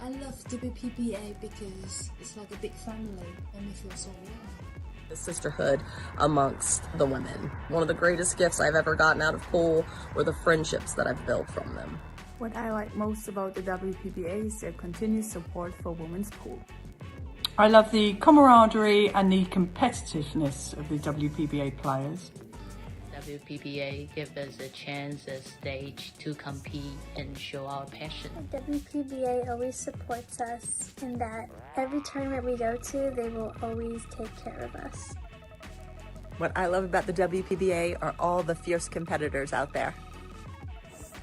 I love WPBA because it's like a big family and we feel so warm. The sisterhood amongst the women. One of the greatest gifts I've ever gotten out of pool were the friendships that I've built from them. What I like most about the WPBA is their continued support for women's pool. I love the camaraderie and the competitiveness of the WPBA players. WPBA gives us a chance, a stage to compete and show our passion. WPBA always supports us in that every tournament we go to, they will always take care of us. What I love about the WPBA are all the fierce competitors out there.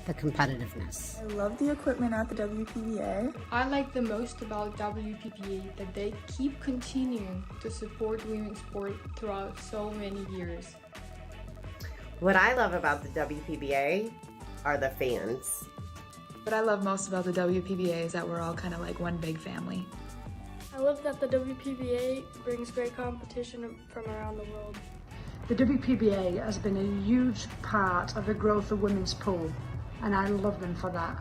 The competitiveness. I love the equipment at the WPBA. I like the most about WPBA that they keep continuing to support women's sport throughout so many years. What I love about the WPBA are the fans. What I love most about the WPBA is that we're all kind of like one big family. I love that the WPBA brings great competition from around the world. The WPBA has been a huge part of the growth of women's pool, and I love them for that.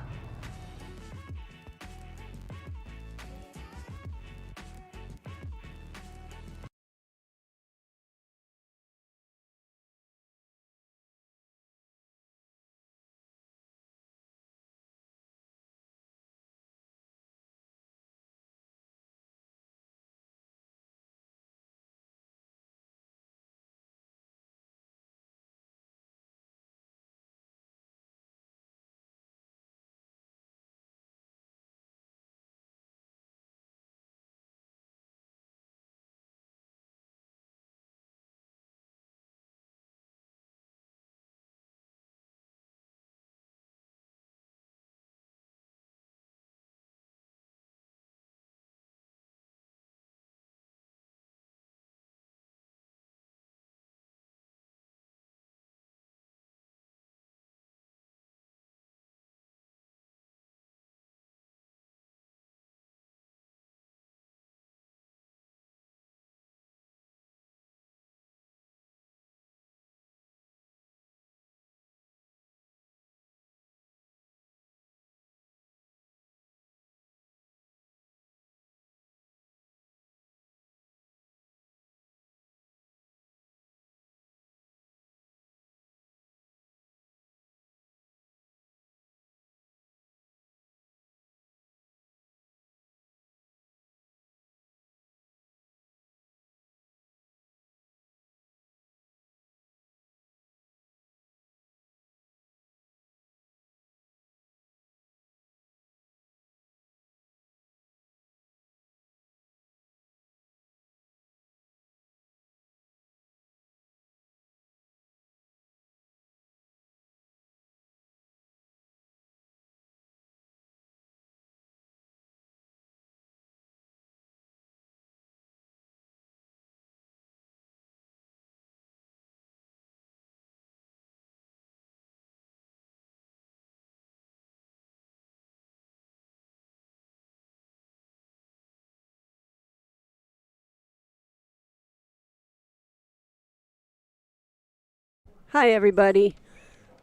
Hi, everybody.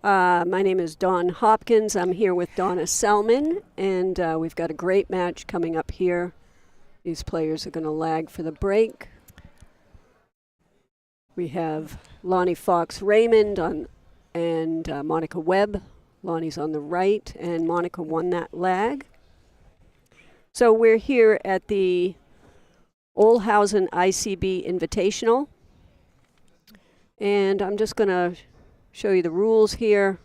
My name is Dawn Hopkins. I'm here with Donna Selman, and we've got a great match coming up here. These players are going to lag for the break. We have Lonnie Fox Raymond and Monica Webb. Lonnie's on the right, and Monica won that lag. So we're here at the Olhausen ICB Invitational. And I'm just going to show you the rules here.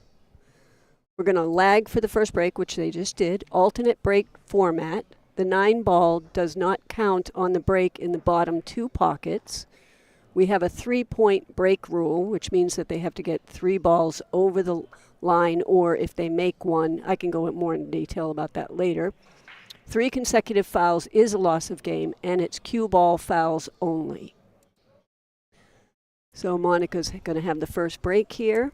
We're going to lag for the first break, which they just did. Alternate break format. The 9-ball does not count on the break in the bottom 2 pockets. We have a 3-point break rule, which means that they have to get 3 balls over the line, or if they make one, I can go in more in detail about that later. 3 consecutive fouls is a loss of game, and it's cue ball fouls only. So Monica's going to have the first break here.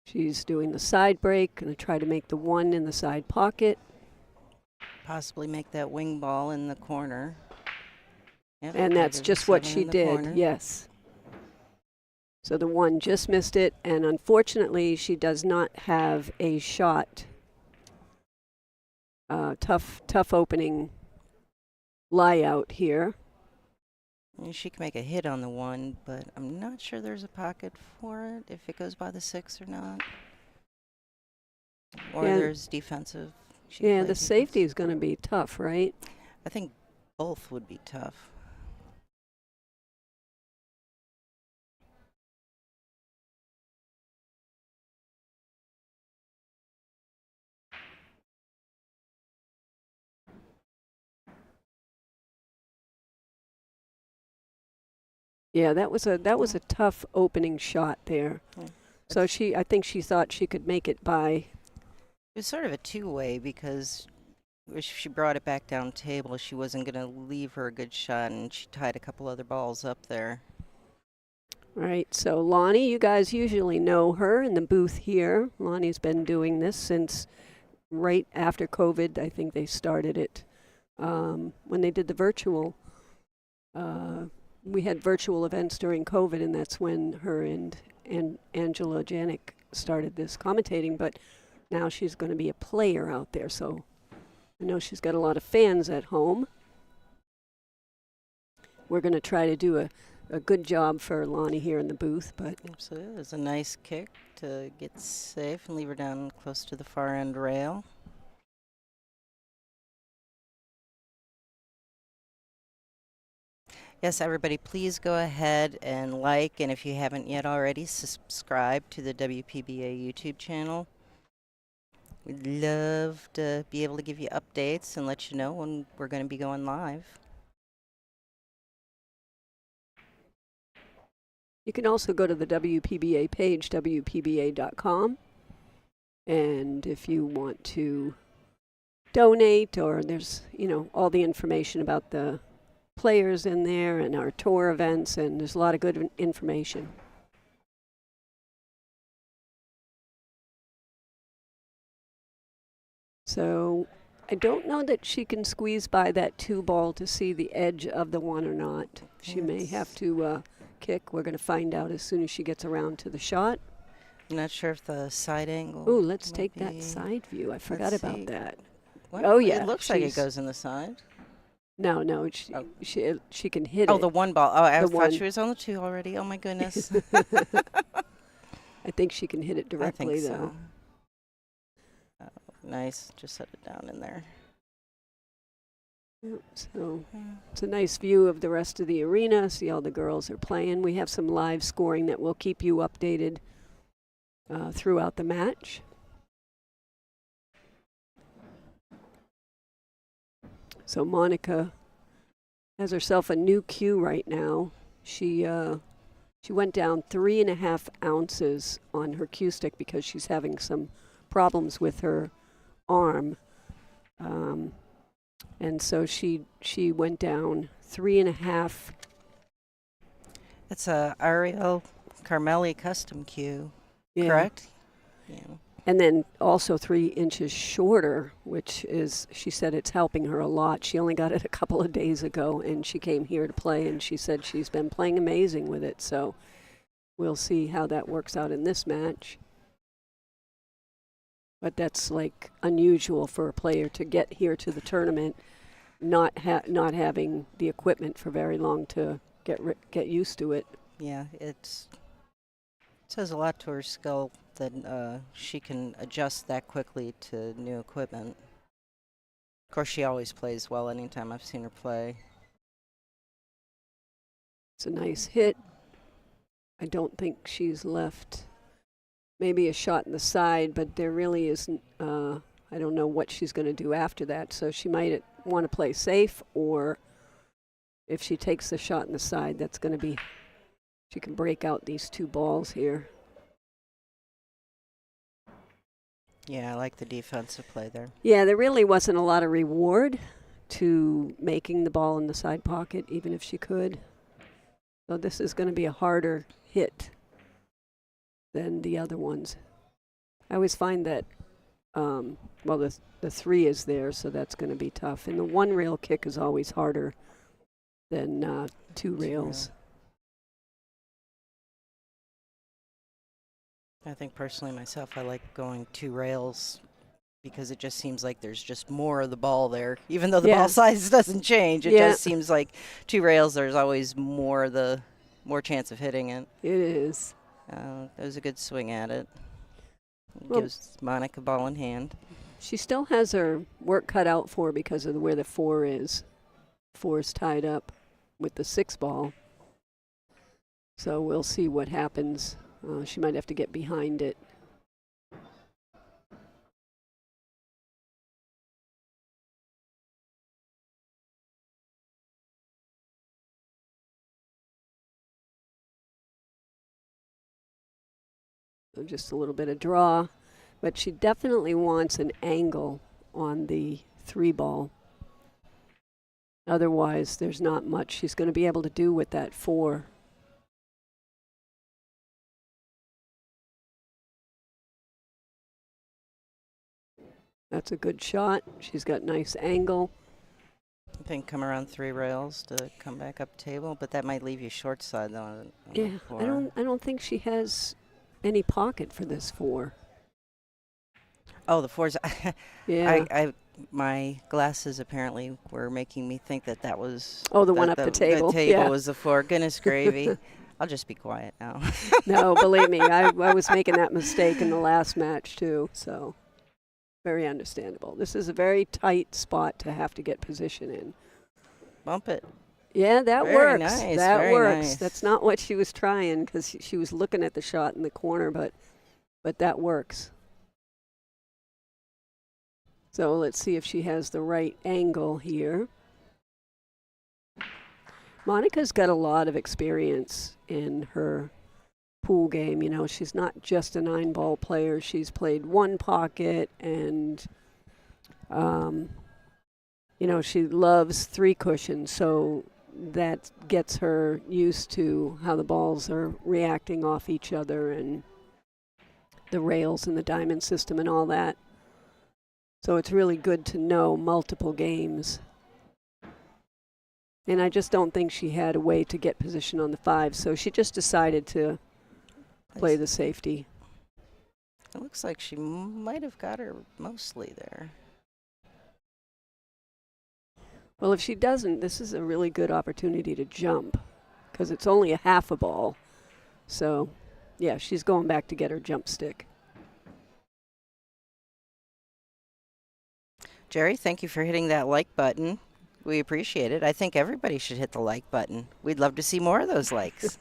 She's doing the side break, going to try to make the 1 in the side pocket. Possibly make that wing ball in the corner. Yep, and that's just what she did, corner. yes. So the one just missed it, and unfortunately she does not have a shot. Tough opening lie out here. She can make a hit on the one, but I'm not sure there's a pocket for it if it goes by the 6 or not. Or there's defensive. Yeah, the safety is going to be tough, right? I think both would be tough. Yeah, that was a tough opening shot there. Yeah. So I think she thought she could make it by. It was sort of a two-way because if she brought it back down table, she wasn't going to leave her a good shot, and she tied a couple other balls up there. Right, so Lonnie, you guys usually know her in the booth here. Lonnie's been doing this since right after COVID. I think they started it when they did the virtual. We had virtual events during COVID, and that's when her and Angela Janik started this commentating, but now she's going to be a player out there, so I know she's got a lot of fans at home. We're going to try to do a good job for Lonnie here in the booth, but Absolutely. It was a nice kick to get safe and leave her down close to the far end rail. Yes, everybody, please go ahead and like, and if you haven't yet already, subscribe to the WPBA YouTube channel. We'd love to be able to give you updates and let you know when we're going to be going live. you can also go to the WPBA page, WPBA.com, and if you want to donate, or there's, all the information about the players in there and our tour events, and there's a lot of good information. So I don't know that she can squeeze by that 2 ball to see the edge of the 1 or not. She may have to kick. We're going to find out as soon as she gets around to the shot. I'm not sure if the side angle. Ooh, let's take that side view. I forgot about that. What? Oh yeah, it looks like it goes in the side. No, she can hit it. Oh, the 1 ball. Oh, I thought she was on the 2 already. Oh my goodness. I think she can hit it directly, I think though. So. Nice. Just set it down in there. Yep, so it's a nice view of the rest of the arena. See all the girls are playing. We have some live scoring that will keep you updated throughout the match. So Monica has herself a new cue right now. She went down 3.5 ounces on her cue stick because she's having some problems with her arm. And so she went down 3.5. It's a Ariel Carmelli custom cue, correct? Yeah. And then also 3 inches shorter, which is, she said it's helping her a lot. She only got it a couple of days ago, and she came here to play, and she said she's been playing amazing with it. So we'll see how that works out in this match. But that's like unusual for a player to get here to the tournament, not having the equipment for very long to get used to it. Yeah, it says a lot to her skill that she can adjust that quickly to new equipment. Of course, she always plays well anytime I've seen her play. It's a nice hit. I don't think she's left maybe a shot in the side, but there really isn't, I don't know what she's going to do after that. So she might want to play safe, or if she takes the shot in the side, that's going to be, she can break out these 2 balls here. Yeah, I like the defensive play there. Yeah, there really wasn't a lot of reward to making the ball in the side pocket, even if she could. So this is going to be a harder hit than the other ones. I always find that, well, the 3 is there, so that's going to be tough. And the 1 rail kick is always harder than 2 rails. I think personally myself, I like going 2 rails because it just seems like there's just more of the ball there. Even though the ball size doesn't change, it just seems like 2 rails, there's always more chance of hitting it. It is. That was a good swing at it. Well, Gives Monica ball in hand. She still has her work cut out for her because of where the 4 is. 4's tied up with the 6 ball. So we'll see what happens. She might have to get behind it. So just a little bit of draw, but she definitely wants an angle on the 3 ball. Otherwise, there's not much she's going to be able to do with that 4. That's a good shot. She's got nice angle. I think come around 3 rails to come back up table, but that might leave you short side though. On Yeah, I don't think she has any pocket for this 4. Oh, the 4s. Yeah. My glasses apparently were making me think that was. Oh, the one up the table. The table yeah. was the 4. Goodness gravy. I'll just be quiet now. No, believe me, I was making that mistake in the last match too, so very understandable. This is a very tight spot to have to get position in. Bump it. Yeah, that Very works. nice, that very works. nice. That's not what she was trying because she was looking at the shot in the corner, but that works. So let's see if she has the right angle here. Monica's got a lot of experience in her pool game. You know, she's not just a 9-ball player. She's played 1 pocket and, you know, she loves 3 cushions. So that gets her used to how the balls are reacting off each other and the rails and the diamond system and all that. So it's really good to know multiple games. And I just don't think she had a way to get position on the 5, so she just decided to play the safety. It looks like she might have got her mostly there. Well, if she doesn't, this is a really good opportunity to jump because it's only a half a ball. So, yeah, she's going back to get her jump stick. Jerry, thank you for hitting that like button. We appreciate it. I think everybody should hit the like button. We'd love to see more of those likes.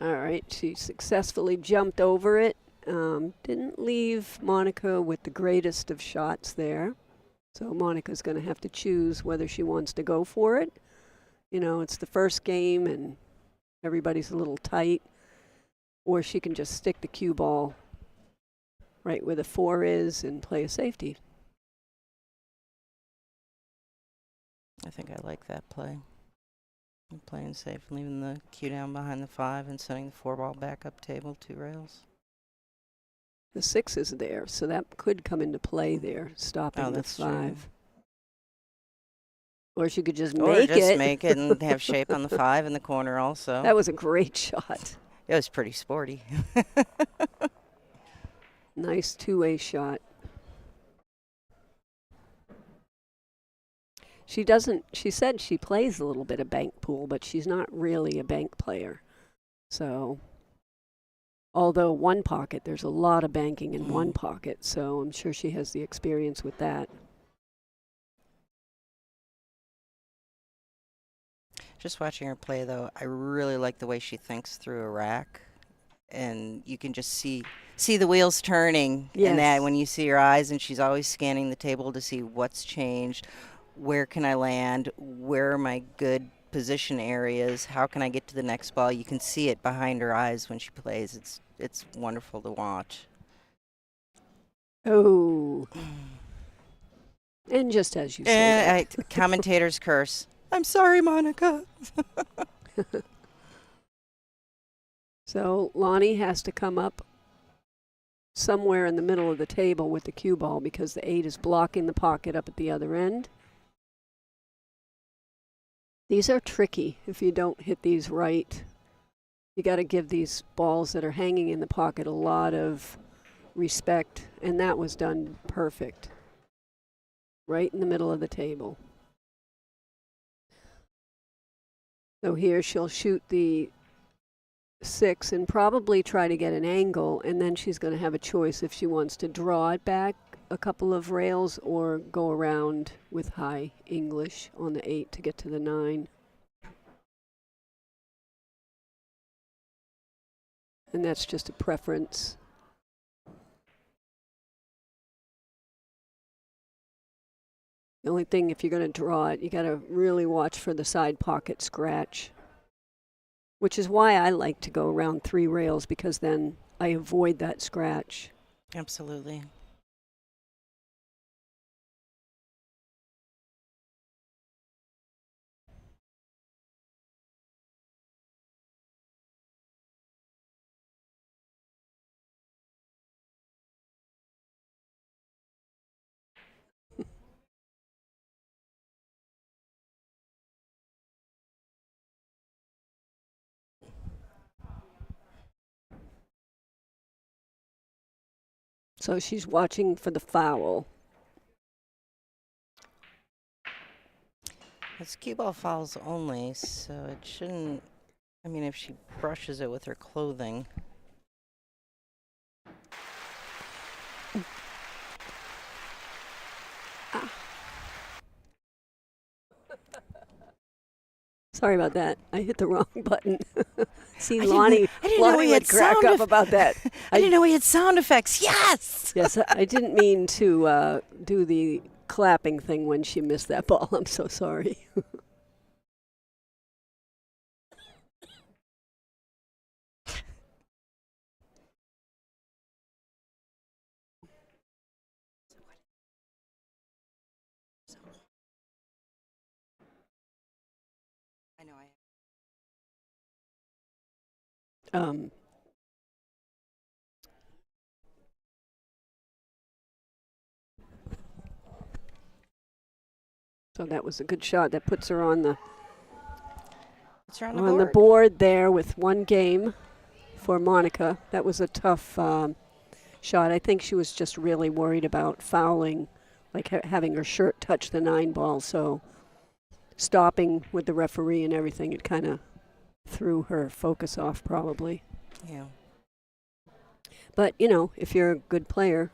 All right, she successfully jumped over it. Didn't leave Monica with the greatest of shots there. So Monica's going to have to choose whether she wants to go for it. You know, it's the first game and everybody's a little tight. Or she can just stick the cue ball right where the 4 is and play a safety. I think I like that play. I'm playing safe, leaving the cue down behind the 5 and sending the 4 ball back up table 2 rails. The 6 is there, so that could come into play there, stopping the 5. True. Or she could just or make just it. make it and have shape on the 5 in the corner also. That was a great shot. It was pretty sporty. Nice 2-way shot. She said she plays a little bit of bank pool, but she's not really a bank player. So, although 1 pocket, there's a lot of banking in 1 pocket, so I'm sure she has the experience with that. Just watching her play, though, I really like the way she thinks through a rack. And you can just see the wheels turning. Yes. And that when you see her eyes, and she's always scanning the table to see what's changed. Where can I land? Where are my good position areas? How can I get to the next ball? You can see it behind her eyes when she plays. It's wonderful to watch. Oh. And just as you said. Commentators curse. I'm sorry, Monica. So Lonnie has to come up somewhere in the middle of the table with the cue ball because the 8 is blocking the pocket up at the other end. These are tricky if you don't hit these right. You got to give these balls that are hanging in the pocket a lot of respect, and that was done perfect. Right in the middle of the table. So here she'll shoot the 6 and probably try to get an angle, and then she's going to have a choice if she wants to draw it back a couple of rails or go around with high English on the 8 to get to the 9. And that's just a preference. The only thing, if you're going to draw it, you got to really watch for the side pocket scratch, which is why I like to go around 3 rails, because then I avoid that scratch. Absolutely. So she's watching for the foul. It's cue ball fouls only, so it shouldn't. I mean, if she brushes it with her clothing. Sorry about that. I hit the wrong button. See, I Lonnie know we had would crack up about that. I didn't know we had sound effects. Yes! Yes, I didn't mean to do the clapping thing when she missed that ball. I'm so sorry. I know So that was a good shot. That puts her on the on the board there with 1 game for Monica. That was a tough shot. I think she was just really worried about fouling, like having her shirt touch the 9 ball. So stopping with the referee and everything, it kind of threw her focus off probably. Yeah. But, you know, if you're a good player,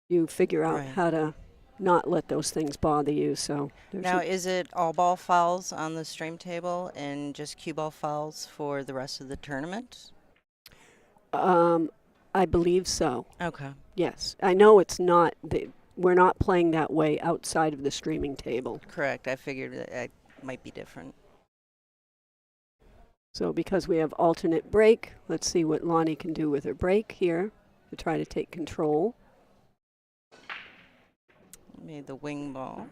you figure out Right. how to not let those things bother you. So Now, is it all ball fouls on the stream table and just cue ball fouls for the rest of the tournament? I believe so. Okay. Yes. I know it's not, we're not playing that way outside of the streaming table. Correct. I figured that it might be different. So because we have alternate break, let's see what Lonnie can do with her break here to try to take control. Made the wing ball.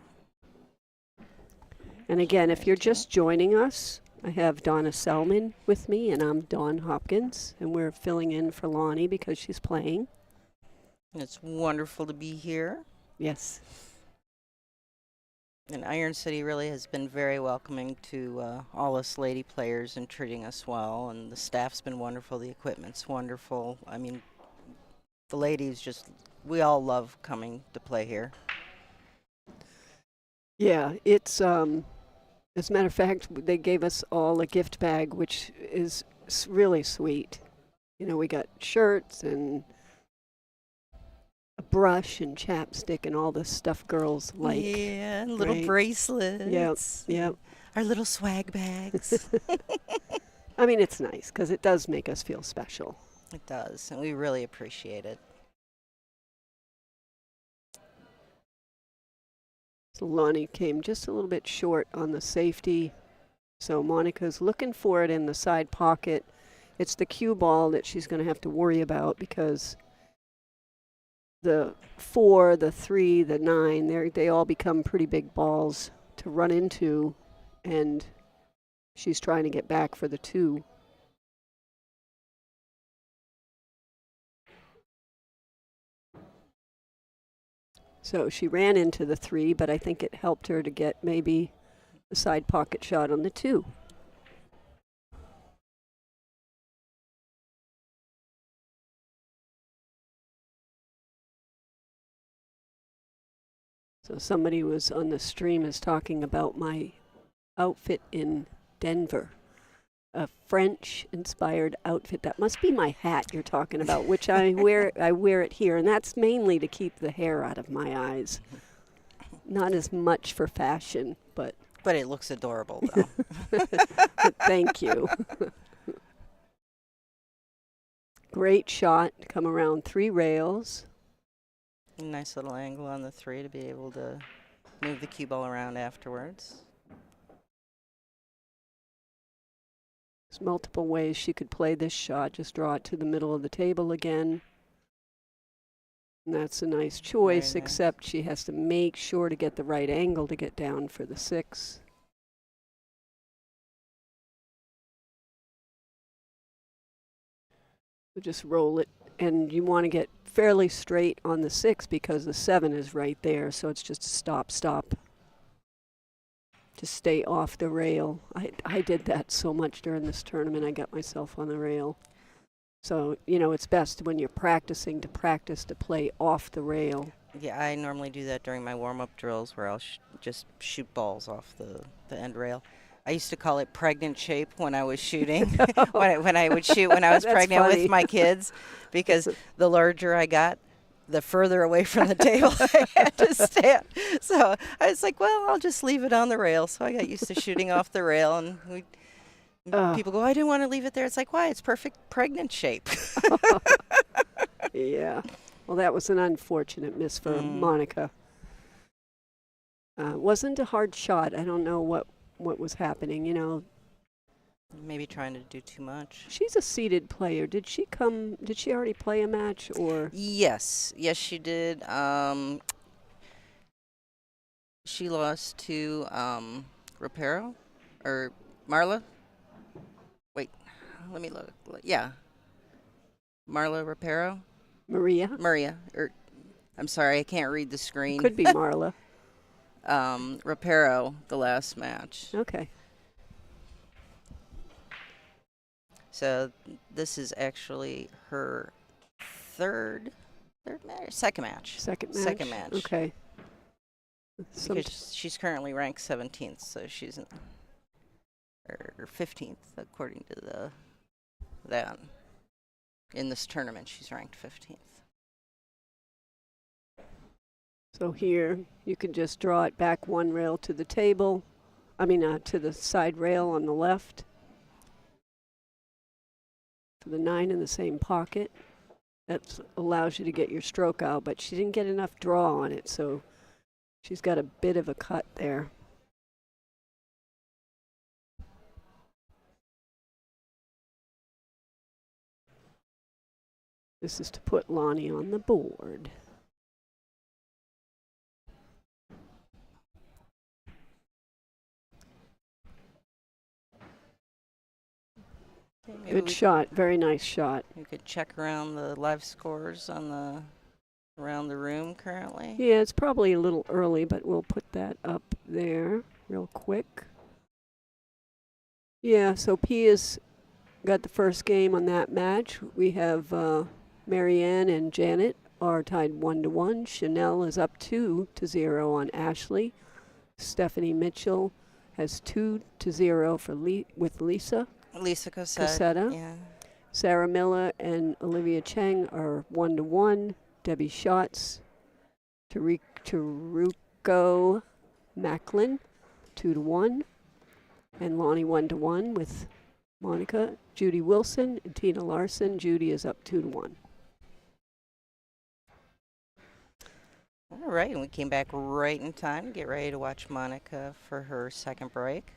And again, if you're just joining us, I have Donna Selman with me, and I'm Dawn Hopkins, and we're filling in for Lonnie because she's playing. It's wonderful to be here. Yes. And Iron City really has been very welcoming to all us lady players and treating us well. And the staff's been wonderful. The equipment's wonderful. I mean, the ladies just, we all love coming to play here. Yeah, it's, as a matter of fact, they gave us all a gift bag, which is really sweet. You know, we got shirts and a brush and chapstick and all the stuff girls like. Yeah, and little right? bracelets. Yep. Our little swag bags. I mean, it's nice because it does make us feel special. It does, and we really appreciate it. So Lonnie came just a little bit short on the safety. So Monica's looking for it in the side pocket. It's the cue ball that she's going to have to worry about because the 4, the 3, the 9, they all become pretty big balls to run into, and she's trying to get back for the 2. So she ran into the 3, but I think it helped her to get maybe a side pocket shot on the 2. So somebody was on the stream is talking about my outfit in Denver. A French-inspired outfit. That must be my hat you're talking about, which I wear it here, and that's mainly to keep the hair out of my eyes. Not as much for fashion, but it looks adorable, though. Thank you. Great shot. Come around 3 rails. Nice little angle on the 3 to be able to move the cue ball around afterwards. There's multiple ways she could play this shot. Just draw it to the middle of the table again. And that's a nice choice, Very nice. except she has to make sure to get the right angle to get down for the 6. So just roll it, and you want to get fairly straight on the 6 because the 7 is right there, so it's just a stop. Just stay off the rail. I did that so much during this tournament, I got myself on the rail. So, you know, it's best when you're practicing to practice to play off the rail. Yeah, I normally do that during my warm-up drills where I'll just shoot balls off the end rail. I used to call it pregnant shape when I was shooting, when I would shoot when I was pregnant with my kids, because the larger I got, the further away from the table I had to stand. So I was like, well, I'll just leave it on the rail. So I got used to shooting off the rail, and people go, I didn't want to leave it there. It's like, why? It's perfect pregnant shape. Yeah. Well, that was an unfortunate miss for Monica. Wasn't a hard shot. I don't know what was happening, you know. Maybe trying to do too much. She's a seeded player. Did she already play a match, or? Yes, she did. She lost to Rapero or Marla. Wait, let me look. Yeah, Marla Rapero. Maria. I'm sorry, I can't read the screen. Could be Marla. Rapero, the last match. Okay. So this is actually her second match. Second match. Okay. Because she's currently ranked 17th, so she's or 15th according to that. In this tournament, she's ranked 15th. So here, you can just draw it back 1 rail to the table. To the side rail on the left. For the 9 in the same pocket. That allows you to get your stroke out, but she didn't get enough draw on it, so she's got a bit of a cut there. This is to put Lonnie on the board. Good shot, very nice shot. You could check around the live scores on around the room currently. Yeah, it's probably a little early, but we'll put that up there real quick. Yeah, so P has got the first game on that match. We have Marianne and Janet are tied 1-1. Chanel is up 2-0 on Ashley. Stephanie Mitchell has 2-0 with Lisa. Lisa Cosetta. Yeah. Sarah Miller and Olivia Cheng are 1-1. Debbie Schatz, Taruko Macklin, 2-1. And Lonnie 1-1 with Monica. Judy Wilson and Tina Larson. Judy is up 2-1. All right, and we came back right in time to get ready to watch Monica for her second break.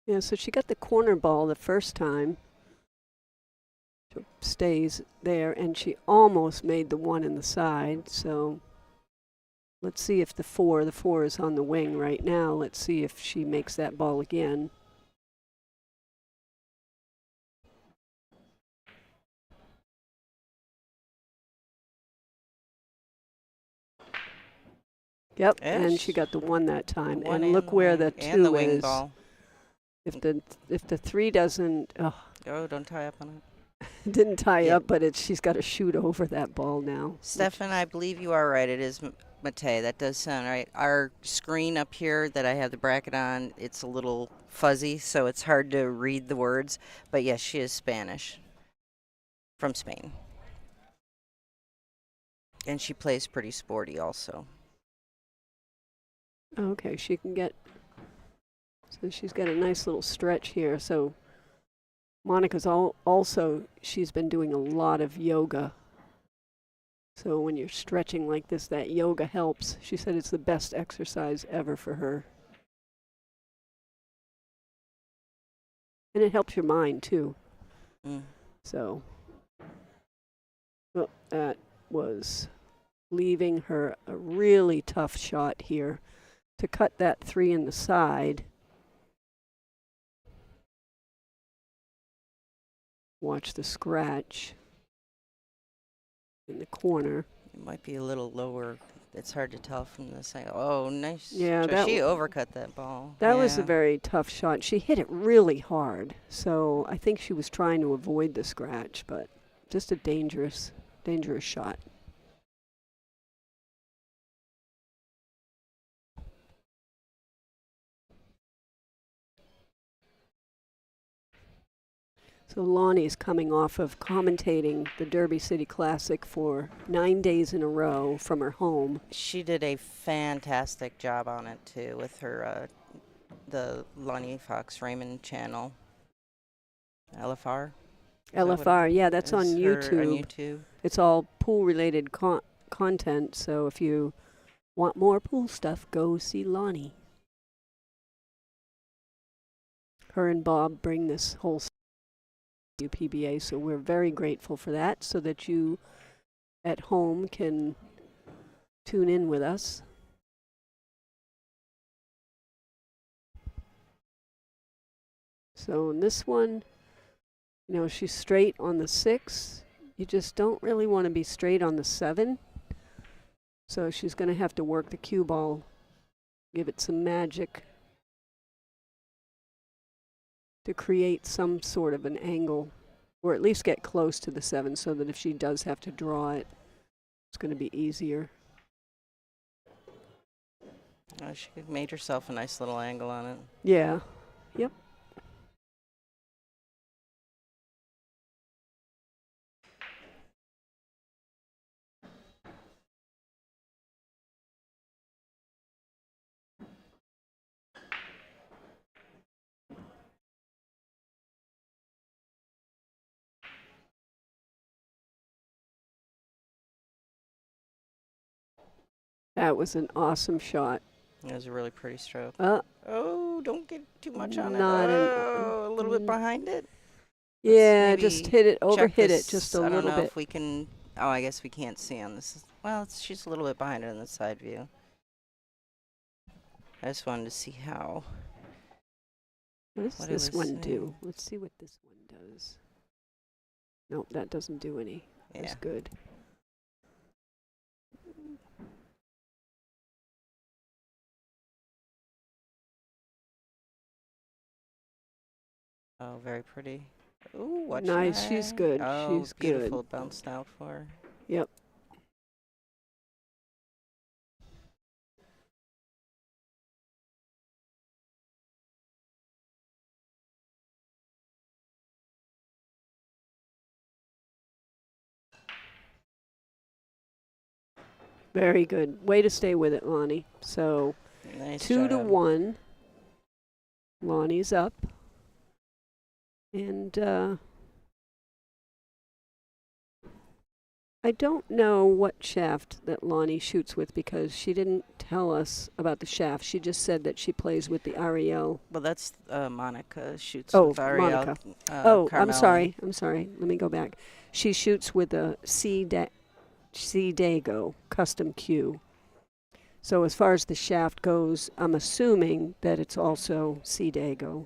Yeah, so she got the corner ball the first time. She stays there, and she almost made the 1 in the side. So let's see if the 4 is on the wing right now. Let's see if she makes that ball again. Yep, and she got the 1 that time. One And look where the 2 and the wing is. ball. If the 3 doesn't, Oh, don't tie up on it. didn't tie up, but she's got to shoot over that ball now. Stefan, I believe you are right. It is Mate. That does sound right. Our screen up here that I have the bracket on, it's a little fuzzy, so it's hard to read the words. But yes, she is Spanish. From Spain. And she plays pretty sporty also. Okay, she can get. So she's got a nice little stretch here. So Monica's also, she's been doing a lot of yoga. So when you're stretching like this, that yoga helps. She said it's the best exercise ever for her. And it helps your mind too. So, well, that was leaving her a really tough shot here to cut that 3 in the side. Watch the scratch in the corner. It might be a little lower. It's hard to tell from this angle. Oh, nice. Yeah, she overcut that ball. That was a very tough shot. She hit it really hard. So I think she was trying to avoid the scratch, but just a dangerous shot. So Lonnie's coming off of commentating the Derby City Classic for 9 days in a row from her home. She did a fantastic job on it too with her the Lonnie Fox Raymond channel. LFR. LFR, yeah, that's on YouTube. On YouTube. It's all pool related content, so if you want more pool stuff, go see Lonnie. Her and Bob bring this whole WPBA, so we're very grateful for that, so that you at home can tune in with us. So in this one, you know, she's straight on the 6. You just don't really want to be straight on the 7. So she's going to have to work the cue ball, give it some magic to create some sort of an angle, or at least get close to the 7, so that if she does have to draw it, it's going to be easier. She made herself a nice little angle on it. Yeah. Yep. That was an awesome shot. It was a really pretty stroke. Oh, don't get too much on it. Not Oh, a little bit behind it. Yeah, just hit it, Check overhit this. it just a I little don't know bit. if we can. Oh, I guess we can't see on this. Well, she's a little bit behind it in the side view. I just wanted to see how. What does this one do? Let's see what this one does. Nope, that doesn't do any. That's good. Oh, very pretty. Ooh, watch Nice, that. she's good. Oh, She's beautiful. good. Bounced out for her. Yep. Very good. Way to stay with it, Lonnie. So, Nice 2-1. Lonnie's up. And I don't know what shaft that Lonnie shoots with, because she didn't tell us about the shaft. She just said that she plays with the Ariel. Well, that's Monica shoots Oh, with Ariel. Monica. I'm Carmel. sorry. Let me go back. She shoots with a C Dago custom cue. So as far as the shaft goes, I'm assuming that it's also C Dago.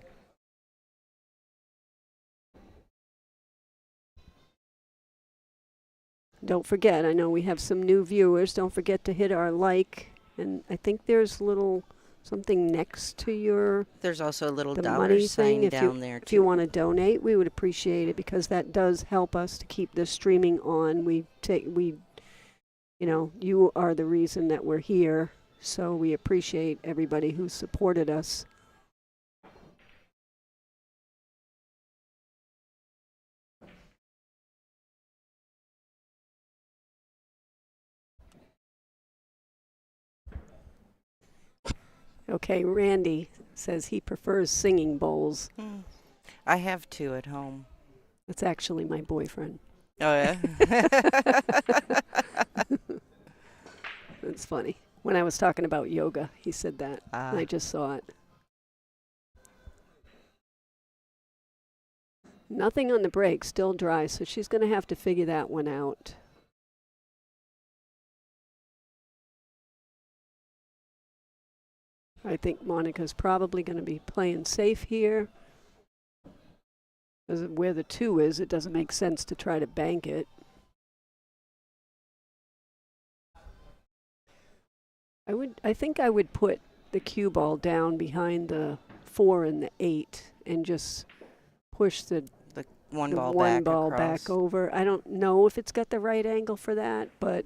Don't forget, I know we have some new viewers. Don't forget to hit our like And I think there's something next to There's also a little the dollar money sign thing. down there, If you too. want to donate, we would appreciate it because that does help us to keep the streaming on. You are the reason that we're here, so we appreciate everybody who supported us. Okay, Randy says he prefers singing bowls. I have 2 at home. It's actually my boyfriend. Oh, yeah? It's funny. When I was talking about yoga, he said that. I just saw it. Nothing on the break, still dry, so she's going to have to figure that one out. I think Monica's probably going to be playing safe here. Because where the 2 is, it doesn't make sense to try to bank it. I think I would put the cue ball down behind the 4 and the 8 and just push the one the ball one back ball across. back over. I don't know if it's got the right angle for that, but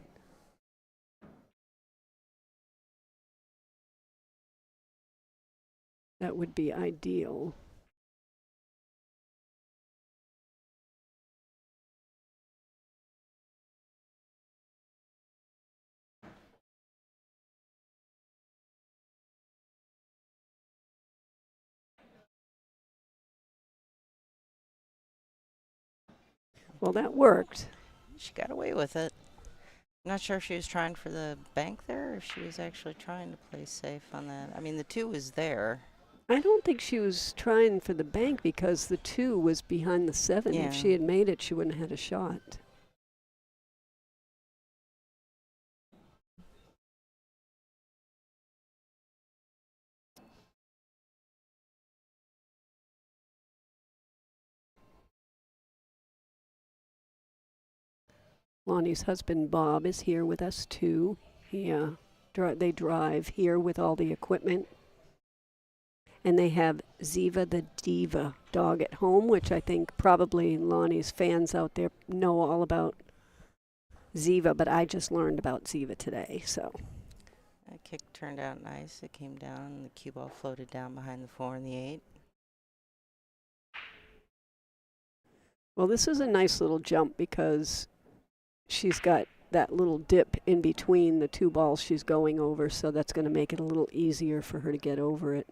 that would be ideal. Well, that worked. She got away with it. I'm not sure if she was trying for the bank there or if she was actually trying to play safe on that. I mean, the 2 was there. I don't think she was trying for the bank because the 2 was behind the 7. Yeah. If she had made it, she wouldn't have had a shot. Lonnie's husband, Bob, is here with us, too. They drive here with all the equipment. And they have Ziva the Diva dog at home, which I think probably Lonnie's fans out there know all about Ziva, but I just learned about Ziva today, so. That kick turned out nice. It came down, and the cue ball floated down behind the 4 and the 8. Well, this is a nice little jump because she's got that little dip in between the 2 balls she's going over, so that's going to make it a little easier for her to get over it.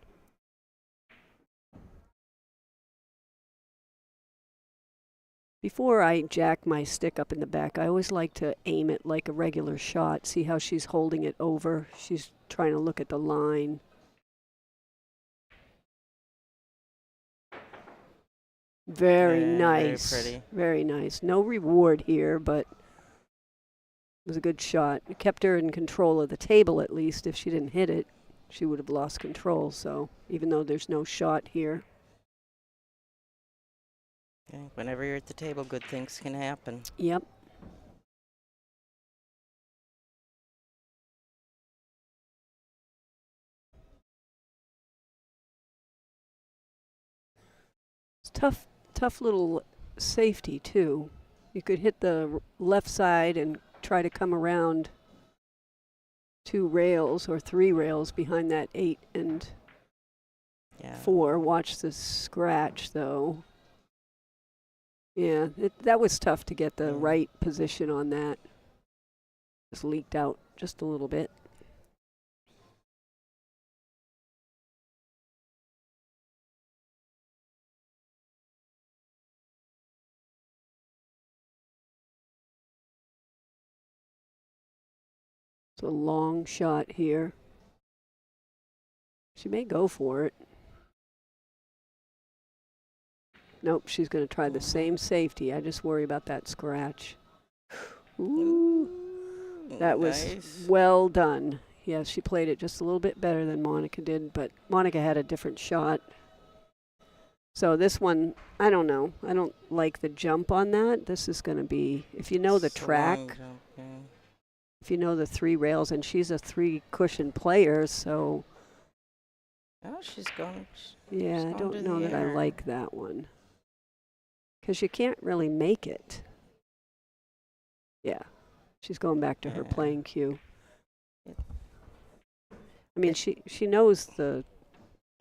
Before I jack my stick up in the back, I always like to aim it like a regular shot. See how she's holding it over? She's trying to look at the line. Very nice. Very pretty. Very nice. No reward here, but it was a good shot. It kept her in control of the table, at least. If she didn't hit it, she would have lost control. So even though there's no shot here. Okay. Whenever you're at the table, good things can happen. Yep. It's tough little safety, too. You could hit the left side and try to come around 2 rails or 3 rails behind that 8 and 4. Watch the scratch, though. Yeah, that was tough to get the right position on that. Just leaked out just a little bit. It's a long shot here. She may go for it. Nope, she's going to try the same safety. I just worry about that scratch. Ooh, that was Nice. well done. Yes, she played it just a little bit better than Monica did, but Monica had a different shot. So this one, I don't know. I don't like the jump on that. This is going to be, if you know the It's a track, long jump, yeah. if you know the 3 rails, and she's a 3 cushion player, so. Oh, she's going. Yeah, I don't know that I like that one. Because you can't really make it. Yeah, she's going back to her playing cue. I mean, she knows the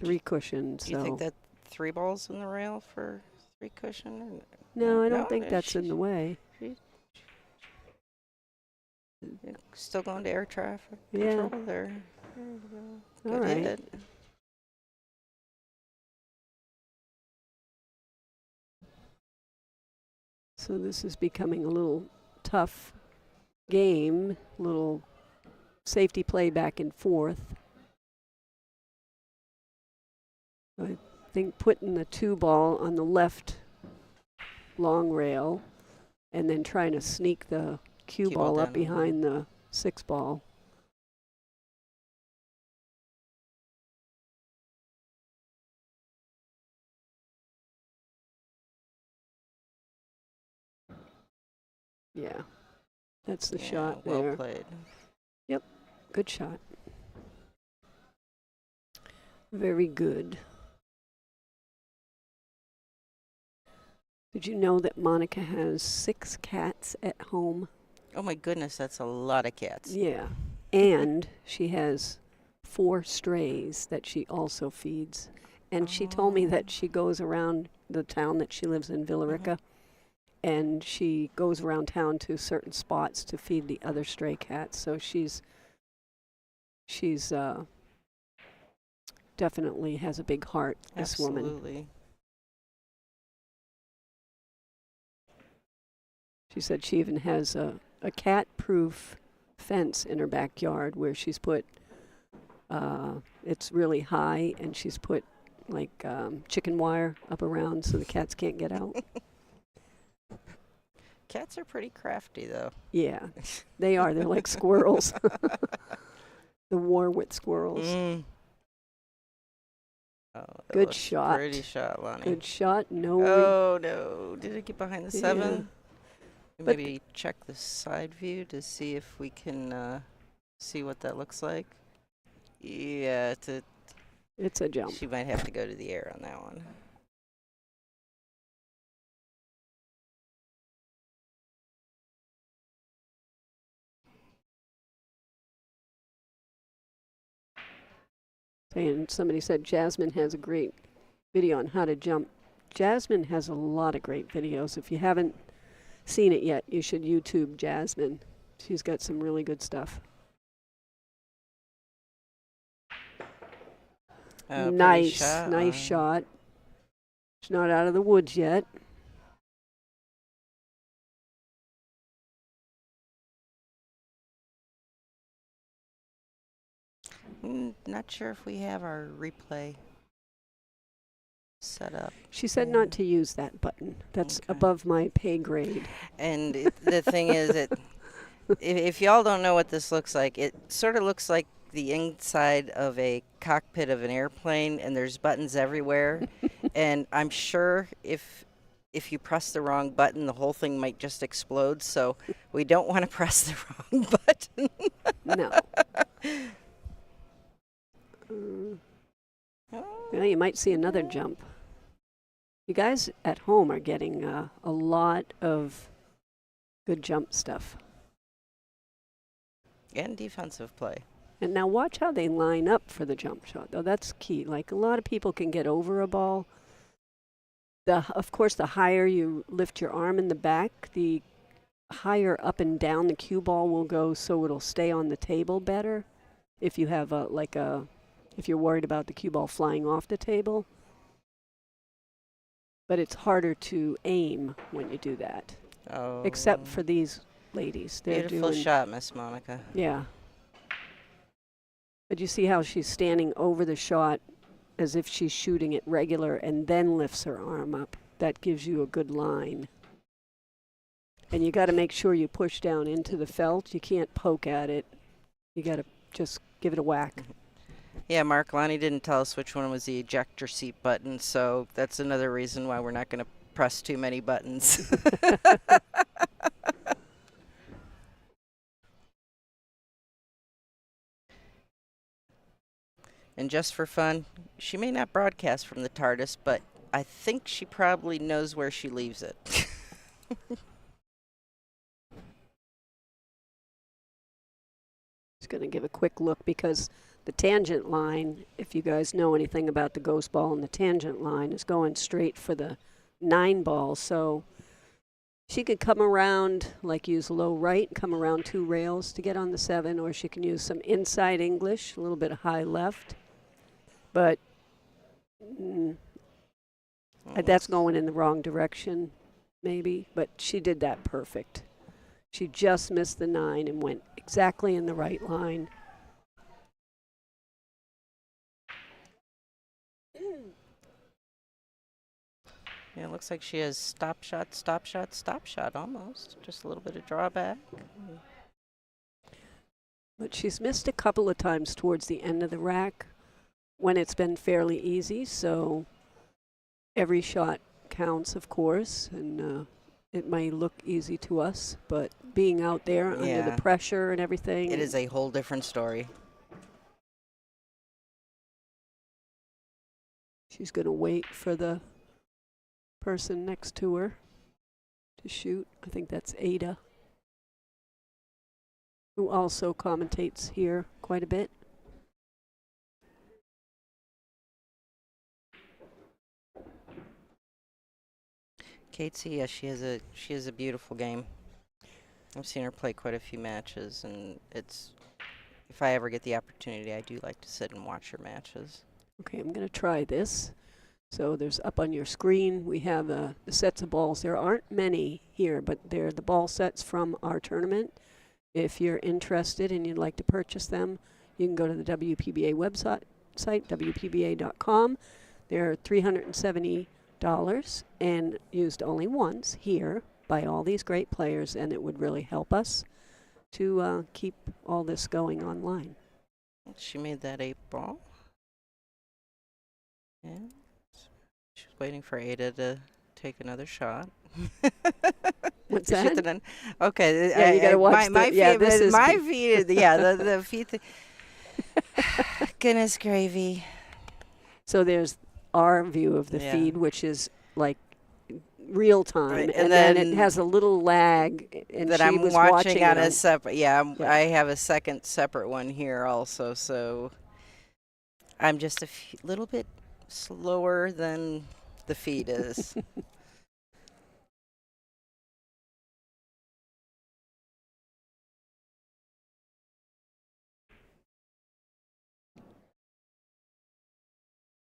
3 cushion, so. Do you think that 3 balls in the rail for 3 cushion? Or no, I don't think that's in the way. Still going to air traffic Yeah. control there. There you go. All Good right. hit. So this is becoming a little tough game, little safety play back and forth. I think putting the 2 ball on the left long rail and then trying to sneak the cue ball up behind the 6 ball. Yeah, that's the shot well there. Played. Yep, good shot. Very good. Did you know that Monica has 6 cats at home? Oh my goodness, that's a lot of cats. Yeah, and she has 4 strays that she also feeds. And she told me that she goes around the town that she lives in, Villarica, and she goes around town to certain spots to feed the other stray cats. So she's definitely has a big heart, this woman. Absolutely. She said she even has a cat-proof fence in her backyard where she's put, it's really high, and she's put like chicken wire up around so the cats can't get out. Cats are pretty crafty, though. Yeah, they are. They're like squirrels. The Warwick squirrels. Mm. Oh, good shot. Pretty shot, Lonnie. Good shot. No. Oh, no. Did it get behind the 7? Yeah. Maybe check the side view to see if we can see what that looks like. Yeah, it's a jump. She might have to go to the air on that one. And somebody said Jasmine has a great video on how to jump. Jasmine has a lot of great videos. If you haven't seen it yet, you should YouTube Jasmine. She's got some really good stuff. Oh, nice shot. Shot. She's not out of the woods yet. Not sure if we have our replay set up. She said not to use that button. That's above my pay grade. And the thing is, if y'all don't know what this looks like, it sort of looks like the inside of a cockpit of an airplane, and there's buttons everywhere. And I'm sure if you press the wrong button, the whole thing might just explode. So we don't want to press the wrong button. No. Well, you might see another jump. You guys at home are getting a lot of good jump stuff. And defensive play. And now watch how they line up for the jump shot, though. That's key. Like, a lot of people can get over a ball. Of course, the higher you lift your arm in the back, the higher up and down the cue ball will go, so it'll stay on the table better. If you have if you're worried about the cue ball flying off the table. But it's harder to aim when you do that. Oh. Except for these ladies. They're Beautiful doing, shot, Miss Monica. Yeah. But you see how she's standing over the shot as if she's shooting it regular and then lifts her arm up. That gives you a good line. And you got to make sure you push down into the felt. You can't poke at it. You got to just give it a whack. Yeah, Mark, Lonnie didn't tell us which one was the ejector seat button, so that's another reason why we're not going to press too many buttons. And just for fun, she may not broadcast from the TARDIS, but I think she probably knows where she leaves it. Just going to give a quick look because the tangent line, if you guys know anything about the ghost ball and the tangent line, is going straight for the 9 ball. So she could come around, like use low right, come around 2 rails to get on the 7, or she can use some inside English, a little bit of high left. But that's going in the wrong direction, maybe. But she did that perfect. She just missed the 9 and went exactly in the right line. Yeah, it looks like she has stop shot, stop shot, stop shot almost. Just a little bit of drawback. But she's missed a couple of times towards the end of the rack when it's been fairly easy. So every shot counts, of course, and it may look easy to us, but being out there under the pressure and everything. It is a whole different story. She's going to wait for the person next to her to shoot. I think that's Ada, who also commentates here quite a bit. Catesy, yes, she has a beautiful game. I've seen her play quite a few matches, and if I ever get the opportunity, I do like to sit and watch her matches. Okay, I'm going to try this. So there's up on your screen, we have the sets of balls. There aren't many here, but they're the ball sets from our tournament. If you're interested and you'd like to purchase them, you can go to the WPBA website, WPBA.com. They're $370 and used only once here by all these great players, and it would really help us to keep all this going online. She made that 8 ball. Yeah. She's waiting for Ada to take another shot. What's that? Okay. Yeah, you got to watch my feed. Yeah, the feed thing. Goodness gravy. So there's our view of the feed, which is like real time, right. And then it has a little lag. And that she I'm was watching on a separate. I have a second separate one here also. So I'm just a little bit slower than the feed is.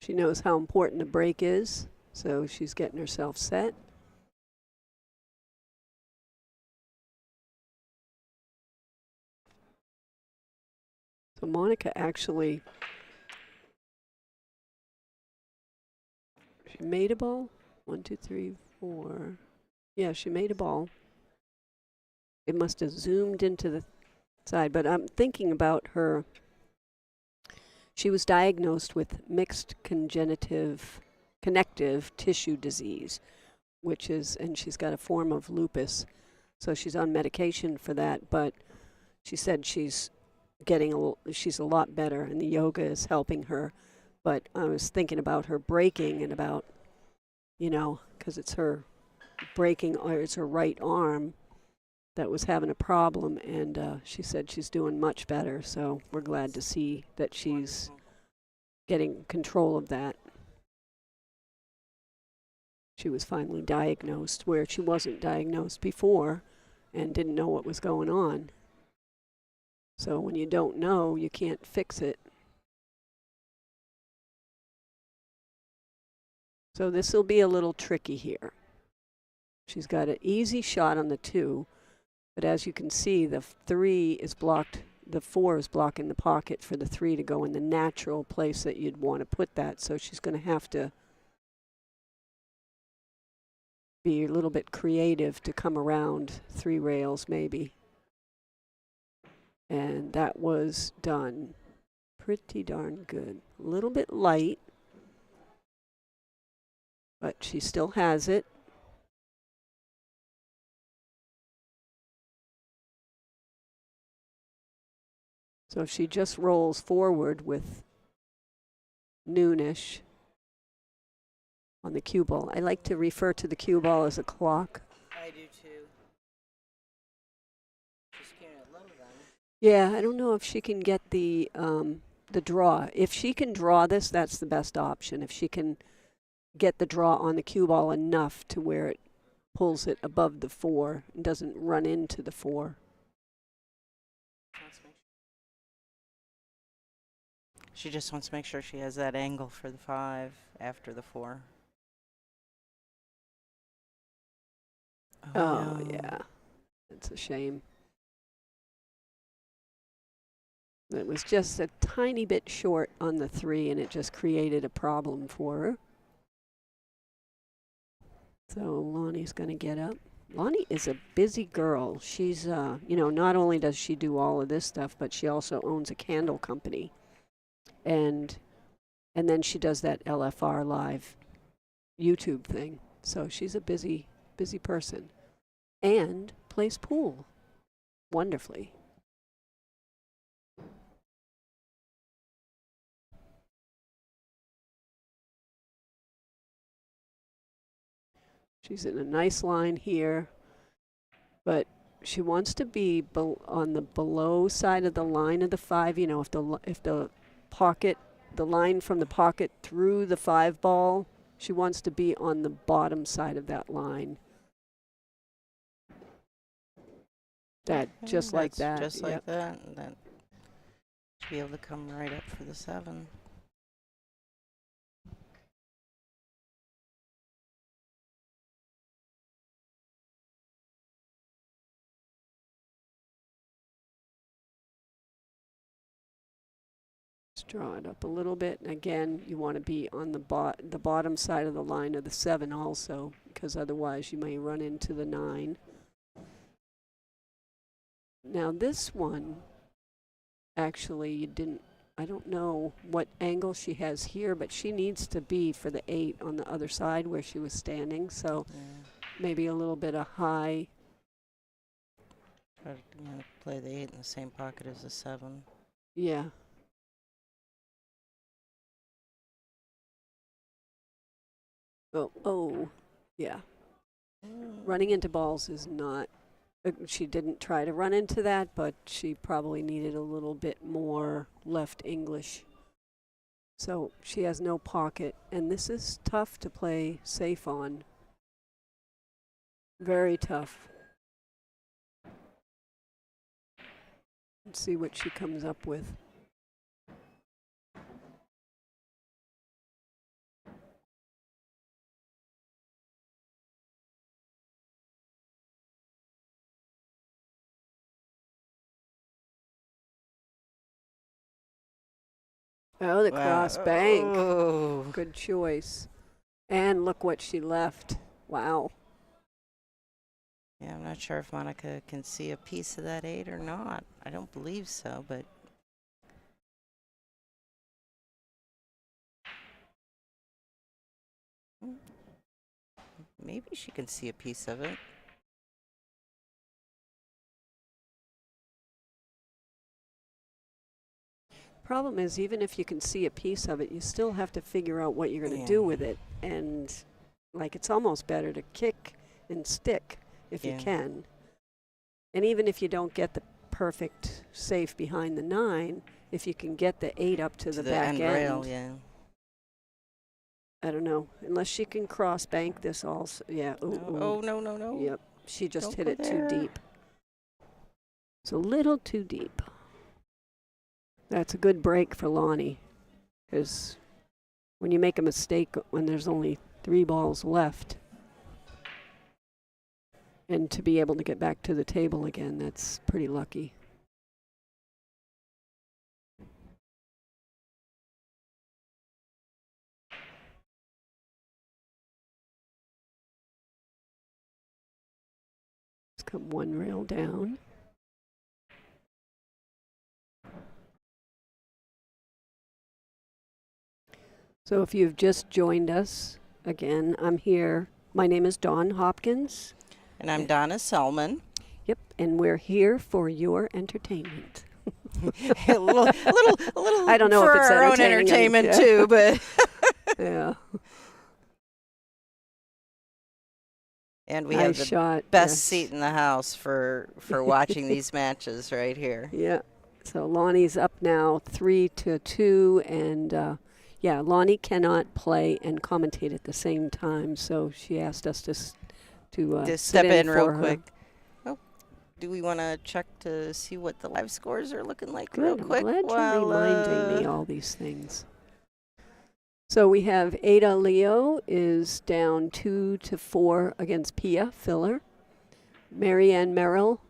She knows how important a break is, so she's getting herself set. So Monica actually, she made a ball. 1, 2, 3, 4. Yeah, she made a ball. It must have zoomed into the side, but I'm thinking about her. She was diagnosed with mixed connective tissue disease, which is, and she's got a form of lupus. So she's on medication for that, but she said she's she's a lot better, and the yoga is helping her. But I was thinking about her breaking and about, because it's her breaking, or it's her right arm that was having a problem, and she said she's doing much better, so we're glad to see that she's getting control of that. She was finally diagnosed where she wasn't diagnosed before and didn't know what was going on. So when you don't know, you can't fix it. So this will be a little tricky here. She's got an easy shot on the 2. But as you can see, the 3 is blocked, the 4 is blocking the pocket for the 3 to go in the natural place that you'd want to put that. So she's going to have to be a little bit creative to come around 3 rails maybe. And that was done pretty darn good. A little bit light, but she still has it. So if she just rolls forward with noonish on the cue ball. I like to refer to the cue ball as a clock. I do too. She's skewing it low then. Yeah, I don't know if she can get the draw. If she can draw this, that's the best option. If she can get the draw on the cue ball enough to where it pulls it above the 4 and doesn't run into the 4. She just wants to make sure she has that angle for the 5 after the 4. Oh, no. yeah. It's a shame. It was just a tiny bit short on the 3, and it just created a problem for her. So Lonnie's going to get up. Lonnie is a busy girl. She's, not only does she do all of this stuff, but she also owns a candle company. And then she does that LFR live YouTube thing. So she's a busy person. And plays pool wonderfully. She's in a nice line here, but she wants to be on the below side of the line of the 5. You know, if the pocket, the line from the pocket through the 5 ball, she wants to be on the bottom side of that line. That just like that. Just like that, and then she'll be able to come right up for the 7. Draw it up a little bit, and again, you want to be on the bottom side of the line of the 7 also, because otherwise you may run into the 9. Now this one, actually, I don't know what angle she has here, but she needs to be for the 8 on the other side where she was standing, so maybe a little bit of high. I'm going to play the 8 in the same pocket as the 7. Yeah. Oh, yeah. Running into balls is not, she didn't try to run into that, but she probably needed a little bit more left English. So she has no pocket, and this is tough to play safe on. Very tough. Let's see what she comes up with. Oh, the cross bank. Oh. Good choice. And look what she left. Wow. Yeah, I'm not sure if Monica can see a piece of that 8 or not. I don't believe so, but maybe she can see a piece of it. Problem is, even if you can see a piece of it, you still have to figure out what you're going to do with it. And like, it's almost better to kick and stick if you can. And even if you don't get the perfect safe behind the 9, if you can get the 8 up to the back end. Rail, yeah. I don't know. Unless she can cross bank this also. Yeah. Ooh, no. Oh, no, no, no. Yep. She just Don't hit go it there. too deep. It's a little too deep. That's a good break for Lonnie, because when you make a mistake when there's only 3 balls left, and to be able to get back to the table again, that's pretty lucky. Let's come 1 rail down. So if you've just joined us, again, I'm here. My name is Dawn Hopkins. And I'm Donna Selman. Yep, and we're here for your entertainment. a little. I don't know for if it's our own entertaining, entertainment too, but yeah. And we Nice have the shot, best yes. seat in the house for watching these matches right here. Yeah. So Lonnie's up now 3-2, and yeah, Lonnie cannot play and commentate at the same time, so she asked us to Just sit step in for real her. quick. Oh, do we want to check to see what the live scores are looking like Good. real quick? I'm glad you're reminding me all these things. So we have Ada Leo is down 2-4 against Pia Filler. Marianne Merrill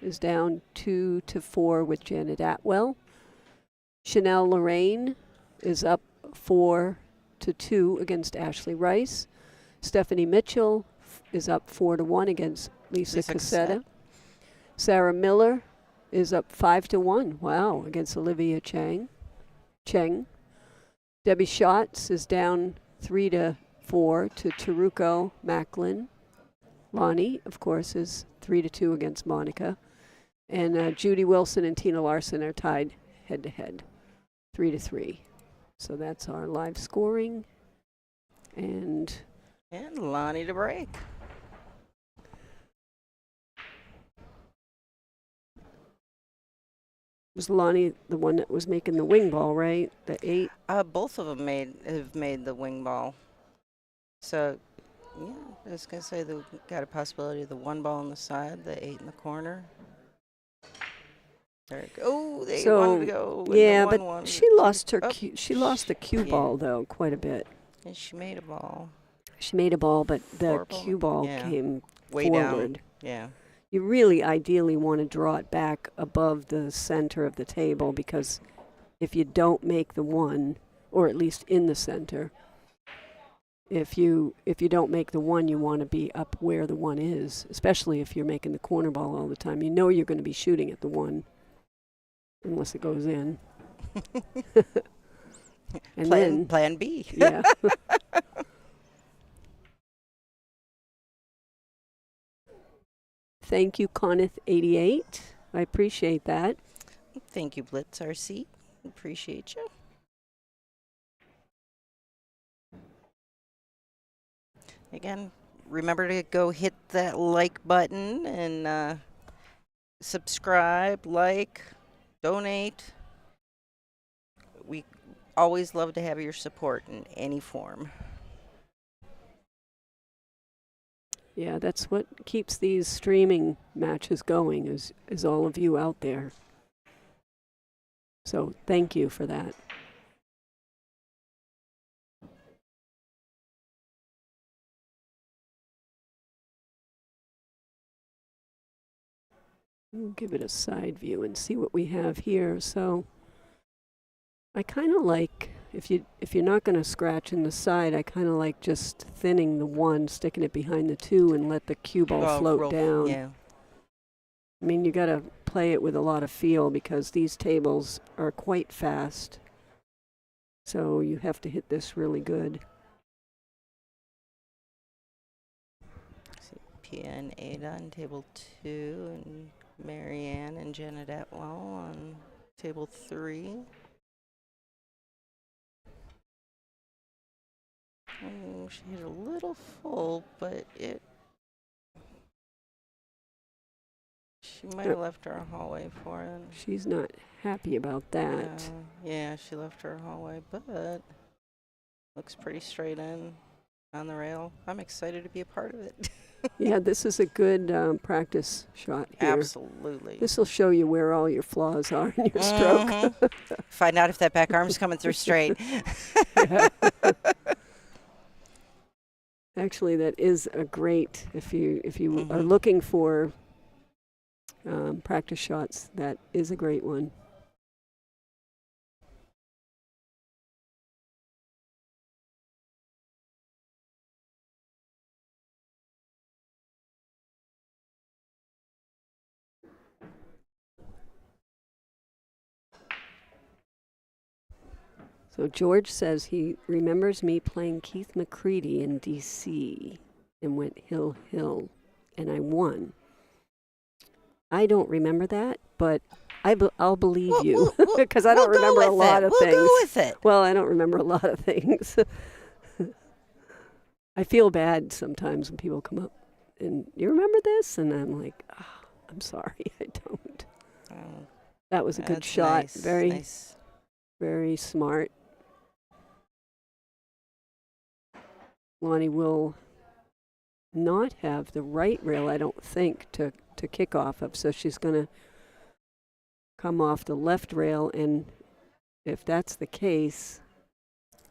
is down 2-4 with Janet Atwell. Chanel Lorraine is up 4-2 against Ashley Rice. Stephanie Mitchell is up 4-1 against Lisa Cassetta. Sarah Miller is up 5-1. Wow, against Olivia Cheng. Debbie Schatz is down 3-4 to Taruko Macklin. Lonnie, of course, is 3-2 against Monica. And Judy Wilson and Tina Larson are tied head-to-head, 3-3. So that's our live scoring. And Lonnie to break. Was Lonnie the one that was making the wing ball, right? The 8? Both of them have made the wing ball. So, yeah, I was going to say they got a possibility of the 1 ball on the side, the 8 in the corner. There it goes. Oh, they wanted to go with yeah, the 1-1. but she lost her she lost the cue ball, though, quite a bit. And she made a ball. She made a ball, but the Ball. cue ball Yeah. came Way forward. down. Yeah. You really ideally want to draw it back above the center of the table, because if you don't make the 1, or at least in the center, if you don't make the 1, you want to be up where the 1 is, especially if you're making the corner ball all the time. You know you're going to be shooting at the 1, unless it goes in. And plan B. Yeah. Thank you, Coneth88. I appreciate that. Thank you, Blitz RC. Appreciate you. Again, remember to go hit that like button and subscribe, like, donate. We always love to have your support in any form. Yeah, that's what keeps these streaming matches going, is all of you out there. So thank you for that. We'll give it a side view and see what we have here. So I kind of like, if you're not going to scratch in the side, I kind of like just thinning the 1, sticking it behind the 2, and let the cue ball float down. Yeah. I mean, you got to play it with a lot of feel, because these tables are quite fast. So you have to hit this really good. Pia and Ada on table 2, and Marianne and Janet Atwell on table 3. Oh, she hit a little full, but she might have left her a hallway for it. She's not happy about that. Yeah, she left her a hallway, but looks pretty straight in on the rail. I'm excited to be a part of it. Yeah, this is a good practice shot here. Absolutely. This will show you where all your flaws are in your stroke. Find out if that back arm's coming through straight. Actually, that is a great, if you are looking for practice shots, that is a great one. So George says he remembers me playing Keith McCready in D.C. and went hill, and I won. I don't remember that, but I'll believe you because I don't remember a lot of things. We'll go with it. Well, I don't remember a lot of things. I feel bad sometimes when people come up and you remember this, and I'm like, oh, I'm sorry, I don't. Oh, that was a good shot. Nice. Very, nice. very smart. Lonnie will not have the right rail, I don't think, to kick off of. So she's going to come off the left rail, and if that's the case...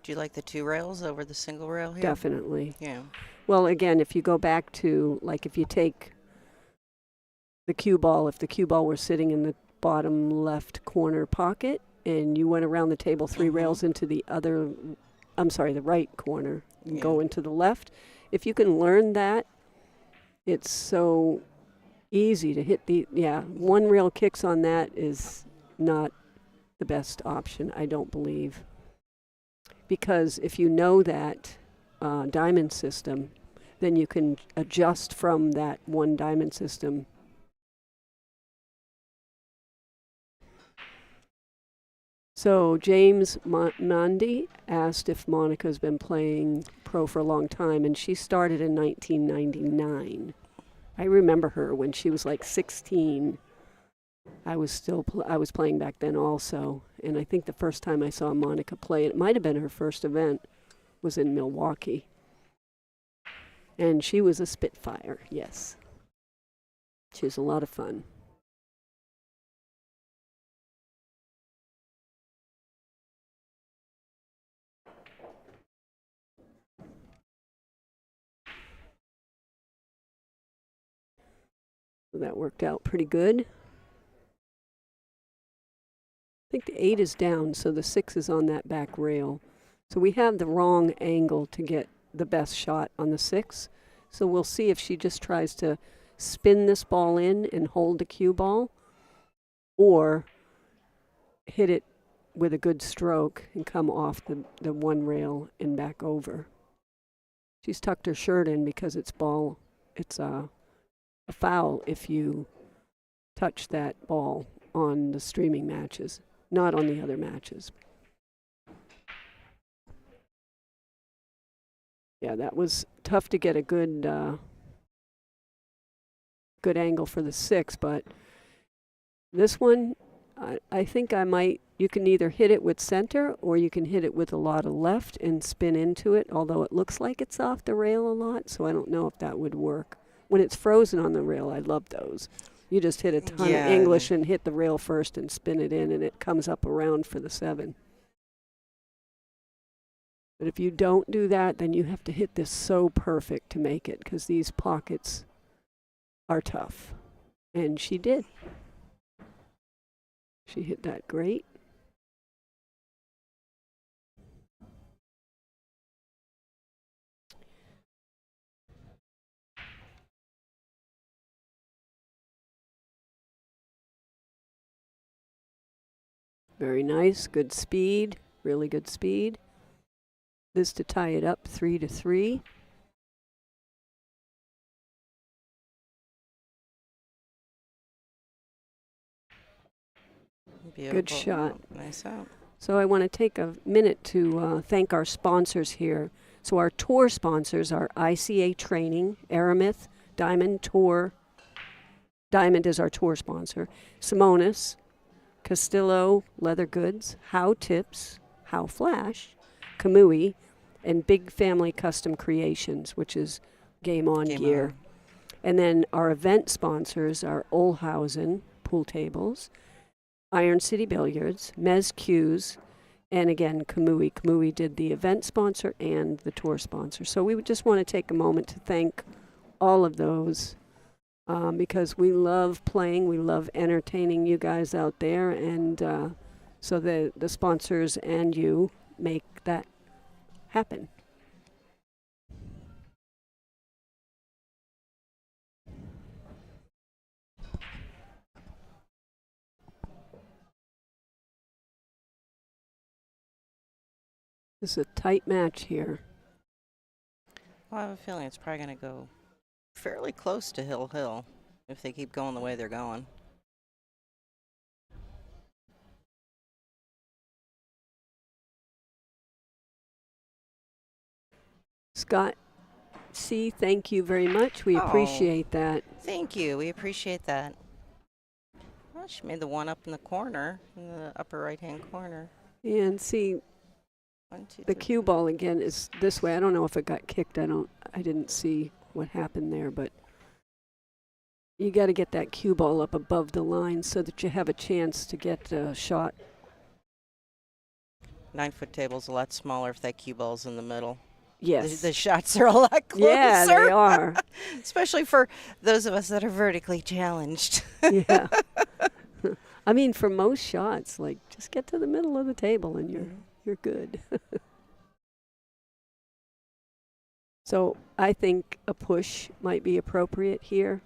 Do you like the 2 rails over the single rail here? Definitely. Yeah. Well, again, if you go back to, like, if you take the cue ball, if the cue ball were sitting in the bottom left corner pocket, and you went around the table 3 rails into the the right corner, and go into the left, if you can learn that, it's so easy to hit the, 1 rail kicks on that is not the best option, I don't believe. Because if you know that diamond system, then you can adjust from that 1 diamond system. So James Mandy asked if Monica's been playing pro for a long time, and she started in 1999. I remember her when she was like 16. I was playing back then also, and I think the first time I saw Monica play, it might have been her first event, was in Milwaukee. And she was a spitfire, yes. She was a lot of fun. So that worked out pretty good. I think the 8 is down, so the 6 is on that back rail. So we have the wrong angle to get the best shot on the 6. So we'll see if she just tries to spin this ball in and hold the cue ball, or hit it with a good stroke and come off the 1 rail and back over. She's tucked her shirt in because it's a foul if you touch that ball on the streaming matches, not on the other matches. Yeah, that was tough to get a good angle for the 6, but this one, I think you can either hit it with center or you can hit it with a lot of left and spin into it, although it looks like it's off the rail a lot, so I don't know if that would work. When it's frozen on the rail, I love those. You just hit a ton of English and hit the rail first and spin it in, and it comes up around for the 7. But if you don't do that, then you have to hit this so perfect to make it, because these pockets are tough. And she did. She hit that great. Very nice, good speed, really good speed. This to tie it up 3-3. Beautiful. Good shot. Nice out. So I want to take a minute to thank our sponsors here. So our tour sponsors are ICA Training, Aramith, Diamond Tour. Diamond is our tour sponsor. Simonis, Castillo Leather Goods, How Tips, How Flash, Kamui, and Big Family Custom Creations, which is Game On gear. And then our event sponsors are Olhausen Pool Tables, Iron City Billiards, Mez Cues, and again, Kamui. Kamui did the event sponsor and the tour sponsor. So we would just want to take a moment to thank all of those because we love playing, we love entertaining you guys out there, and so the sponsors and you make that happen. This is a tight match here. Well, I have a feeling it's probably going to go fairly close to Hill if they keep going the way they're going. Scott C., thank you very much. We appreciate that. Thank you. We appreciate that. Well, she made the one up in the corner, in the upper right-hand corner. And see, 1, 2, the 3. cue ball again is this way. I don't know if it got kicked. I didn't see what happened there, but you got to get that cue ball up above the line so that you have a chance to get a shot. 9-foot table's a lot smaller if that cue ball's in the middle. Yes. The shots are a lot closer. Yeah, they are. Especially for those of us that are vertically challenged. Yeah. I mean, for most shots, like, just get to the middle of the table and you're good. So I think a push might be appropriate here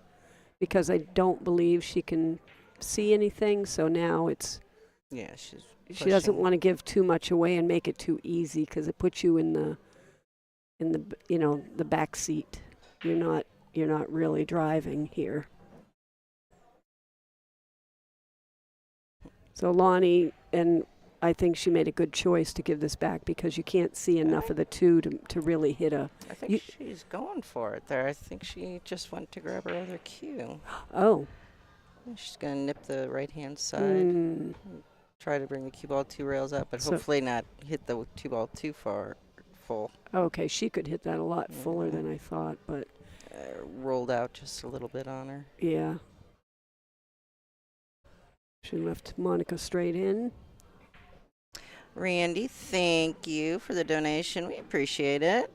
because I don't believe she can see anything. So now it's... Yeah, she doesn't want to give too much away and make it too easy because it puts you in the the back seat. You're not really driving here. So Lonnie, and I think she made a good choice to give this back because you can't see enough of the two to really hit a... I think she's going for it there. I think she just went to grab her other cue. Oh. She's going to nip the right-hand side. Try to bring the cue ball 2 rails up, but hopefully not hit the cue ball too far full. Okay, she could hit that a lot fuller than I thought, but... rolled out just a little bit on her. Yeah. She left Monica straight in. Randy, thank you for the donation. We appreciate it.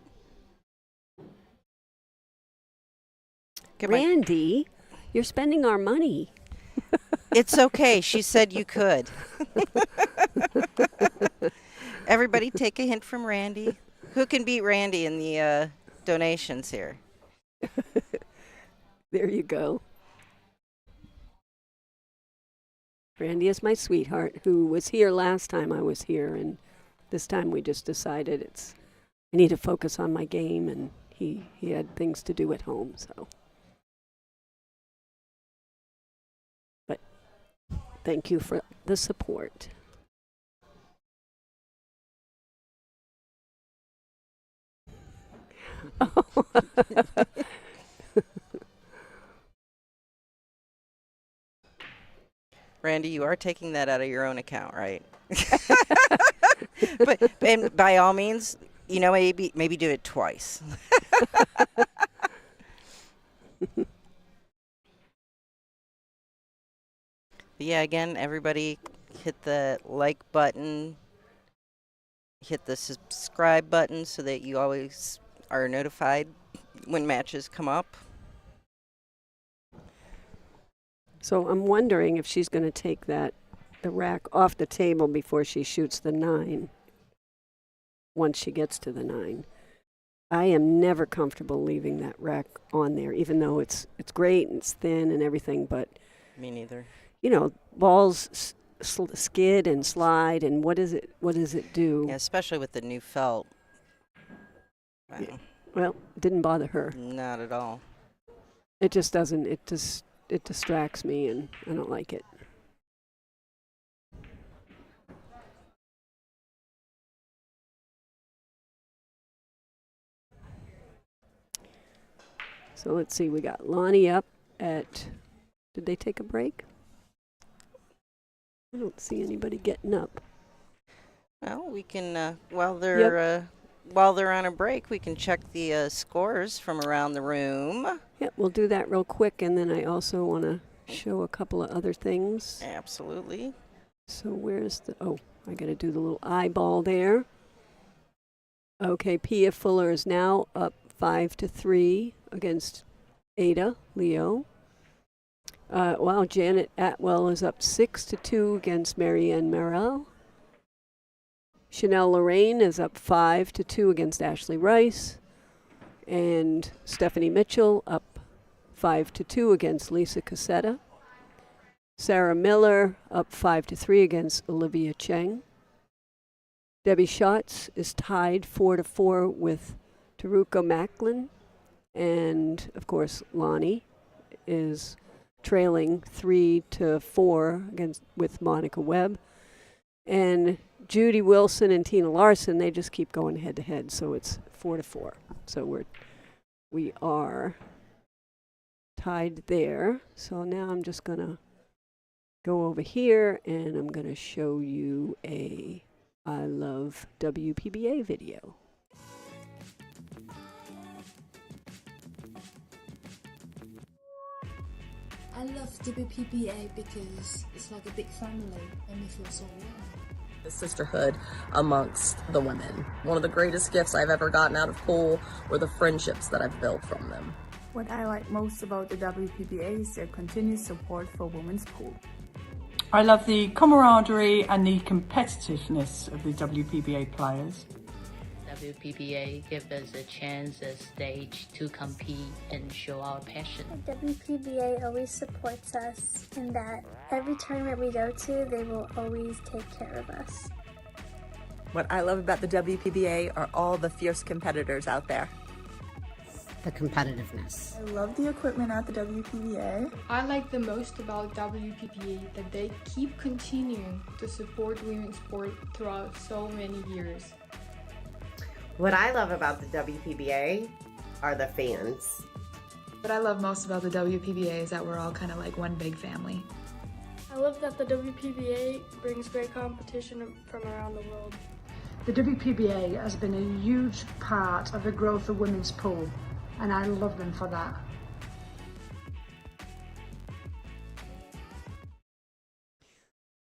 Randy, you're spending our money. It's okay. She said you could. Everybody take a hint from Randy. Who can beat Randy in the donations here? There you go. Randy is my sweetheart who was here last time I was here, and this time we just decided I need to focus on my game, and he had things to do at home, so. But thank you for the support. Randy, you are taking that out of your own account, right? And by all means, maybe do it twice. Yeah, again, everybody hit the like button, hit the subscribe button so that you always are notified when matches come up. So I'm wondering if she's going to take the rack off the table before she shoots the 9, once she gets to the 9. I am never comfortable leaving that rack on there, even though it's great and it's thin and everything, but... Me neither. Balls skid and slide, and what does it do? Yeah, especially with the new felt. Yeah. Well, it didn't bother her. Not at all. It just doesn't. It distracts me, and I don't like it. So let's see. We got Lonnie up at... Did they take a break? I don't see anybody getting up. Well, we can, while they're on a break, we can check the scores from around the room. Yeah, we'll do that real quick, and then I also want to show a couple of other things. Absolutely. So where's I got to do the little eyeball there. Okay, Pia Fuller is now up 5-3 against Ada Leo. Wow, Janet Atwell is up 6-2 against Marianne Merrill. Chanel Lorraine is up 5-2 against Ashley Rice. And Stephanie Mitchell up 5-2 against Lisa Cassetta. Sarah Miller up 5-3 against Olivia Cheng. Debbie Schatz is tied 4-4 with Taruka Macklin. And, of course, Lonnie is trailing 3-4 with Monica Webb. And Judy Wilson and Tina Larson, they just keep going head to head, so it's 4-4. So we are tied there. So now I'm just gonna go over here and I'm gonna show you a I love WPBA video. I love WPBA because it's like a big family and we feel so warm. The sisterhood amongst the women. One of the greatest gifts I've ever gotten out of pool were the friendships that I've built from them. What I like most about the WPBA is their continued support for women's pool. I love the camaraderie and the competitiveness of the WPBA players. WPBA gives us a chance, a stage to compete and show our passion. The WPBA always supports us in that every tournament we go to, they will always take care of us. What I love about the WPBA are all the fierce competitors out there. The competitiveness. I love the equipment at the WPBA. I like the most about WPBA that they keep continuing to support women's sport throughout so many years. What I love about the WPBA are the fans. What I love most about the WPBA is that we're all kind of like one big family. I love that the WPBA brings great competition from around the world. The WPBA has been a huge part of the growth of women's pool, and I love them for that.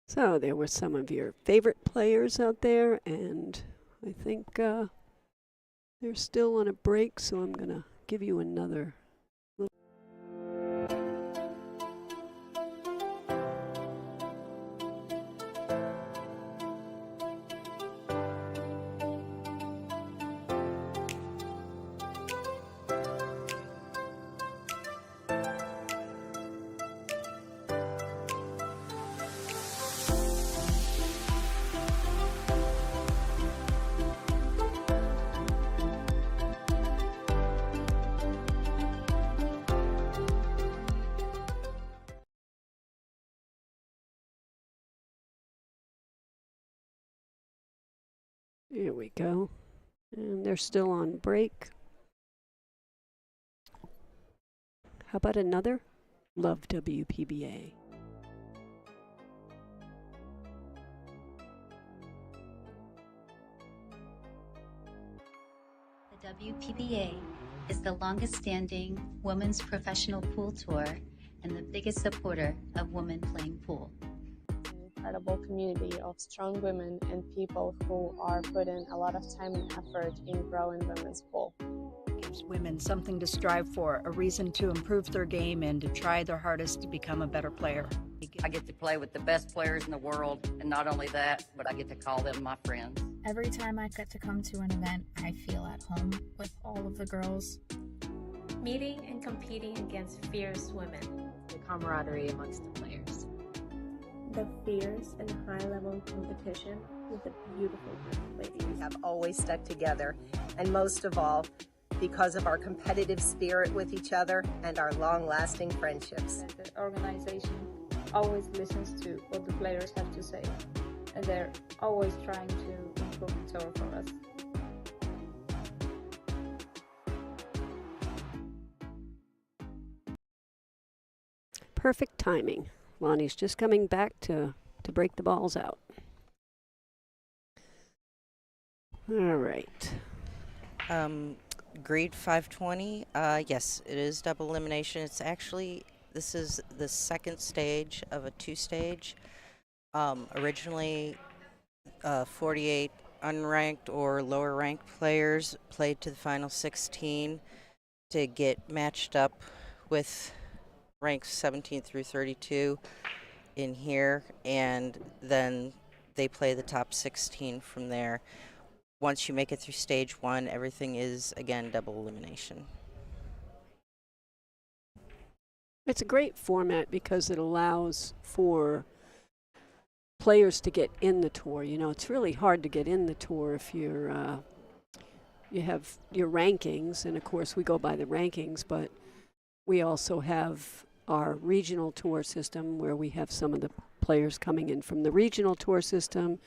So there were some of your favorite players out there, and I think they're still on a break, so I'm going to give you another. Here we go. And they're still on break. How about another? Love WPBA. The WPBA is the longest-standing women's professional pool tour and the biggest supporter of women playing pool. Incredible community of strong women and people who are putting a lot of time and effort in growing women's pool. It gives women something to strive for, a reason to improve their game and to try their hardest to become a better player. I get to play with the best players in the world, and not only that, but I get to call them my friends. Every time I get to come to an event, I feel at home with all of the girls. Meeting and competing against fierce women. The camaraderie amongst the players. The fierce and high-level competition with a beautiful group of ladies. We have always stuck together, and most of all, because of our competitive spirit with each other and our long-lasting friendships. The organization always listens to what the players have to say, and they're always trying to improve the tour for us. Perfect timing. Lonnie's just coming back to break the balls out. All right. Grade 520, yes, it is double elimination. It's actually, this is the second stage of a two-stage. Originally, 48 unranked or lower ranked players played to the final 16 to get matched up with ranks 17 through 32 in here, and then they play the top 16 from there. Once you make it through stage one, everything is, again, double elimination. It's a great format because it allows for players to get in the tour. You know, it's really hard to get in the tour if you're you have your rankings, and of course we go by the rankings, but we also have our regional tour system where we have some of the players coming in from the regional tour system.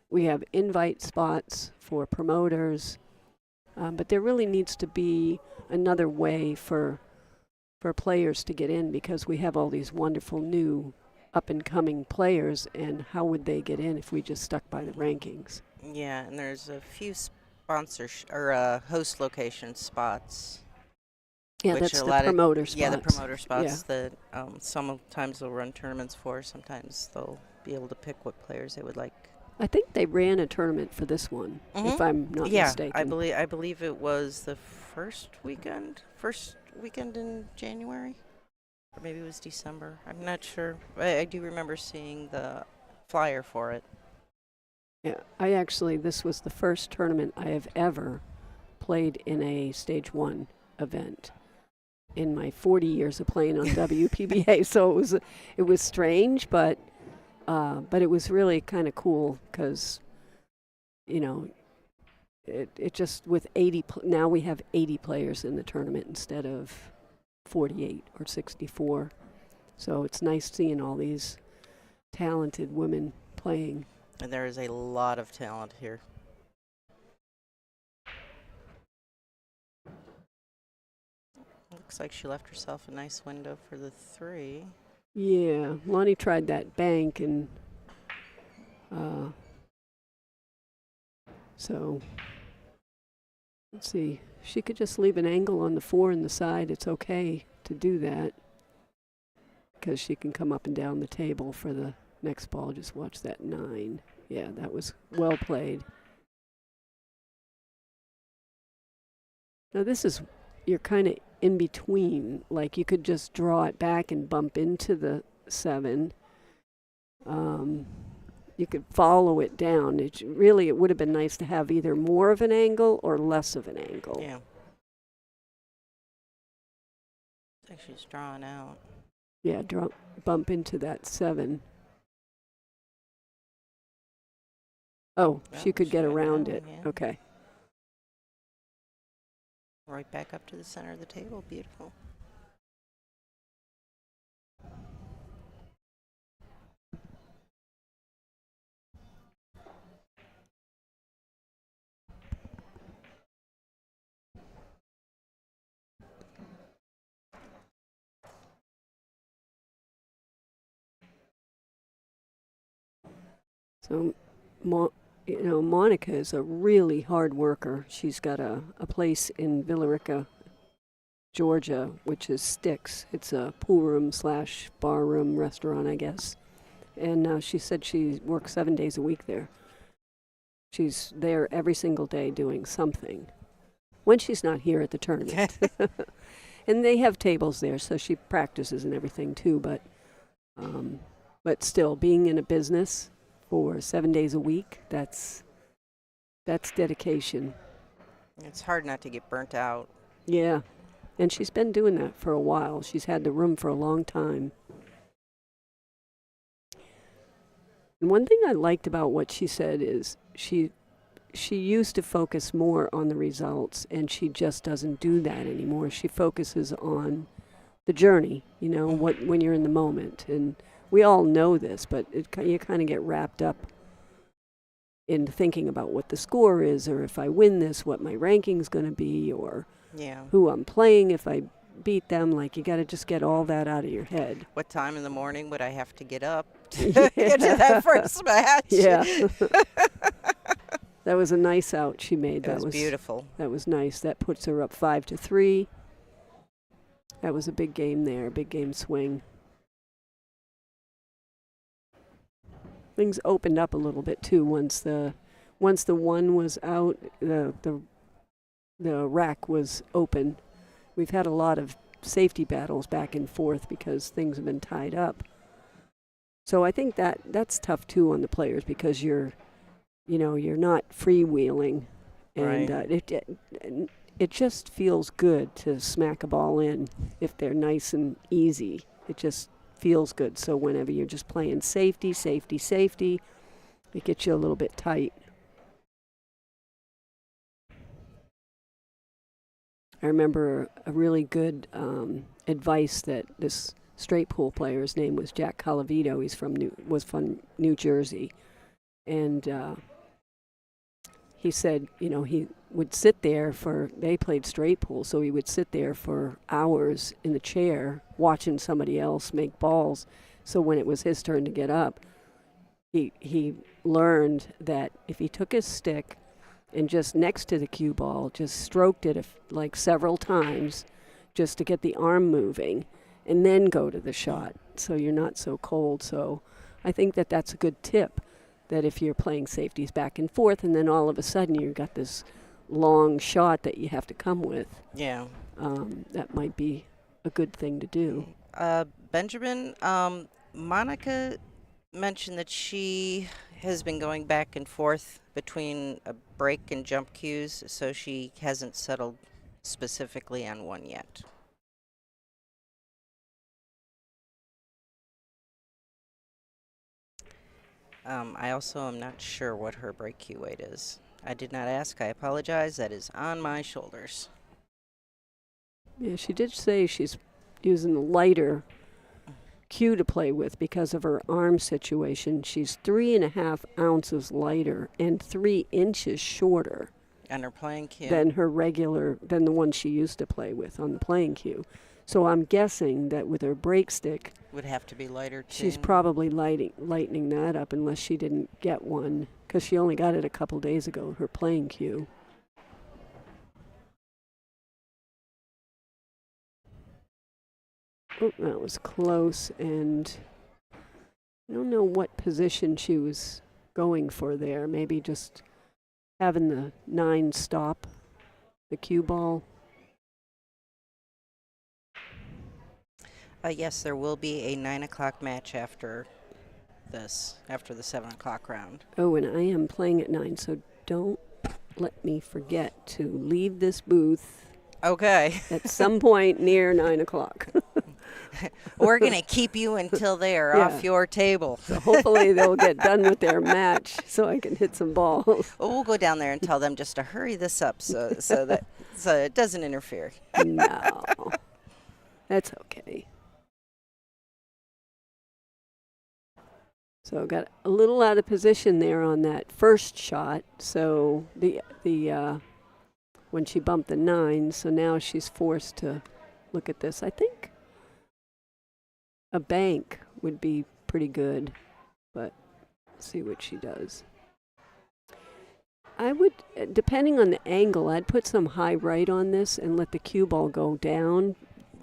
We have invite spots for promoters, But there really needs to be another way for players to get in, because we have all these wonderful new up-and-coming players, and how would they get in if we just stuck by the rankings? Yeah, and there's a few host location spots. Yeah, which that's a the lot promoter of, Yeah, the spots. promoter spots that sometimes they'll run tournaments for. Sometimes they'll be able to pick what players they would like. I think they ran a tournament for this one, if I'm not mistaken. Yeah, I believe it was the first weekend in January, or maybe it was December. I'm not sure. I do remember seeing the flyer for it. Yeah, this was the first tournament I have ever played in a Stage 1 event in my 40 years of playing on WPBA. So it was strange, but it was really kind of cool, because, it just, with 80, now we have 80 players in the tournament instead of 48 or 64. So it's nice seeing all these talented women playing. And there is a lot of talent here. Looks like she left herself a nice window for the 3. Yeah, Lonnie tried that bank, and so let's see. She could just leave an angle on the 4 and the side. It's okay to do that, because she can come up and down the table for the next ball. Just watch that 9. Yeah, that was well played. Now this is, you're kind of in between. Like, you could just draw it back and bump into the 7. You could follow it down. It would have been nice to have either more of an angle or less of an angle. Yeah. Looks like she's drawing out. Yeah, bump into that 7. Oh, she could get around it. Yeah. Okay. Right back up to the center of the table. Beautiful. So, Monica is a really hard worker. She's got a place in Billerica, Georgia, which is Sticks. It's a pool room / bar room restaurant, I guess. And she said she works 7 days a week there. She's there every single day doing something when she's not here at the tournament. And they have tables there, so she practices and everything too. But still, being in a business for 7 days a week, that's dedication. It's hard not to get burnt out. Yeah, and she's been doing that for a while. She's had the room for a long time. And one thing I liked about what she said is she used to focus more on the results, and she just doesn't do that anymore. She focuses on the journey, when you're in the moment. And we all know this, but you kind of get wrapped up in thinking about what the score is, or if I win this, what my ranking's going to be, or who I'm playing if I beat them. Like, you got to just get all that out of your head. What time in the morning would I have to get up to get to that first match? Yeah. That was a nice out she made. That was beautiful. That was nice. That puts her up 5-3. That was a big game there, big game swing. Things opened up a little bit too once the 1 was out. The rack was open. We've had a lot of safety battles back and forth because things have been tied up. So I think that's tough too on the players, because you're not freewheeling, and right. It just feels good to smack a ball in if they're nice and easy. It just feels good. So whenever you're just playing safety, it gets you a little bit tight. I remember a really good advice that this straight pool player, his name was Jack Colavito. He's from New Jersey, and he said, would sit there they played straight pool, so he would sit there for hours in the chair watching somebody else make balls. So when it was his turn to get up, he learned that if he took his stick and just next to the cue ball, just stroked it like several times just to get the arm moving and then go to the shot so you're not so cold. So I think that that's a good tip, that if you're playing safeties back and forth and then all of a sudden you've got this long shot that you have to come with. Yeah. That might be a good thing to do. Benjamin, Monica mentioned that she has been going back and forth between a break and jump cues, so she hasn't settled specifically on one yet. I also am not sure what her break cue weight is. I did not ask. I apologize. That is on my shoulders. Yeah, she did say she's using the lighter cue to play with because of her arm situation. She's 3.5 ounces lighter and 3 inches shorter. And her playing cue? Than the one she used to play with on the playing cue. So I'm guessing that with her break stick, would have to be lighter too. She's probably lightening that up unless she didn't get one, because she only got it a couple days ago, her playing cue. Oh, that was close, and I don't know what position she was going for there. Maybe just having the 9 stop the cue ball. Yes, there will be a 9 o'clock match after this, after the 7 o'clock round. Oh, and I am playing at 9, so don't let me forget to leave this booth. Okay. At some point near 9 o'clock. We're going to keep you until they are off your table. So hopefully they'll get done with their match so I can hit some balls. Well, we'll go down there and tell them just to hurry this up so it doesn't interfere. No. That's okay. So got a little out of position there on that first shot. So the when she bumped the 9, so now she's forced to look at this. I think a bank would be pretty good, but see what she does. I would, depending on the angle, I'd put some high right on this and let the cue ball go down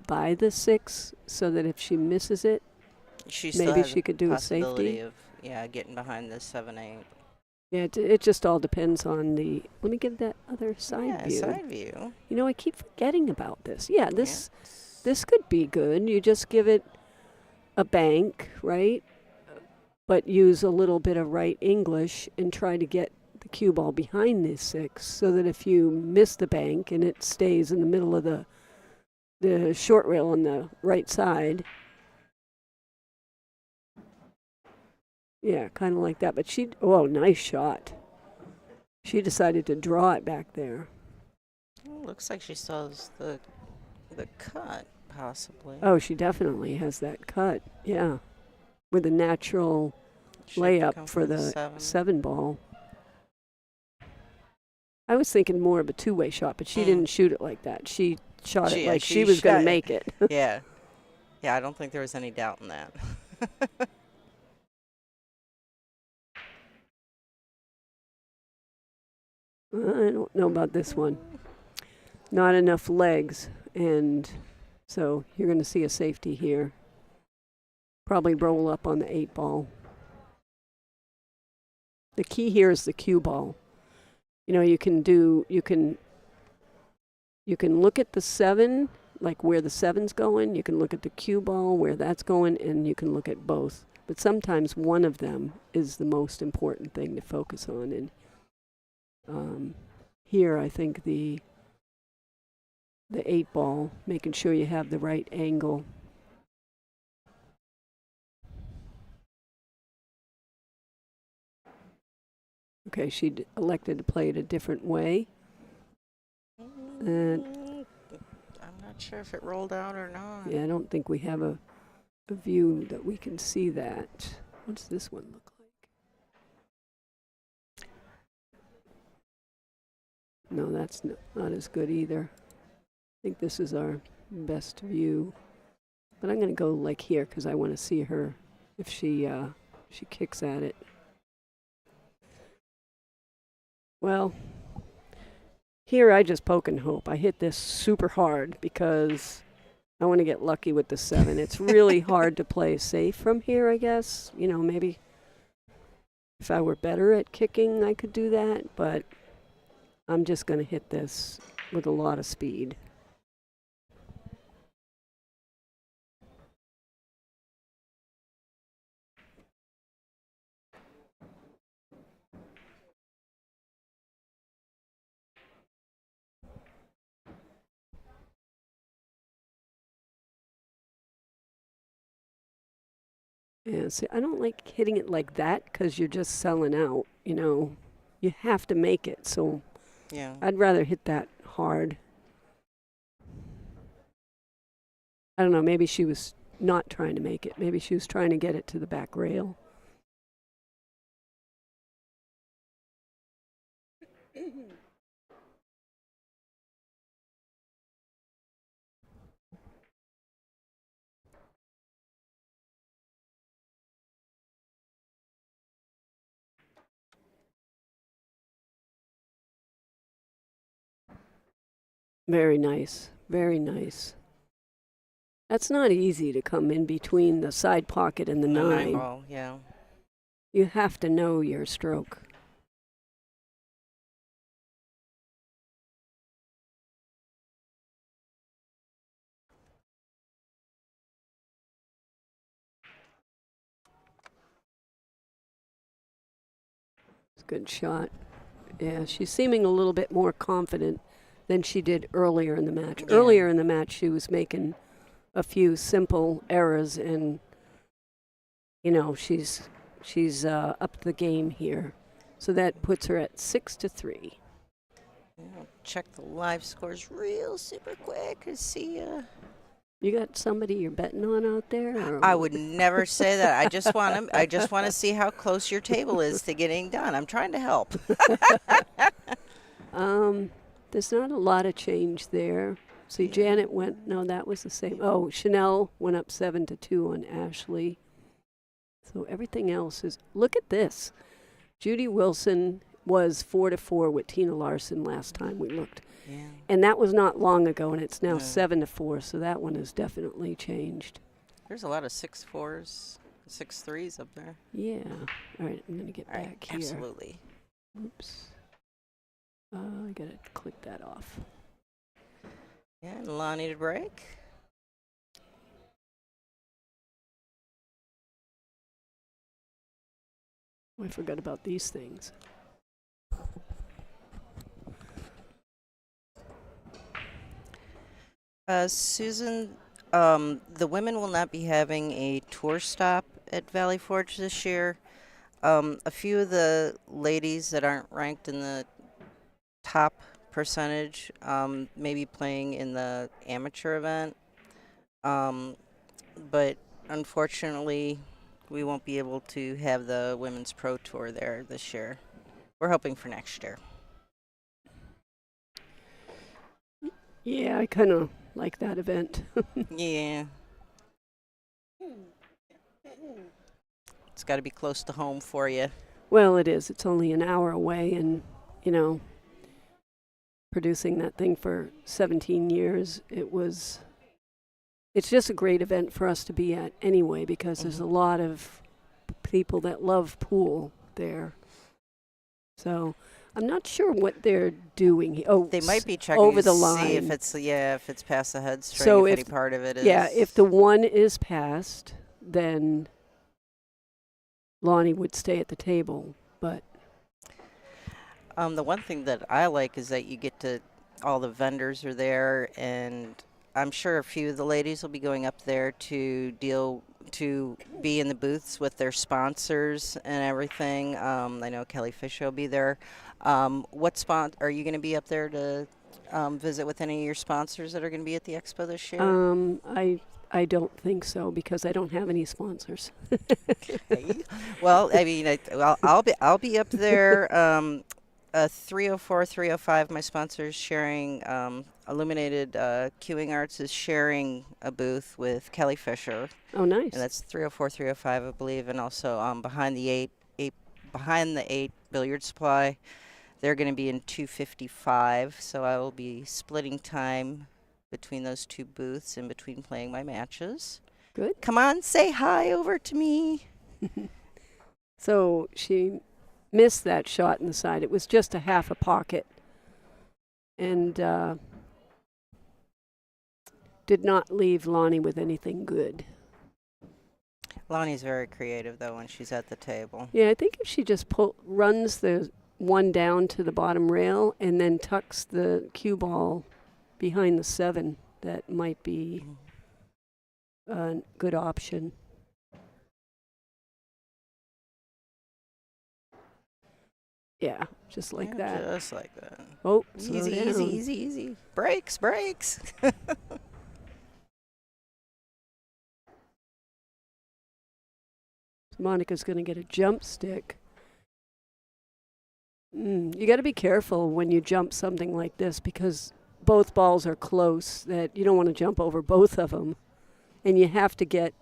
by the 6 so that if she misses it, maybe she could do a safety. Of, getting behind the 7-8. Yeah, it just all depends on the. Let me give that other side view. Yeah, side view. You know, I keep forgetting about this. Yeah, this could be good. You just give it a bank, right? But use a little bit of right English and try to get the cue ball behind this 6 so that if you miss the bank and it stays in the middle of the short rail on the right side. Yeah, kind of like that. But nice shot. She decided to draw it back there. Looks like she still has the cut, possibly. Oh, she definitely has that cut, yeah. With a natural layup for the 7 ball. I was thinking more of a 2-way shot, but she didn't shoot it like that. She shot it like she was going to make it. Yeah. Yeah, I don't think there was any doubt in that. I don't know about this one. Not enough legs, and so you're going to see a safety here. Probably roll up on the 8 ball. The key here is the cue ball. You know, you can look at the 7, like where the 7's going. You can look at the cue ball, where that's going, and you can look at both. But sometimes one of them is the most important thing to focus on. And here, I think the 8 ball, making sure you have the right angle. Okay, she elected to play it a different way. And I'm not sure if it rolled out or not. Yeah, I don't think we have a view that we can see that. What's this one look like? No, that's not as good either. I think this is our best view. But I'm going to go like here because I want to see her if she kicks at it. Well, here I just poke and hope. I hit this super hard because I want to get lucky with the 7. It's really hard to play safe from here, I guess. You know, maybe if I were better at kicking, I could do that, but I'm just going to hit this with a lot of speed. Yeah, see, I don't like hitting it like that because you're just selling out, you know. You have to make it, so Yeah. I'd rather hit that hard. I don't know, maybe she was not trying to make it. Maybe she was trying to get it to the back rail. Very nice. Very nice. That's not easy to come in between the side pocket and the 9. Ball, yeah. You have to know your stroke. It's a good shot. Yeah, she's seeming a little bit more confident than she did earlier in the match. Yeah. Earlier in the match, she was making a few simple errors, and you know she's up the game here, so that puts her at 6-3. I'll check the live scores real super quick to see. You got somebody you're betting on out there? Or? I would never say that. I just want to see how close your table is to getting done. I'm trying to help. There's not a lot of change there. See, Janet went. No, that was the same. Oh, Chanel went up 7-2 on Ashley. So everything else is. Look at this. Judy Wilson was 4-4 with Tina Larson last time we looked. Yeah. And that was not long ago, and it's now 7-4, so that one has definitely changed. There's a lot of 6-4s, 6-3s up there. Yeah. All right, I'm going to get back here. Absolutely. Oops. I got to click that off. Yeah, and Lonnie to break. I forgot about these things. Susan, the women will not be having a tour stop at Valley Forge this year. A few of the ladies that aren't ranked in the top percentage may be playing in the amateur event. But unfortunately, we won't be able to have the Women's Pro Tour there this year. We're hoping for next year. Yeah, I kind of like that event. Yeah. It's got to be close to home for you. Well, it is. It's only an hour away, and, you know, producing that thing for 17 years, it's just a great event for us to be at anyway, because there's a lot of people that love pool there. So I'm not sure what they're doing. Oh, they might be checking over the to line. See if it's past the head string. So if any part of it is. Yeah, if the one is passed, then Lonnie would stay at the table. But the one thing that I like is that you get to, all the vendors are there, and I'm sure a few of the ladies will be going up there to be in the booths with their sponsors and everything. I know Kelly Fisher will be there. What are you going to be up there to visit with any of your sponsors that are going to be at the expo this year? I don't think so, because I don't have any sponsors. Okay. Well, I mean, I'll be up there. 304, 305, my sponsor is sharing, Illuminated Queuing Arts is sharing a booth with Kelly Fisher. Oh, nice. And that's 304, 305, I believe. And also behind the eight billiard supply, they're going to be in 255. So I will be splitting time between those two booths in between playing my matches. Good. Come on, say hi over to me. So she missed that shot in the side. It was just a half a pocket. And did not leave Lonnie with anything good. Lonnie's very creative, though, when she's at the table. Yeah, I think if she just runs the one down to the bottom rail and then tucks the cue ball behind the 7, that might be a good option. Yeah, just like that. Just like that. Oh, easy. Breaks. Monica's going to get a jump stick. You got to be careful when you jump something like this because both balls are close, that you don't want to jump over both of them. And you have to get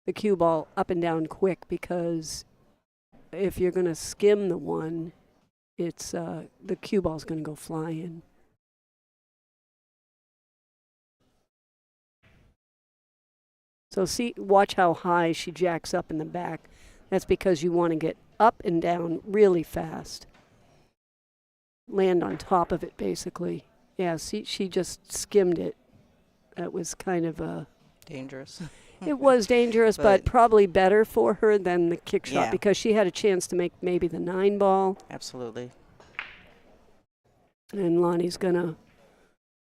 the cue ball up and down quick because if you're going to skim the one, it's the cue ball's going to go flying. So watch how high she jacks up in the back. That's because you want to get up and down really fast. Land on top of it, basically. Yeah, see, she just skimmed it. That was kind of dangerous. It was dangerous, but probably better for her than the kick shot because she had a chance to make maybe the 9 ball. Absolutely. And Lonnie's going to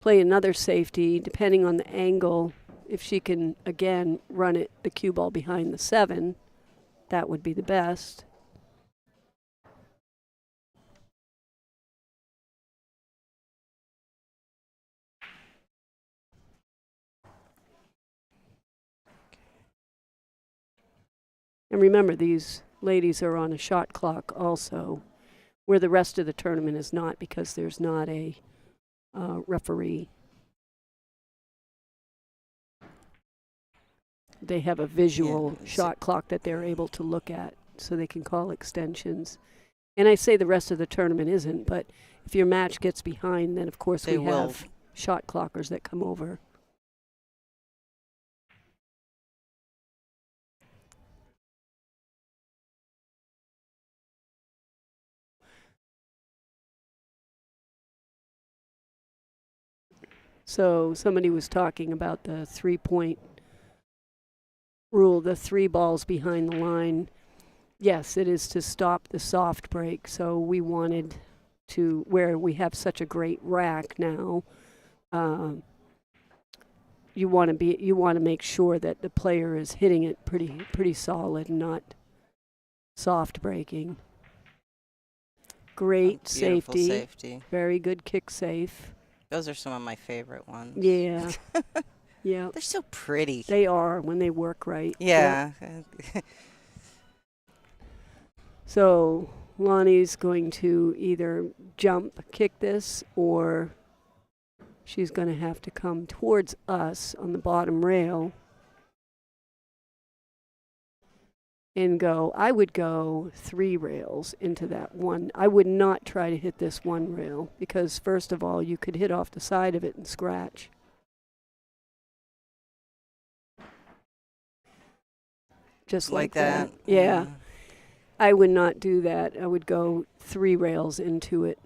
play another safety, depending on the angle. If she can, again, run the cue ball behind the 7, that would be the best. And remember, these ladies are on a shot clock also, where the rest of the tournament is not because there's not a referee. They have a visual shot clock that they're able to look at so they can call extensions. And I say the rest of the tournament isn't, but if your match gets behind, then of course we have shot clockers that come over. So somebody was talking about the 3-point rule, the 3 balls behind the line. Yes, it is to stop the soft break. So we wanted to, where we have such a great rack now, you want to make sure that the player is hitting it pretty solid, not soft breaking. Great safety. Very good kick safe. Those are some of my favorite ones. Yeah. Yeah. They're so pretty. They are when they work right. Yeah. So Lonnie's going to either jump kick this or she's going to have to come towards us on the bottom rail and go. I would go 3 rails into that one. I would not try to hit this 1 rail because first of all, you could hit off the side of it and scratch. Just like that. Yeah. I would not do that. I would go 3 rails into it.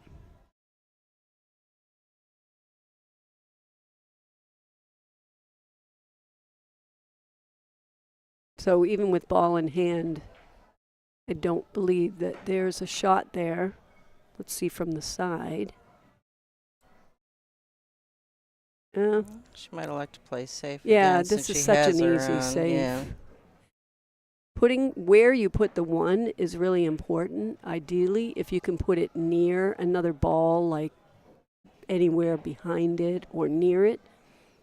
So even with ball in hand, I don't believe that there's a shot there. Let's see from the side. She might elect to play safe. Yeah, again, this is such an easy save. Yeah. Putting where you put the 1 is really important. Ideally, if you can put it near another ball, like anywhere behind it or near it,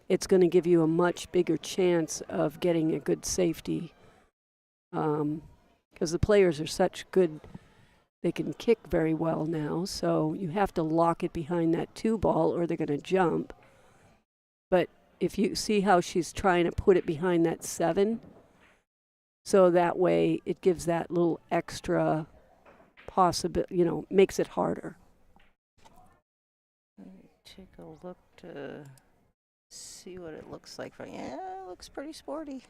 it's going to give you a much bigger chance of getting a good safety because the players are such good They can kick very well now, so you have to lock it behind that 2 ball or they're going to jump. But if you see how she's trying to put it behind that 7, so that way it gives that little extra possibility, makes it harder. Let me take a look to see what it looks like. Yeah, it looks pretty sporty.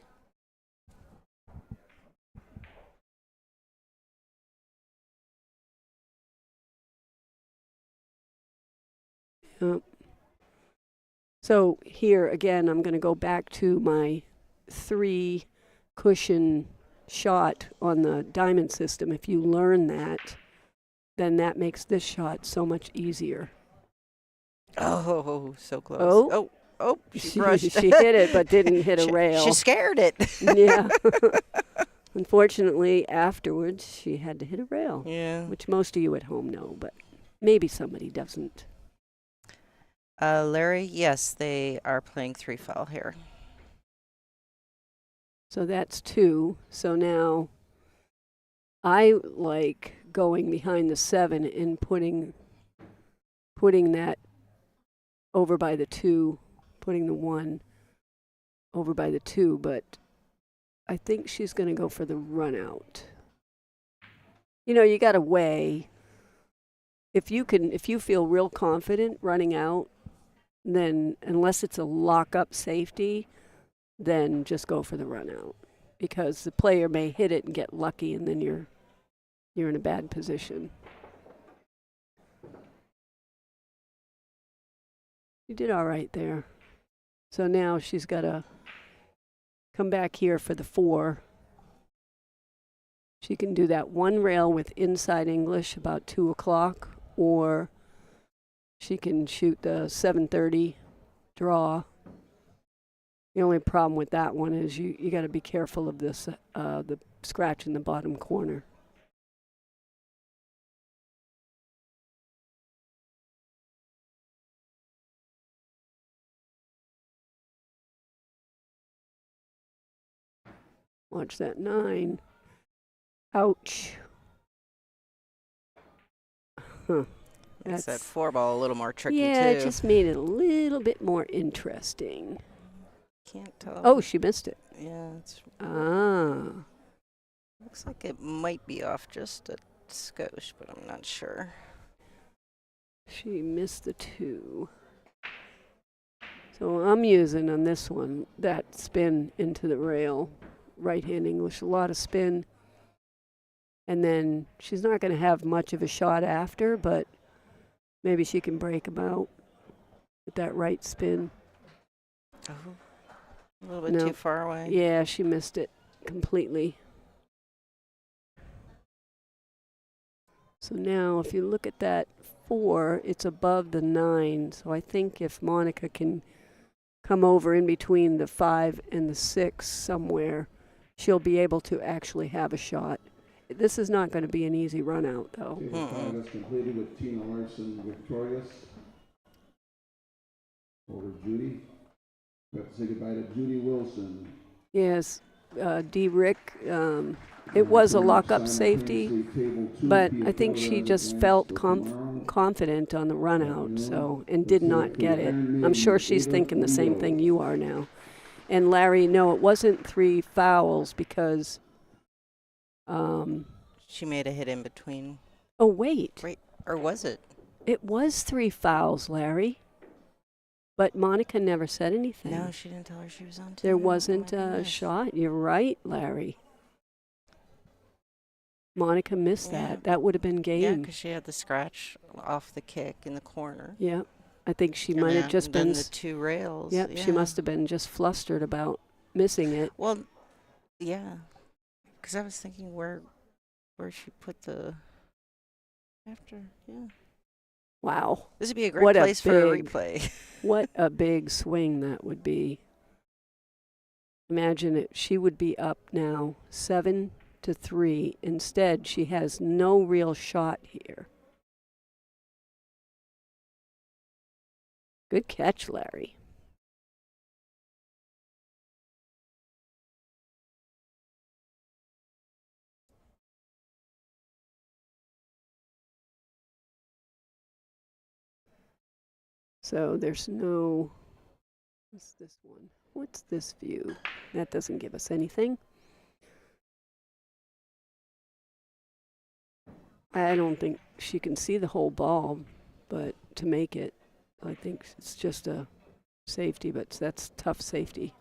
Yep. So here again, I'm going to go back to my 3 cushion shot on the diamond system. If you learn that, then that makes this shot so much easier. Oh, so close. Oh, she brushed. She hit it, but didn't hit a rail. She scared it. Yeah. Unfortunately, afterwards, she had to hit a rail. Yeah. Which most of you at home know, but maybe somebody doesn't. Larry, yes, they are playing 3 foul here. So that's 2. So now I like going behind the 7 and putting that over by the 2, putting the 1 over by the 2, but I think she's going to go for the run out. You got to weigh. If you feel real confident running out, then unless it's a lock-up safety, then just go for the run out, because the player may hit it and get lucky, and then you're in a bad position. You did all right there. So now she's got to come back here for the 4. She can do that 1 rail with inside English about 2 o'clock, or she can shoot the 7:30 draw. The only problem with that one is you got to be careful of this, the scratch in the bottom corner. Watch that 9. Ouch. Huh. Makes that 4 ball a little more tricky, too. Yeah, it just made it a little bit more interesting. Can't tell. Oh, she missed it. Yeah. It's looks like it might be off just a skosh, but I'm not sure. She missed the 2. So I'm using on this one that spin into the rail. Right-hand English, a lot of spin. And then she's not going to have much of a shot after, but maybe she can break them out with that right spin. Oh, a little bit too far away. Yeah, she missed it completely. So now if you look at that 4, it's above the 9. So I think if Monica can come over in between the 5 and the 6 somewhere, she'll be able to actually have a shot. This is not going to be an easy run out, though. Table 5 is completed with Tina Larson victorious over Judy. We have to say goodbye to Judy Wilson. Yes, D. Rick, it was a lock-up safety, but I think she just felt confident on the run out, so, and did not get it. I'm sure she's thinking the same thing you are now. And Larry, no, it wasn't 3 fouls because she made a hit in between. Oh, wait. Right, or was it? It was 3 fouls, Larry. But Monica never said anything. No, she didn't tell her she was on 2. There wasn't a shot. You're right, Larry. Monica missed that. That would have been game. Yeah, because she had the scratch off the kick in the corner. Yeah. I think she might have just been the 2 rails. Yep, yeah, she must have been just flustered about missing it. Well, yeah, because I was thinking where she put the after. Yeah. Wow. This would be a great place for a replay. What a big swing that would be. Imagine it. She would be up now 7-3. Instead, she has no real shot here. Good catch, Larry. So there's no, what's this one? What's this view? That doesn't give us anything. I don't think she can see the whole ball, but to make it, I think it's just a safety, but that's tough safety.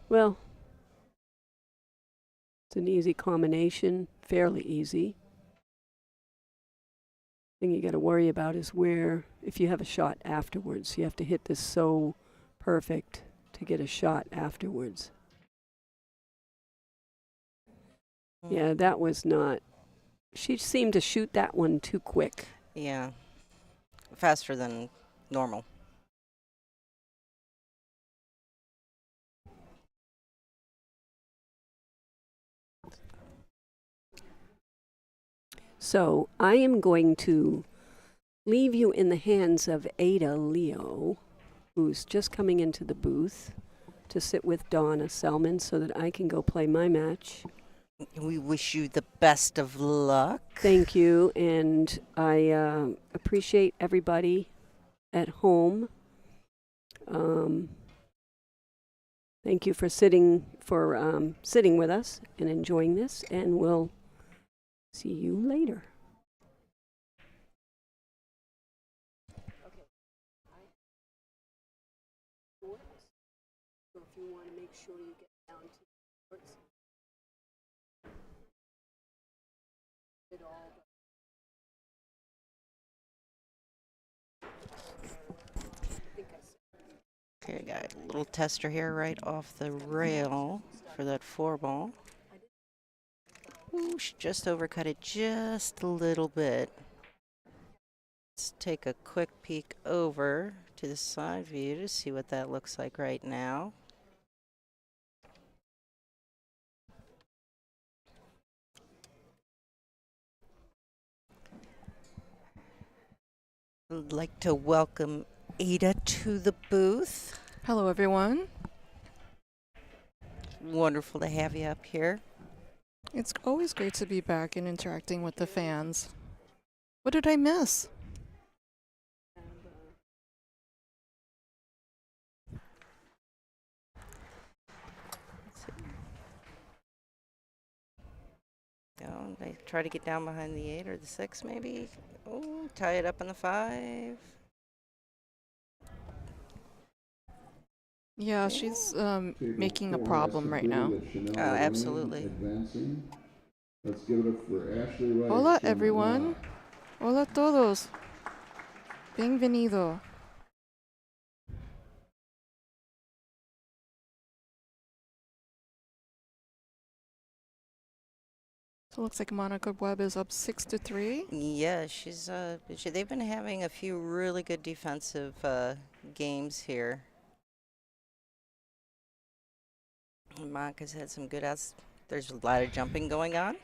Well, it's an easy combination, fairly easy. Thing you got to worry about is where, if you have a shot afterwards, you have to hit this so perfect to get a shot afterwards. Yeah, that was not, she seemed to shoot that one too quick. Yeah, faster than normal. So I am going to leave you in the hands of Ada Leo, who's just coming into the booth to sit with Donna Selman so that I can go play my match. We wish you the best of luck. Thank you, and I appreciate everybody at home. Thank you for sitting with us and enjoying this, and we'll see you later. So if you want to make sure you get down to the courts. Okay, I got a little tester here right off the rail for that 4-ball. Ooh, she just overcut it just a little bit. Let's take a quick peek over to the side view to see what that looks like right now. I'd like to welcome Ada to the booth. Hello, everyone. Wonderful to have you up here. It's always great to be back and interacting with the fans. What did I miss? Oh, they try to get down behind the 8 or the 6 maybe. Oh, tie it up on the 5. Yeah, she's making a problem right now. Oh, absolutely. Advancing. Let's give it up for Ashley Rice. Hola, everyone. Hola a todos. Bienvenido. So it looks like Monica Webb is up 6-3. Yeah, they've been having a few really good defensive games here. Monica's had some good outs. There's a lot of jumping going on.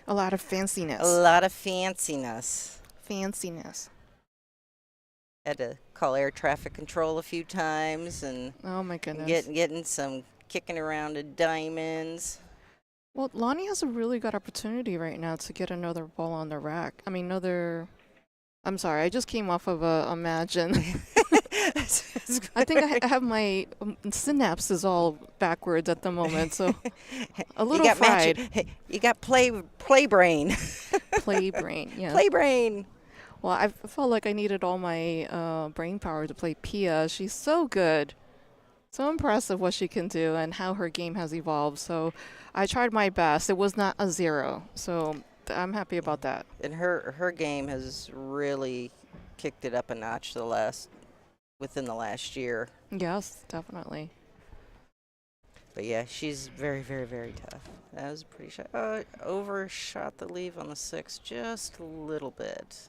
A lot of fanciness. A lot of fanciness. Fanciness. Had to call air traffic control a few times and oh my goodness, getting some kicking around of diamonds. Well, Lonnie has a really good opportunity right now to get another ball on the rack. I mean, I'm sorry, I just came off of a match and I think I have my synapses all backwards at the moment, so a little fried. You got play brain. Play brain, yeah. Play brain. Well, I felt like I needed all my brain power to play Pia. She's so good. So impressive what she can do and how her game has evolved. So I tried my best. It was not a 0, so I'm happy about that. And her game has really kicked it up a notch within the last year. Yes, definitely. But yeah, she's very, very, very tough. That was a pretty shot. Overshot the leave on the 6 just a little bit.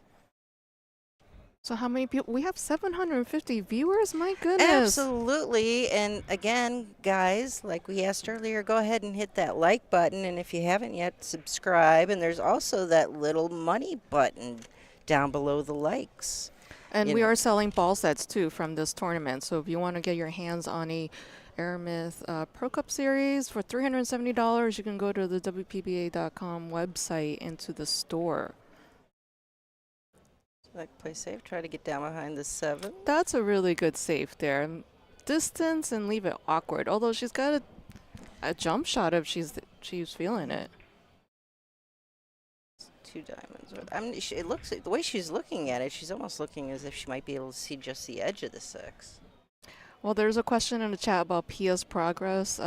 So how many people? We have 750 viewers? My goodness. Absolutely. And again, guys, like we asked earlier, go ahead and hit that like button. And if you haven't yet, subscribe. And there's also that little money button down below the likes. And we are selling ball sets, too, from this tournament. So if you want to get your hands on a Aramith Pro Cup Series for $370, you can go to the WPBA.com website into the store. Like, play safe. Try to get down behind the 7. That's a really good save there. Distance and leave it awkward. Although she's got a jump shot if she's feeling it. 2 diamonds. I mean, it looks the way she's looking at it. She's almost looking as if she might be able to see just the edge of the 6. Well, there's a question in the chat about Pia's progress.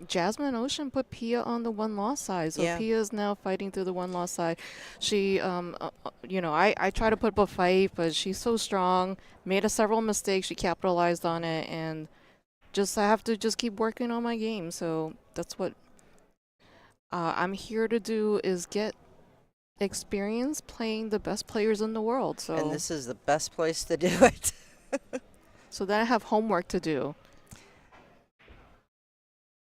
Jasmine Ocean put Pia on the 1-loss side, so Yeah. Pia is now fighting through the 1-loss side. She, I try to put up a fight, but she's so strong. Made several mistakes. She capitalized on it, and I have to just keep working on my game. So that's what I'm here to do, is get experience playing the best players in the world. So And this is the best place to do it. So then I have homework to do.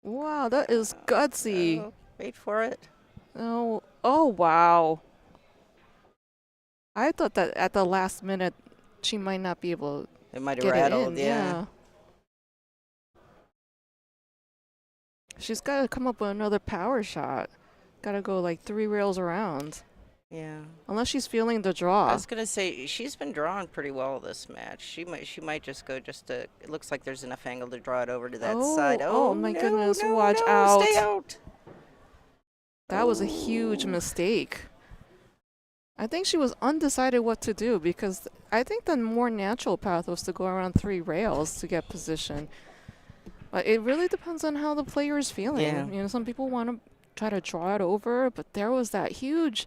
Wow, that is gutsy. Wait for it. Oh, wow. I thought that at the last minute she might not be able to It might have get rattled, it in. Yeah. She's got to come up with another power shot. Got to go like 3 rails around. Yeah. Unless she's feeling the draw. I was gonna say she's been drawing pretty well this match. She might just go it looks like there's enough angle to draw it over to that side. Oh my no, goodness, no, watch no, out. Stay out. That was a huge mistake. I think she was undecided what to do, because I think the more natural path was to go around 3 rails to get position. But it really depends on how the player is feeling. Yeah. Some people want to try to draw it over, but there was that huge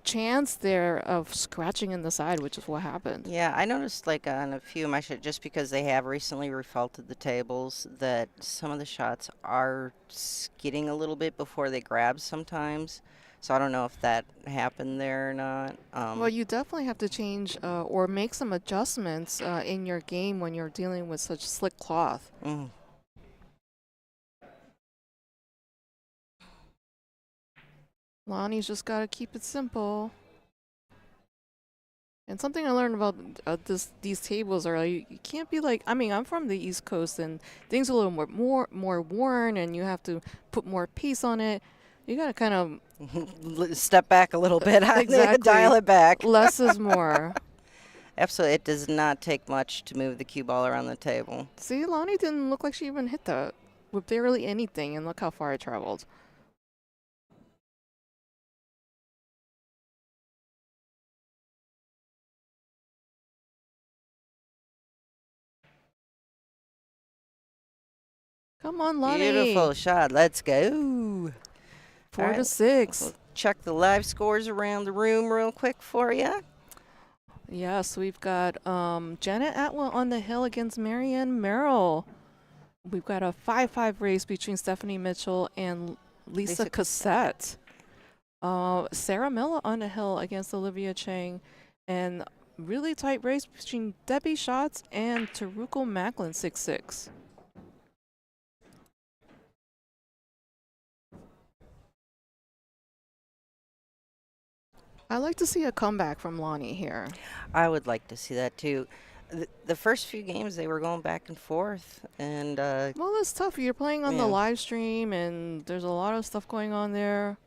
chance there of scratching in the side, which is what happened. Yeah, I noticed like on a few of my shots, just because they have recently refaulted the tables, that some of the shots are skidding a little bit before they grab sometimes. So I don't know if that happened there or not. Well, you definitely have to change or make some adjustments in your game when you're dealing with such slick cloth. Mm. Lonnie's just got to keep it simple. And something I learned about these tables are you can't be like, I'm from the East Coast and things are a little more worn, and you have to put more pace on it. You got to kind of step back a little bit. Exactly. Dial it back. Less is more. Absolutely. It does not take much to move the cue ball around the table. See, Lonnie didn't look like she even hit that with barely anything, and look how far it traveled. Come on, Lonnie. Beautiful shot. Let's go. 4 to 6. We'll check the live scores around the room real quick for you. Yes, we've got Janet Atwell on the hill against Marianne Merrill. We've got a 5-5 race between Stephanie Mitchell and Lisa Cassette. Sarah Miller on the hill against Olivia Chang. And really tight race between Debbie Schatz and Taruko Macklin, 6-6. I like to see a comeback from Lonnie here. I would like to see that too. The first few games they were going back and forth, and well, it's tough. You're playing on the live stream, and there's a lot of stuff going on there.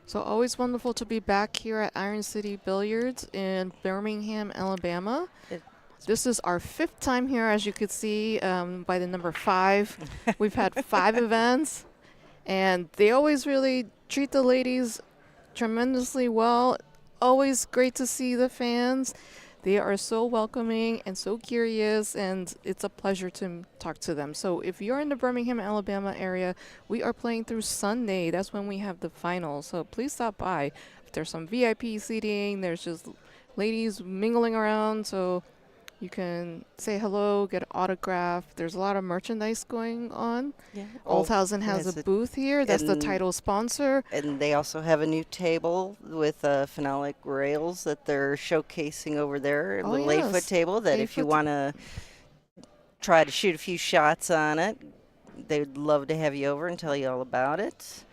So always wonderful to be back here at Iron City Billiards in Birmingham, Alabama. This is our 5th time here, as you could see by the number 5. We've had 5 events, and they always really treat the ladies tremendously well. Always great to see the fans. They are so welcoming and so curious, and it's a pleasure to talk to them. So if you're in the Birmingham, Alabama area, we are playing through Sunday. That's when we have the finals. So please stop by. There's some VIP seating. There's just ladies mingling around. So you can say hello, get an autograph. There's a lot of merchandise going on. Yeah. Olhausen has a booth here. That's the title sponsor. And they also have a new table with phenolic rails that they're showcasing over there. A little 8-foot table that if you want to try to shoot a few shots on it, they'd love to have you over and tell you all about it.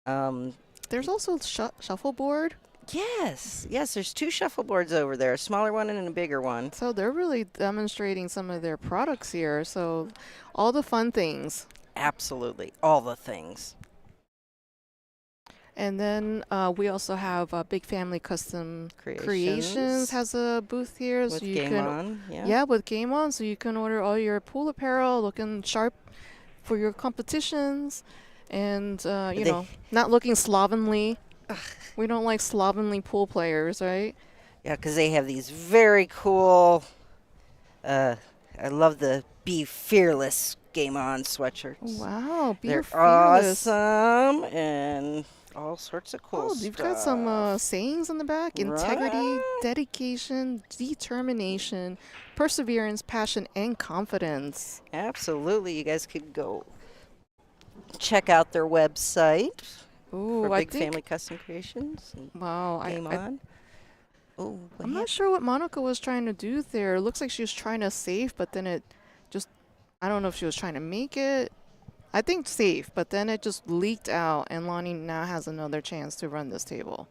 There's also shuffleboard. Yes, there's 2 shuffleboards over there, a smaller one and a bigger one. So they're really demonstrating some of their products here. So all the fun things. Absolutely, all the things. And then we also have Big Family Custom Creations has a booth here. With Game On, yeah. Yeah, with Game On. So you can order all your pool apparel looking sharp for your competitions. And, not looking slovenly. We don't like slovenly pool players, right? Yeah, because they have these very cool, I love the Be Fearless Game On sweatshirts. Wow, They're fearless. awesome and all sorts of cool stuff. You've got some sayings on the back. Integrity, Right? dedication, determination, perseverance, passion, and confidence. Absolutely. You guys could go check out their website for I Big think- Family Custom Creations. Wow. Game On. Oh, I'm not sure what Monica was trying to do there. It looks like she was trying to save, but then it just, I don't know if she was trying to make it. I think safe, but then it just leaked out, and Lonnie now has another chance to run this table.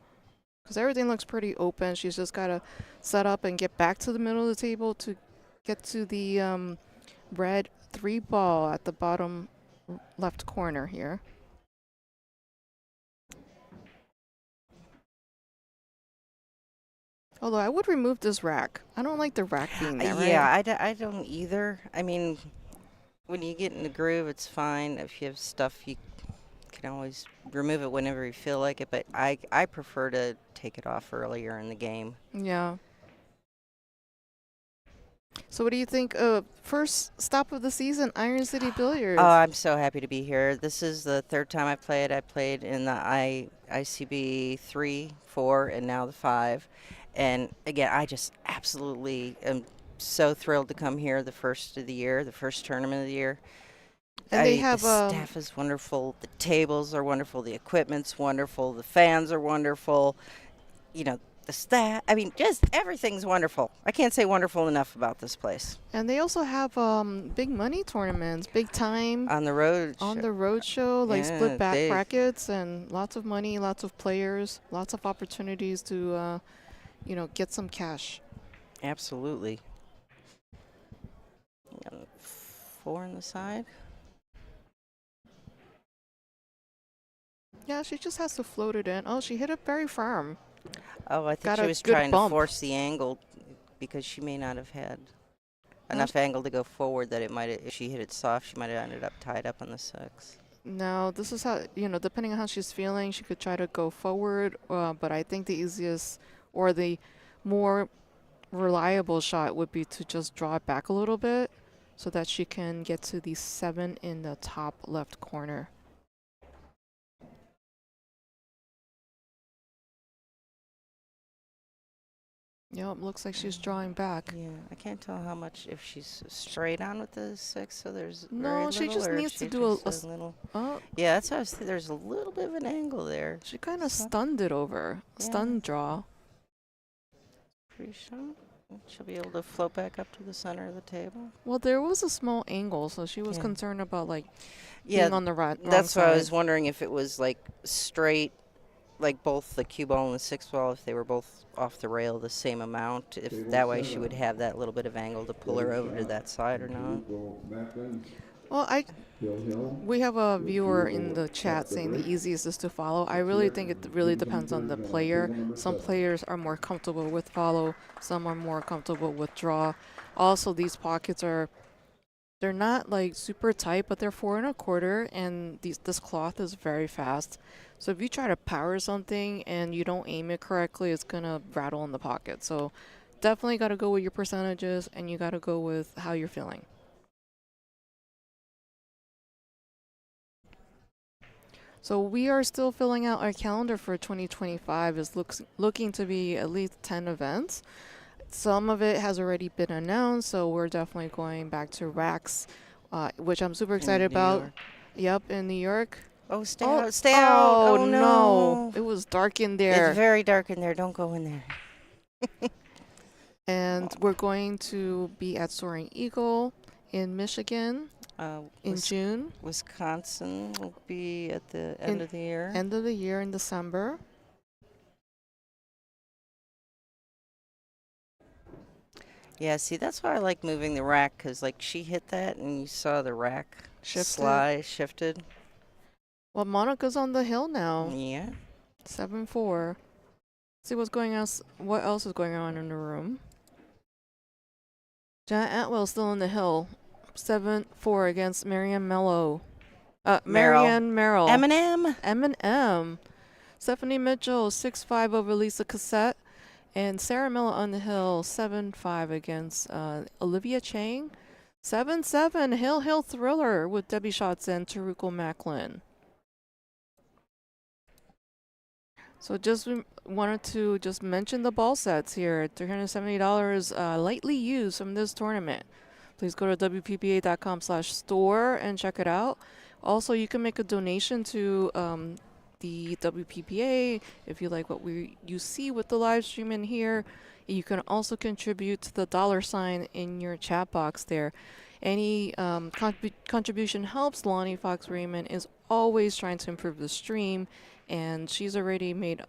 Because everything looks pretty open. She's just got to set up and get back to the middle of the table to get to the red 3 ball at the bottom left corner here. Although I would remove this rack. I don't like the rack being there, right? Yeah, I don't either. I mean, when you get in the groove, it's fine. If you have stuff, you can always remove it whenever you feel like it. But I prefer to take it off earlier in the game. Yeah. So what do you think? First stop of the season, Iron City Billiards. Oh, I'm so happy to be here. This is the 3rd time I played. I played in the ICB 3, 4, and now the 5. And again, I just absolutely am so thrilled to come here the first of the year, the first tournament of the year. And they have the staff is wonderful. The tables are wonderful. The equipment's wonderful. The fans are wonderful. You know, the staff. I mean, just everything's wonderful. I can't say wonderful enough about this place. And they also have big money tournaments, big time On the road. on the road show, like Yeah, split back big. brackets, and lots of money, lots of players, lots of opportunities to get some cash. Absolutely. And 4 on the side. Yeah, she just has to float it in. Oh, she hit it very firm. Oh, I think Got she a was good trying bump. to force the angle because she may not have had enough angle to go forward that it might have, if she hit it soft, she might have ended up tied up on the 6. No, this is how, depending on how she's feeling, she could try to go forward, but I think the easiest or the more reliable shot would be to just draw it back a little bit so that she can get to the 7 in the top left corner. Yep, looks like she's drawing back. Yeah, I can't tell how much if she's straight on with the 6, so there's No, very she little, just or if needs to she do just a little. oh, Yeah, that's how I was there's a little bit of an angle there. she kind of stunned it over. Stun draw. Pretty sure she'll be able to float back up to the center of the table. Well, there was a small angle, so she was Yeah. concerned about being on the wrong That's why side. I was wondering if it was like straight, like both the cue ball and the 6 ball, if they were both off the rail the same amount, if that way she would have that little bit of angle to pull her over to that side or not. Well, we have a viewer in the chat saying the easiest is to follow. I really think it really depends on the player. Some players are more comfortable with follow, some are more comfortable with draw. Also, these pockets they're not like super tight, but they're 4 1/4, and this cloth is very fast. So if you try to power something and you don't aim it correctly, it's gonna rattle in the pocket. So definitely got to go with your percentages, and you got to go with how you're feeling. So we are still filling out our calendar for 2025. It's looking to be at least 10 events. Some of it has already been announced, so we're definitely going back to racks, which I'm super excited about. York. Yep, in New York. Oh, stay out, stay out. Oh, no. It was dark in there. It's very dark in there. Don't go in there. And we're going to be at Soaring Eagle in Michigan in June. Wisconsin will be at the end of the year. End of the year in December. Yeah, see, that's why I like moving the rack, because, like, she hit that, and you saw the rack shifted. Well, Monica's on the hill now. Yeah. 7-4. See what's going on. What else is going on in the room? Janet Atwell's still on the hill. 7-4 against Marianne Mello. Marianne Merrill. Eminem. Stephanie Mitchell, 6-5 over Lisa Cassette. And Sarah Miller on the hill, 7-5 against Olivia Chang. 7-7, Hill Thriller with Debbie Schatz and Taruko Macklin. So just wanted to just mention the ball sets here. $370 lightly used from this tournament. Please go to WPBA.com/store and check it out. Also, you can make a donation to the WPBA if you like what you see with the live stream in here. You can also contribute to the $ in your chat box there. Any contribution helps. Lonnie Fox Raymond is always trying to improve the stream, and she's already made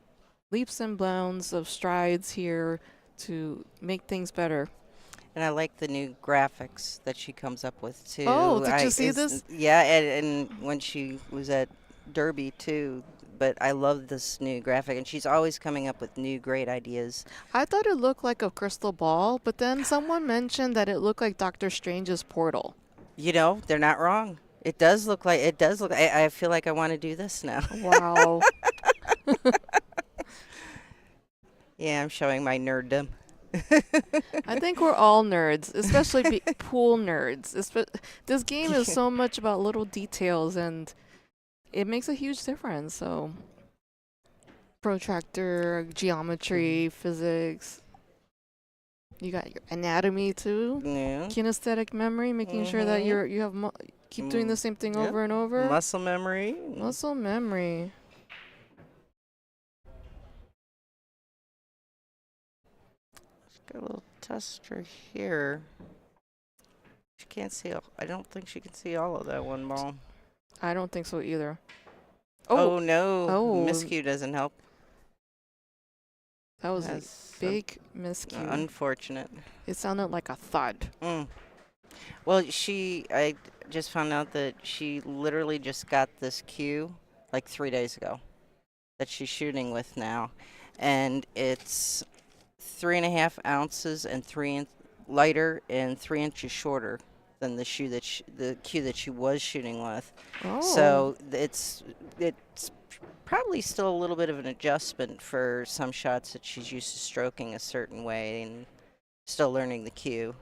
leaps and bounds of strides here to make things better. And I like the new graphics that she comes up with, too. Oh, did you see this? Yeah, and when she was at Derby, too. But I love this new graphic, and she's always coming up with new great ideas. I thought it looked like a crystal ball, but then someone mentioned that it looked like Doctor Strange's portal. You know, they're not wrong. It does look like, I feel like I want to do this now. Wow. Yeah, I'm showing my nerddom. I think we're all nerds, especially pool nerds. This game is so much about little details, and it makes a huge difference. So, protractor, geometry, physics. You got your anatomy too. Yeah. Kinesthetic memory, making sure that you have keep doing the same thing over and over. Muscle memory. Muscle memory. Got a little tester here. She can't see. I don't think she can see all of that one ball. I don't think so either. Oh no! Oh. Miscue doesn't help. That was a big miscue. Unfortunate. It sounded like a thud. Well, I just found out that she literally just got this cue like 3 days ago that she's shooting with now, and it's 3.5 ounces and lighter and 3 inches shorter than the cue that she was shooting with. Oh. So it's probably still a little bit of an adjustment for some shots that she's used to stroking a certain way and still learning the cue.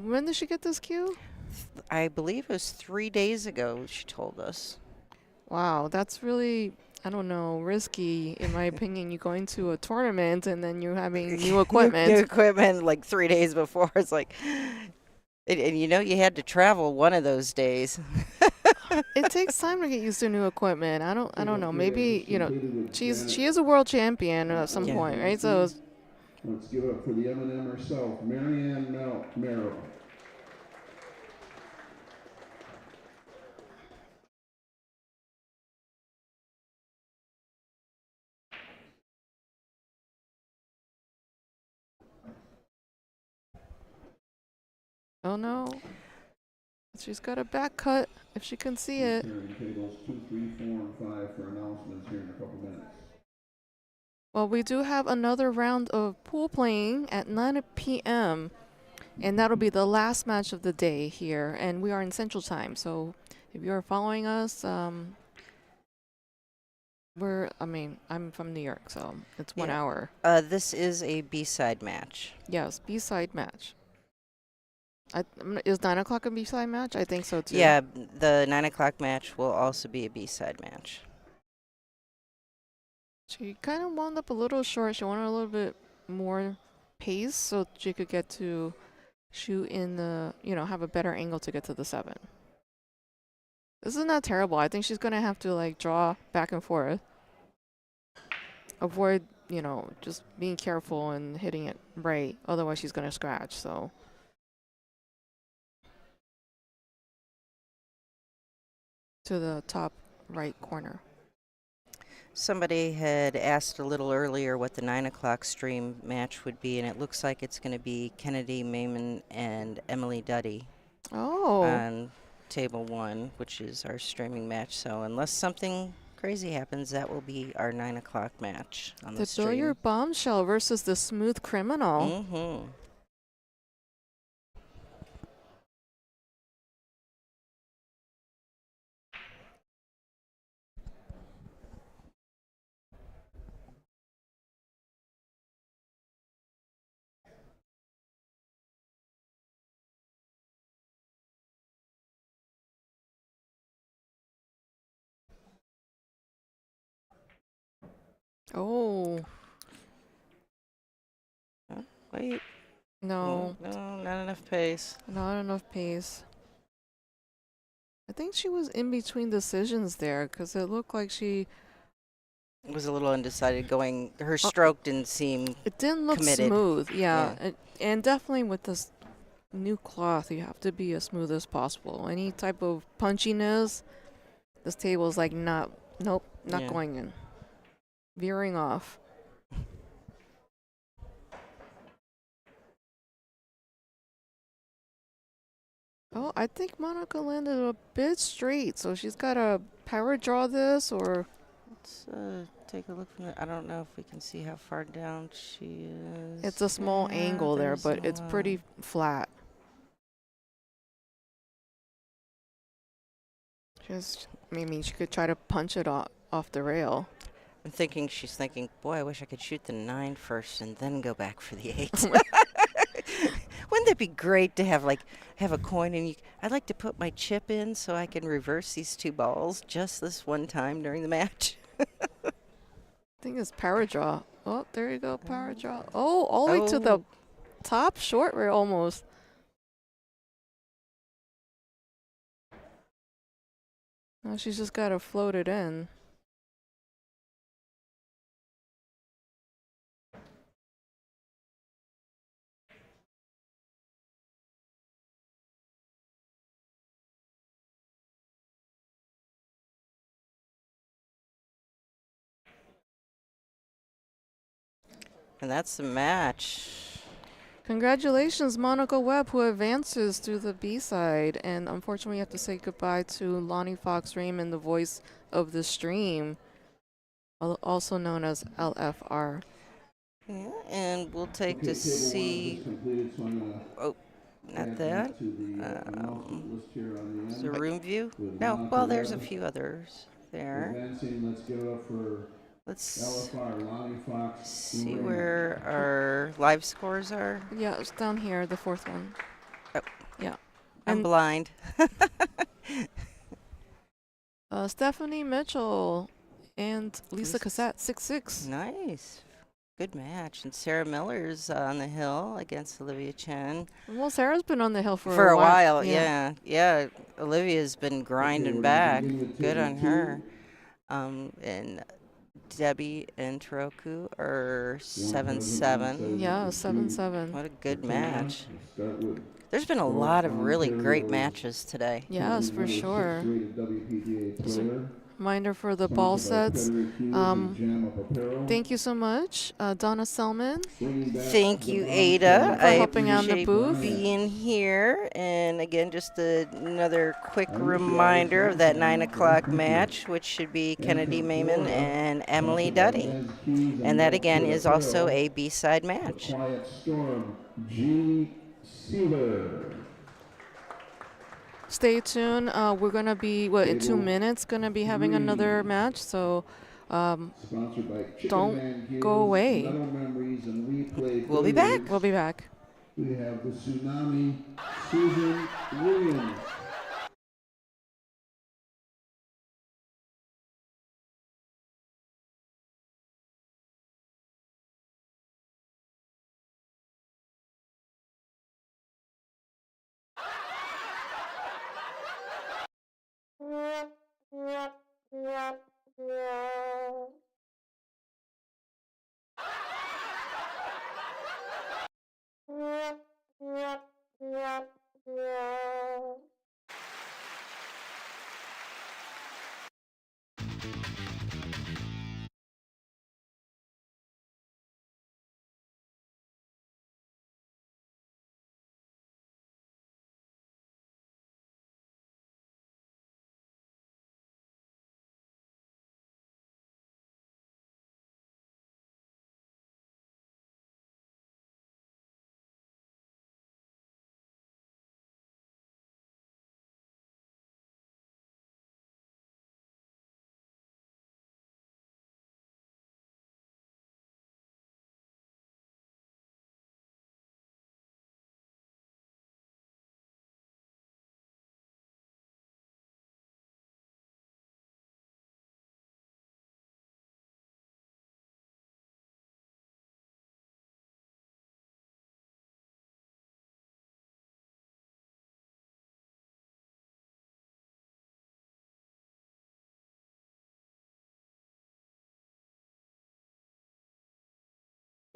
When did she get this cue? I believe it was 3 days ago, she told us. Wow, that's really, I don't know, risky, in my opinion. You going to a tournament and then you're having new equipment. New equipment like 3 days before. It's like, and you know you had to travel one of those days. It takes time to get used to new equipment. I don't know. Maybe, she is a world champion at some point, right? So let's give it up for the M&M herself, Marianne Merrill. Oh no. She's got a back cut, if she can see it. Tables 2, 3, 4, and 5 for announcements here in a couple minutes. Well, we do have another round of pool playing at 9 p.m. And that'll be the last match of the day here. And we are in Central Time. So if you're following us, I'm from New York, so it's 1 hour. This is a B-side match. Yes, B-side match. Is 9 o'clock a B-side match? I think so too. Yeah, the 9 o'clock match will also be a B-side match. She kind of wound up a little short. She wanted a little bit more pace so she could get to shoot in the, have a better angle to get to the 7. This is not terrible. I think she's going to have to draw back and forth. Avoid, just being careful and hitting it right. Otherwise she's going to scratch, so. To the top right corner. Somebody had asked a little earlier what the 9 o'clock stream match would be, and it looks like it's going to be Kennedy Maiman and Emily Duddy on table 1, which is our streaming match. So unless something crazy happens, that will be our 9 o'clock match on the stream. The Billiard Bombshell versus the Smooth Criminal. Mm-hmm. Oh. Wait. No. No, not enough pace. Not enough pace. I think she was in between decisions there because it looked like she was a little undecided going. Her stroke didn't seem It didn't look committed. smooth, yeah. And definitely with this new cloth, you have to be as smooth as possible. Any type of punchiness, this table is like not going in. Veering off. Oh, I think Monica landed a bit straight, so she's got to power draw this or... Let's take a look from the... I don't know if we can see how far down she is. It's a small angle there, but it's pretty flat. I mean, she could try to punch it off the rail. I'm thinking, she's thinking, boy, I wish I could shoot the 9 first and then go back for the 8. Wouldn't that be great to have a coin and I'd like to put my chip in so I can reverse these 2 balls just this one time during the match. I think it's power draw. Oh, there you go, power draw. Oh, all the way to the top short rail almost. Now she's just got to float it in. And that's the match. Congratulations, Monica Webb, who advances to the B-side. And unfortunately, we have to say goodbye to Lonnie Fox Raymond, the voice of the stream, also known as LFR. Yeah, and we'll take to see... Oh, not that. Is there room view? No, well, there's a few others there. Let's give it up for Let's LFR, Lonnie Fox. see where our live scores are. Yeah, it's down here, the 4th one. Oh. Yeah. I'm blind. Stephanie Mitchell and Lisa Cassette, 6-6. Nice. Good match. And Sarah Miller's on the hill against Olivia Chen. Well, Sarah's been on the hill for a while. Yeah. Olivia's been grinding back. Good on her. And Debbie and Toroku are 7-7. Yeah, 7-7. What a good match. There's been a lot of really great matches today. Yes, for sure. Reminder for the ball sets. Thank you so much, Donna Selman. Thank you, Ada. For helping out in the booth. Being here. And again, just another quick reminder of that 9 o'clock match, which should be Kennedy Maiman and Emily Duddy. And that, again, is also a B-side match. Quiet Storm, G. Sealer. Stay tuned. We're going to be, in 2 minutes, going to be having another match. So don't go away. We'll be back. We'll be back. We have the Tsunami, Susan Williams.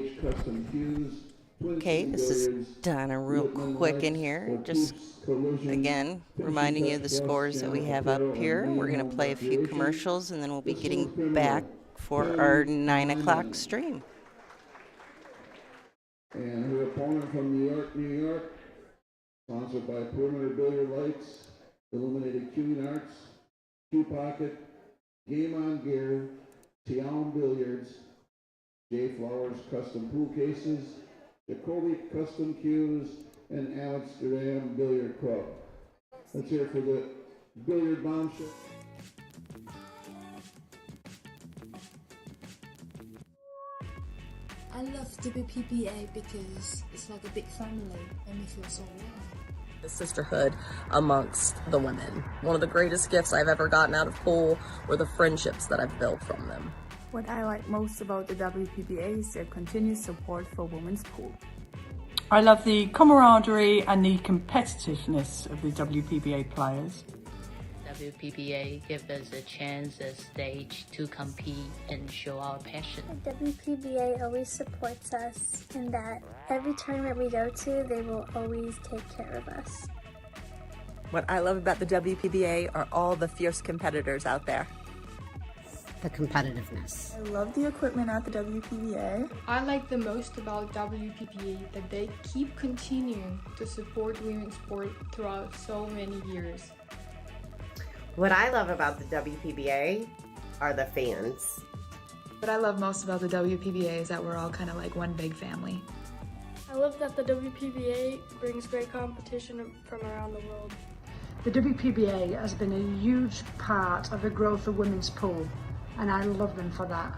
Custom cues, twin Okay, city this is billiards, Donna real Whitman quick in lights, here. or Just Tooth's collision, again, finishing reminding you of touch the plus scores that we channel have up apparel, and here. main We're going to home play a few recreation. commercials and then we'll be The getting Silver Criminal, back for Kennedy our 9 o'clock Lyman. stream. And her opponent from New York, New York, sponsored by Perimeter Billiard Lights, Illuminated Cueing Arts, Cue Pocket, Game On Gear, Tiaum Billiards, J Flowers Custom Pool Cases, Jacoby Custom Cues, and Amsterdam Billiard Club. Let's hear it for the Billiard Bombshell. I love WPBA because it's like a big family and we feel so warm. The sisterhood amongst the women. One of the greatest gifts I've ever gotten out of pool were the friendships that I've built from them. What I like most about the WPBA is their continued support for women's pool. I love the camaraderie and the competitiveness of the WPBA players. WPBA gives us a chance, a stage to compete and show our passion. WPBA always supports us in that every tournament we go to, they will always take care of us. What I love about the WPBA are all the fierce competitors out there. The competitiveness. I love the equipment at the WPBA. I like the most about WPBA that they keep continuing to support women's sport throughout so many years. What I love about the WPBA are the fans. What I love most about the WPBA is that we're all kind of like one big family. I love that the WPBA brings great competition from around the world. The WPBA has been a huge part of the growth of women's pool, and I love them for that.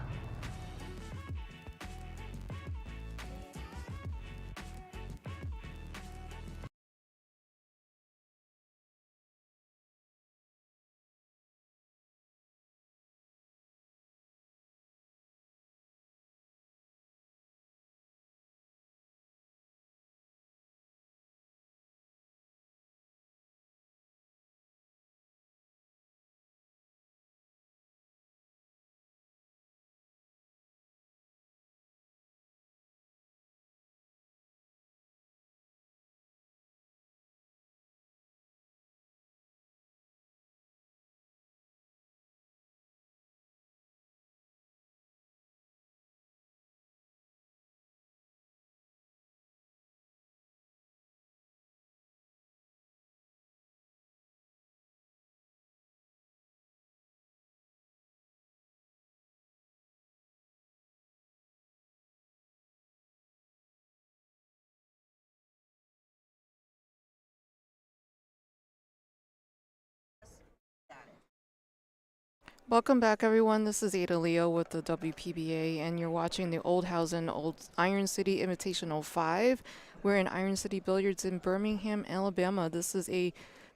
Welcome back, everyone. This is Ada Leo with the WPBA, and you're watching the Olhausen Old Iron City Invitational 5. We're in Iron City Billiards in Birmingham, Alabama. This is a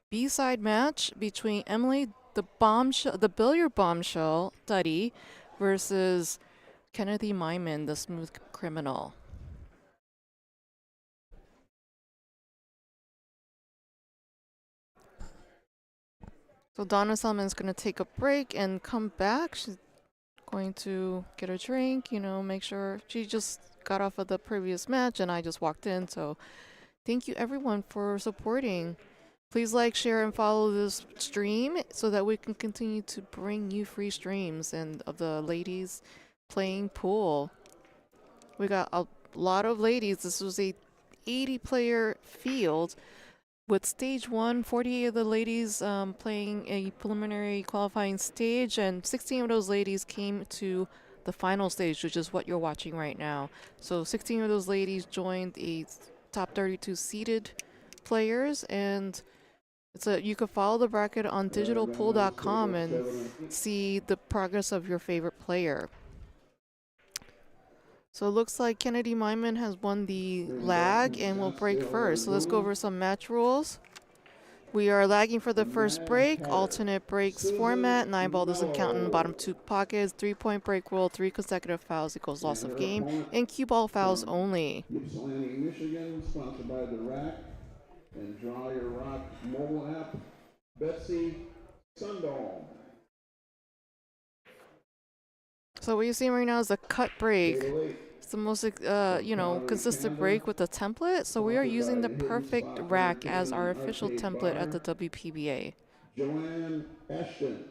B-side match between Emily, the billiard bombshell Duddy, versus Kennedy Myman, the smooth criminal. So Donna Selman's going to take a break and come back. She's going to get a drink, make sure she just got off of the previous match and I just walked in. So thank you everyone for supporting. Please like, share, and follow this stream so that we can continue to bring you free streams and of the ladies playing pool. We got a lot of ladies. This was a 80-player field. With stage 1, 48 of the ladies playing a preliminary qualifying stage, and 16 of those ladies came to the final stage, which is what you're watching right now. So 16 of those ladies joined a top 32 seeded players, and you can follow the bracket on digitalpool.com and see the progress of your favorite player. So it looks like Kennedy Myman has won the lag and will break first. So let's go over some match rules. We are lagging for the first break, alternate breaks format, 9-ball doesn't count in the bottom 2 pockets, 3-point break rule, 3 consecutive fouls equals loss of game, and cue ball fouls only. Ypsilanti, Michigan, sponsored by the Rack and Draw Your Rock mobile app, Betsy Sundome. So what you're seeing right now is a cut break. It's the most, consistent break with the template. So we are using the perfect rack as our official template at the WPBA. Joanne Ashton.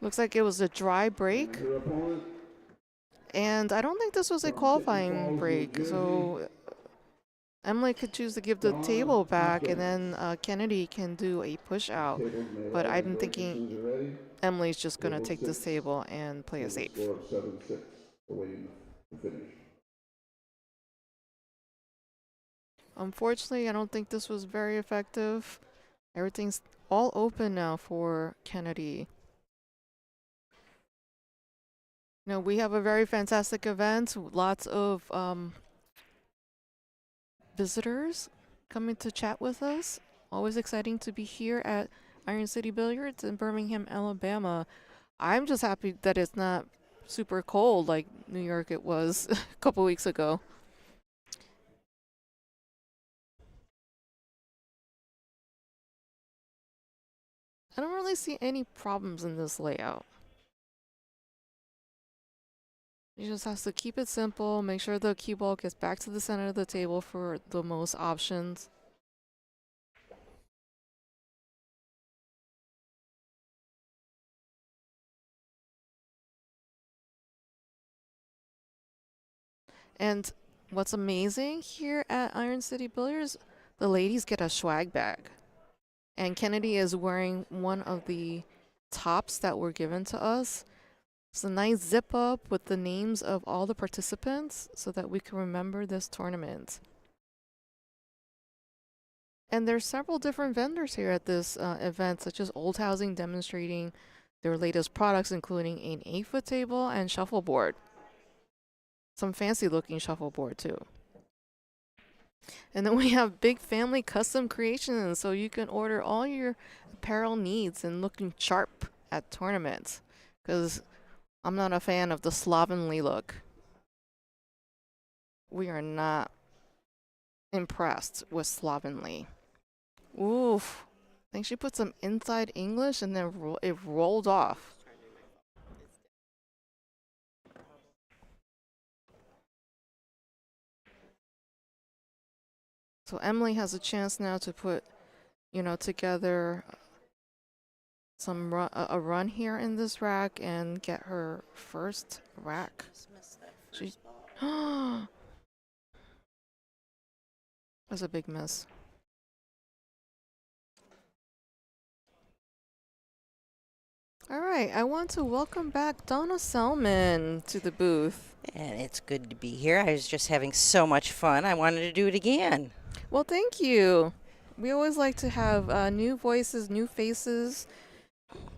Looks like it was a dry break. Her opponent. And I don't think this was a qualifying break. So Emily could choose to give the table back, and then Kennedy can do a push out. But I'm thinking Emily's just going to take this table and play it safe. Score of 7-6, awaiting the finish. Unfortunately, I don't think this was very effective. Everything's all open now for Kennedy. We have a very fantastic event. Lots of visitors coming to chat with us. Always exciting to be here at Iron City Billiards in Birmingham, Alabama. I'm just happy that it's not super cold like New York it was a couple weeks ago. I don't really see any problems in this layout. You just have to keep it simple, make sure the cue ball gets back to the center of the table for the most options. And what's amazing here at Iron City Billiards, the ladies get a swag bag. And Kennedy is wearing one of the tops that were given to us. It's a nice zip up with the names of all the participants so that we can remember this tournament. And there's several different vendors here at this event, such as Olhausen demonstrating their latest products, including an 8-foot table and shuffleboard. Some fancy looking shuffleboard too. And then we have Big Family Custom Creations, so you can order all your apparel needs and looking sharp at tournaments. Because I'm not a fan of the slovenly look. We are not impressed with slovenly. Oof. I think she put some inside English and then it rolled off. So Emily has a chance now to put, together some a run here in this rack and get her first rack. She, that's a big miss. All right, I want to welcome back Donna Selman to the booth. And it's good to be here. I was just having so much fun. I wanted to do it again. Well, thank you. We always like to have new voices, new faces.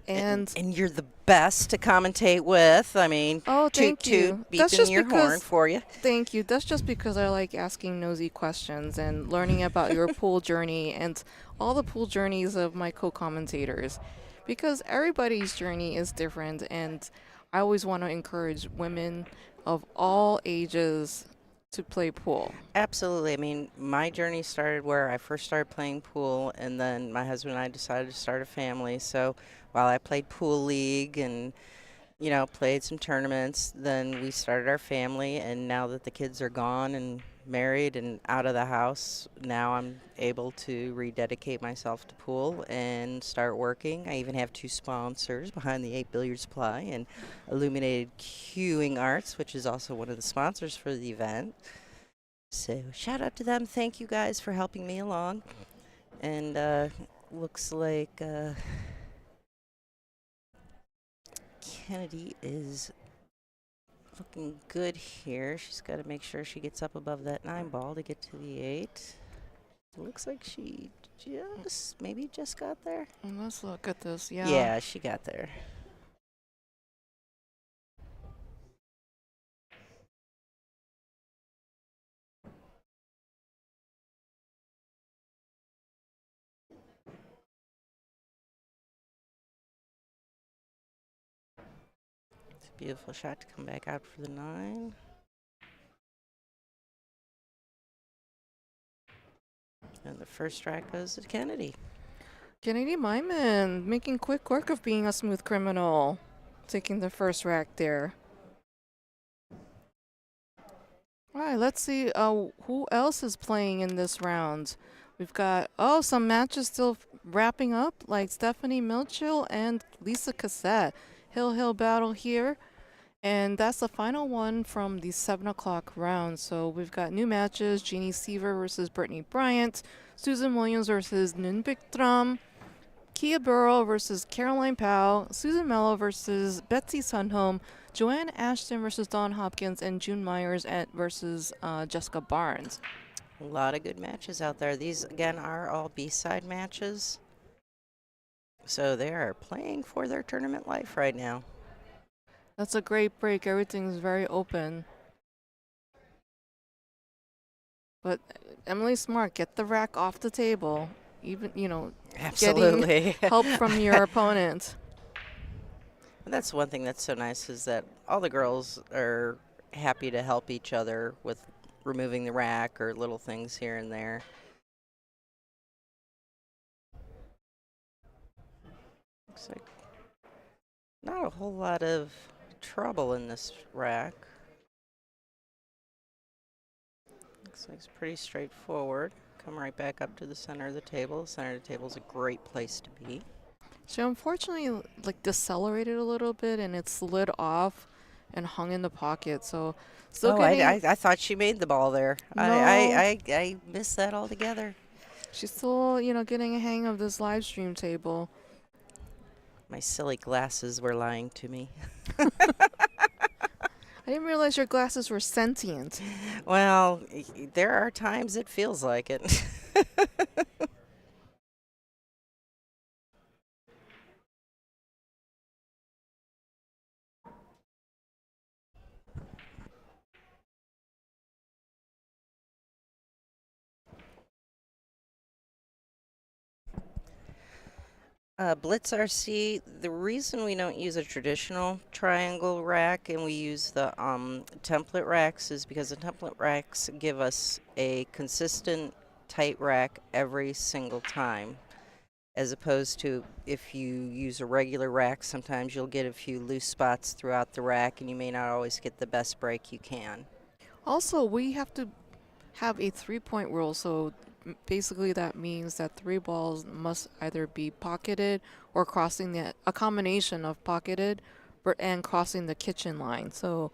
And you're the best to commentate with. I mean, thank you. Beeping your horn for you. Thank you. That's just because I like asking nosy questions and learning about your pool journey and all the pool journeys of my co-commentators. Because everybody's journey is different, and I always want to encourage women of all ages to play pool. Absolutely. I mean, my journey started where I first started playing pool, and then my husband and I decided to start a family. So while I played pool league and, played some tournaments, then we started our family, and now that the kids are gone and married and out of the house, now I'm able to rededicate myself to pool and start working. I even have 2 sponsors behind the 8 Billiard Supply and Illuminated Cueing Arts, which is also one of the sponsors for the event. So shout out to them. Thank you guys for helping me along. And looks like Kennedy is looking good here. She's got to make sure she gets up above that 9 ball to get to the 8. It looks like she maybe just got there. Let's look at this. Yeah. Yeah, she got there. It's a beautiful shot to come back out for the 9. And the first strike goes to Kennedy. Kennedy Myman making quick work of being a smooth criminal. Taking the first rack there. right, let's see who else is playing in this round. We've got, some matches still wrapping up, like Stephanie Milchill and Lisa Cassette. Hill battle here. And that's the final one from the 7 o'clock round. So we've got new matches: Jeannie Seaver versus Brittany Bryant, Susan Williams versus Nunbik Tram, Kia Burrow versus Caroline Powell, Susan Mello versus Betsy Sunholm, Joanne Ashton versus Dawn Hopkins, and June Myers versus Jessica Barnes. A lot of good matches out there. These, again, are all B-side matches. So they are playing for their tournament life right now. That's a great break. Everything's very open. But Emily Smart, get the rack off the table. Even, Absolutely. getting help from your opponent. And that's one thing that's so nice, is that all the girls are happy to help each other with removing the rack or little things here and there. Looks like not a whole lot of trouble in this rack. Looks like it's pretty straightforward. Come right back up to the center of the table. The center of the table is a great place to be. She unfortunately decelerated a little bit, and it slid off and hung in the pocket. So still getting. I thought she made the ball there. No. I missed that altogether. She's still, getting a hang of this live stream table. My silly glasses were lying to me. I didn't realize your glasses were sentient. Well, there are times it feels like it. Blitz RC, the reason we don't use a traditional triangle rack and we use the template racks is because the template racks give us a consistent tight rack every single time, as opposed to if you use a regular rack, sometimes you'll get a few loose spots throughout the rack and you may not always get the best break you can. Also, we have to have a 3-point rule, so basically that means that 3 balls must either be pocketed or crossing a combination of pocketed and crossing the kitchen line. So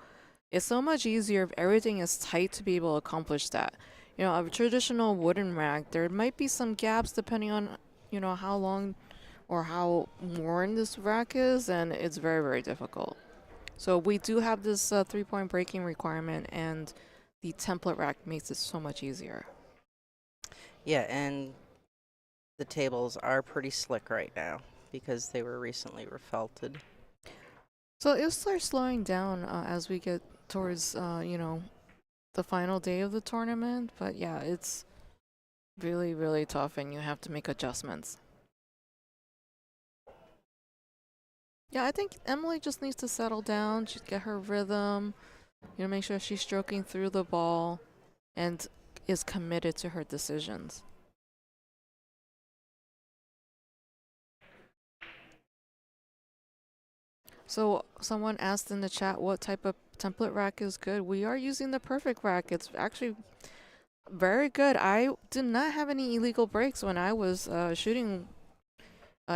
it's so much easier if everything is tight to be able to accomplish that. A traditional wooden rack, there might be some gaps depending on how long or how worn this rack is, and it's very, very difficult. So we do have this 3-point breaking requirement, and the template rack makes it so much easier. Yeah, and the tables are pretty slick right now because they were recently refelted. So it'll start slowing down as we get towards, the final day of the tournament. But yeah, it's really, really tough, and you have to make adjustments. Yeah, I think Emily just needs to settle down. She'd get her rhythm, make sure she's stroking through the ball and is committed to her decisions. So someone asked in the chat what type of template rack is good. We are using the perfect rack. It's actually very good. I did not have any illegal breaks when I was shooting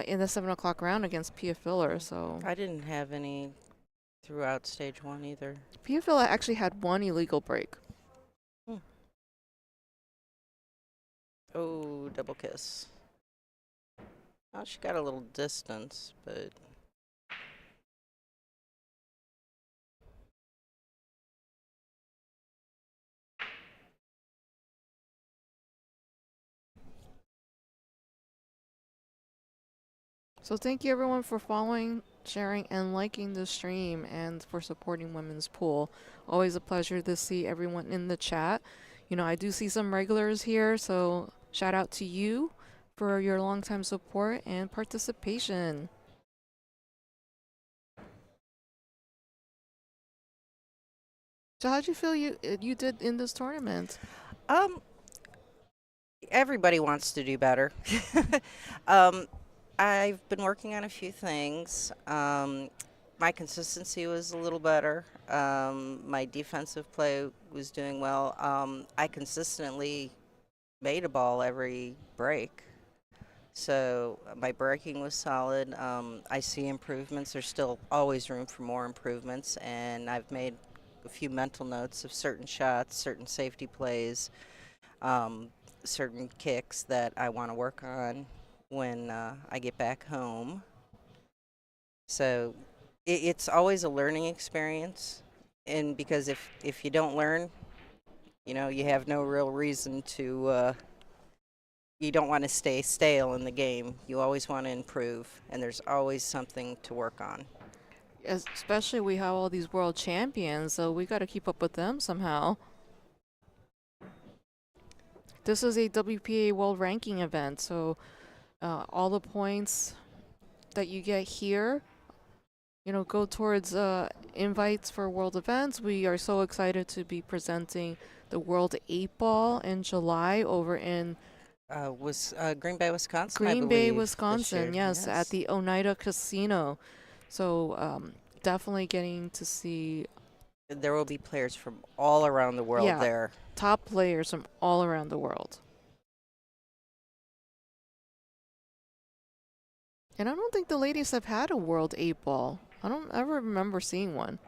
in the 7 o'clock round against Pia Filler. So I didn't have any throughout stage 1 either. Pia Filler actually had 1 illegal break. Oh, double kiss. Oh, she got a little distance, but... So thank you everyone for following, sharing, and liking the stream, and for supporting Women's Pool. Always a pleasure to see everyone in the chat. I do see some regulars here, so shout out to you for your longtime support and participation. So how'd you feel you did in this tournament? Everybody wants to do better. I've been working on a few things. my consistency was a little better. My defensive play was doing well. I consistently made a ball every break. So my breaking was solid. I see improvements. There's still always room for more improvements, and I've made a few mental notes of certain shots, certain safety plays, certain kicks that I want to work on when I get back home. So it's always a learning experience, and because if you don't learn, you have no real reason to. You don't want to stay stale in the game. You always want to improve, and there's always something to work on. Especially we have all these world champions, so we got to keep up with them somehow. This is a WPA World Ranking event, so all the points that you get here, go towards invites for world events. We are so excited to be presenting the World 8-Ball in July over in Green Bay, Wisconsin. Green I Bay, believe, Wisconsin, yes, at the Oneida Casino. So definitely getting to see. There will be players from all around the world there. Top players from all around the world. And I don't think the ladies have had a World 8-Ball. I don't ever remember seeing one.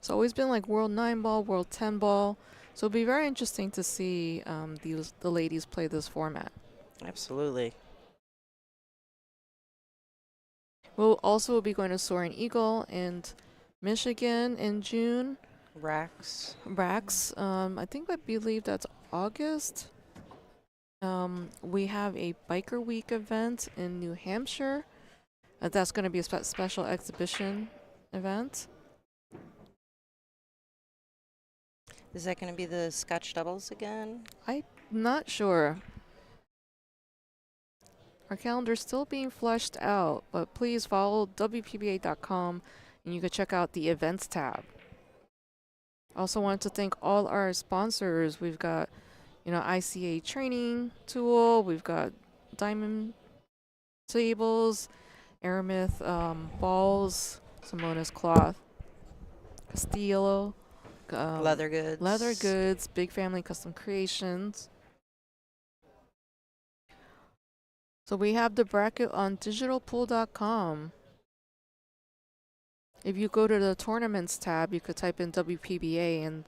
It's always been like World 9-Ball, World 10-Ball. So it'll be very interesting to see the ladies play this format. Absolutely. We'll also be going to Soaring Eagle in Michigan in June. Rax. I believe that's August. We have a Biker Week event in New Hampshire. That's going to be a special exhibition event. Is that going to be the Scotch doubles again? I'm not sure. Our calendar's still being fleshed out, but please follow WPBA.com and you can check out the events tab. Also wanted to thank all our sponsors. We've got, ICA training tool. We've got Diamond tables, Aramith balls, Simona's cloth, Castillo. Leather goods. Big Family Custom Creations. So we have the bracket on digitalpool.com. If you go to the tournaments tab, you could type in WPBA and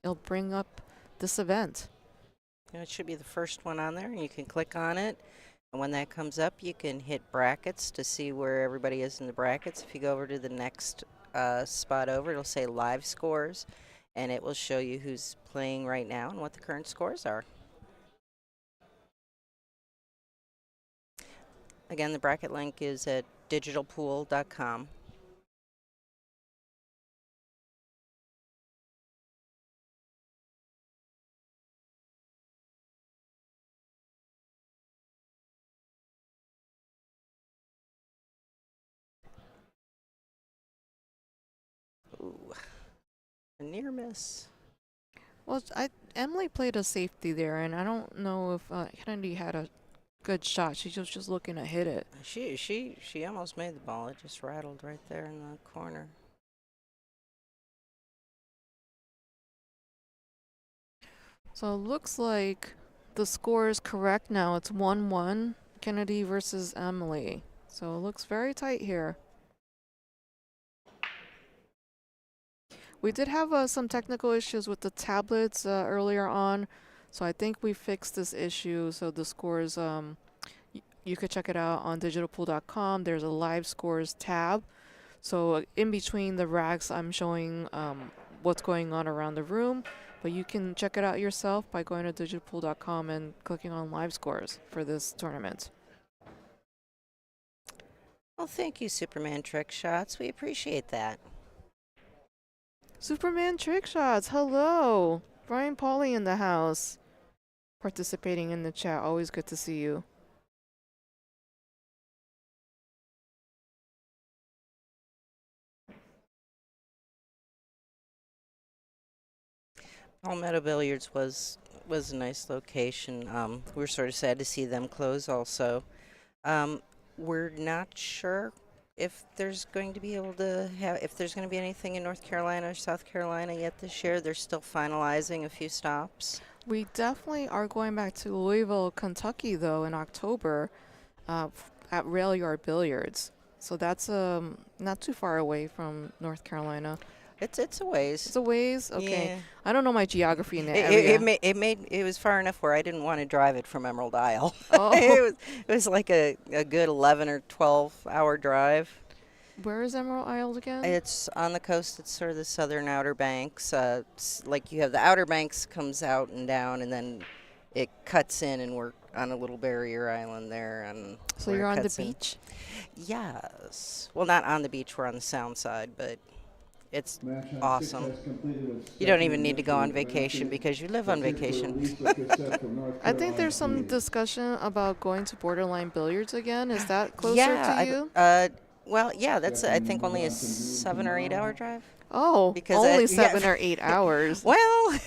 it'll bring up this event. It should be the first one on there, and you can click on it. And when that comes up, you can hit brackets to see where everybody is in the brackets. If you go over to the next spot over, it'll say live scores, and it will show you who's playing right now and what the current scores are. Again, the bracket link is at digitalpool.com. Ooh, a near miss. Well, Emily played a safety there, and I don't know if Kennedy had a good shot. She was just looking to hit it. She almost made the ball. It just rattled right there in the corner. So it looks like the score is correct now. It's 1-1, Kennedy versus Emily. So it looks very tight here. We did have some technical issues with the tablets earlier on, so I think we fixed this issue. So the scores, you could check it out on digitalpool.com. There's a live scores tab. So in between the racks, I'm showing what's going on around the room, but you can check it out yourself by going to digitalpool.com and clicking on live scores for this tournament. Well, thank you, Superman Trick Shots. We appreciate that. Superman Trick Shots, hello. Brian Pauly in the house, participating in the chat. Always good to see you. Palmetto Billiards was a nice location. We were sort of sad to see them close also. We're not sure if there's going to be able to have, if there's going to be anything in North Carolina or South Carolina yet this year. They're still finalizing a few stops. We definitely are going back to Louisville, Kentucky, though, in October at Rail Yard Billiards. So that's not too far away from North Carolina. It's a ways. It's a ways? Okay. Yeah. I don't know my geography in that area. It was far enough where I didn't want to drive it from Emerald Isle. Oh. it was like a good 11 or 12-hour drive. Where is Emerald Isle again? It's on the coast. It's sort of the southern Outer Banks. Like you have the Outer Banks comes out and down, and then it cuts in, and we're on a little barrier island there. And so you're on the beach? Yes. Well, not on the beach. We're on the sound side, but it's awesome. You don't even need to go on vacation because you live on vacation. I think there's some discussion about going to Borderline Billiards again. Is that closer to you? Well, yeah, that's I think only a 7 or 8 hour drive. Oh, because only 7 or 8 hours. Well,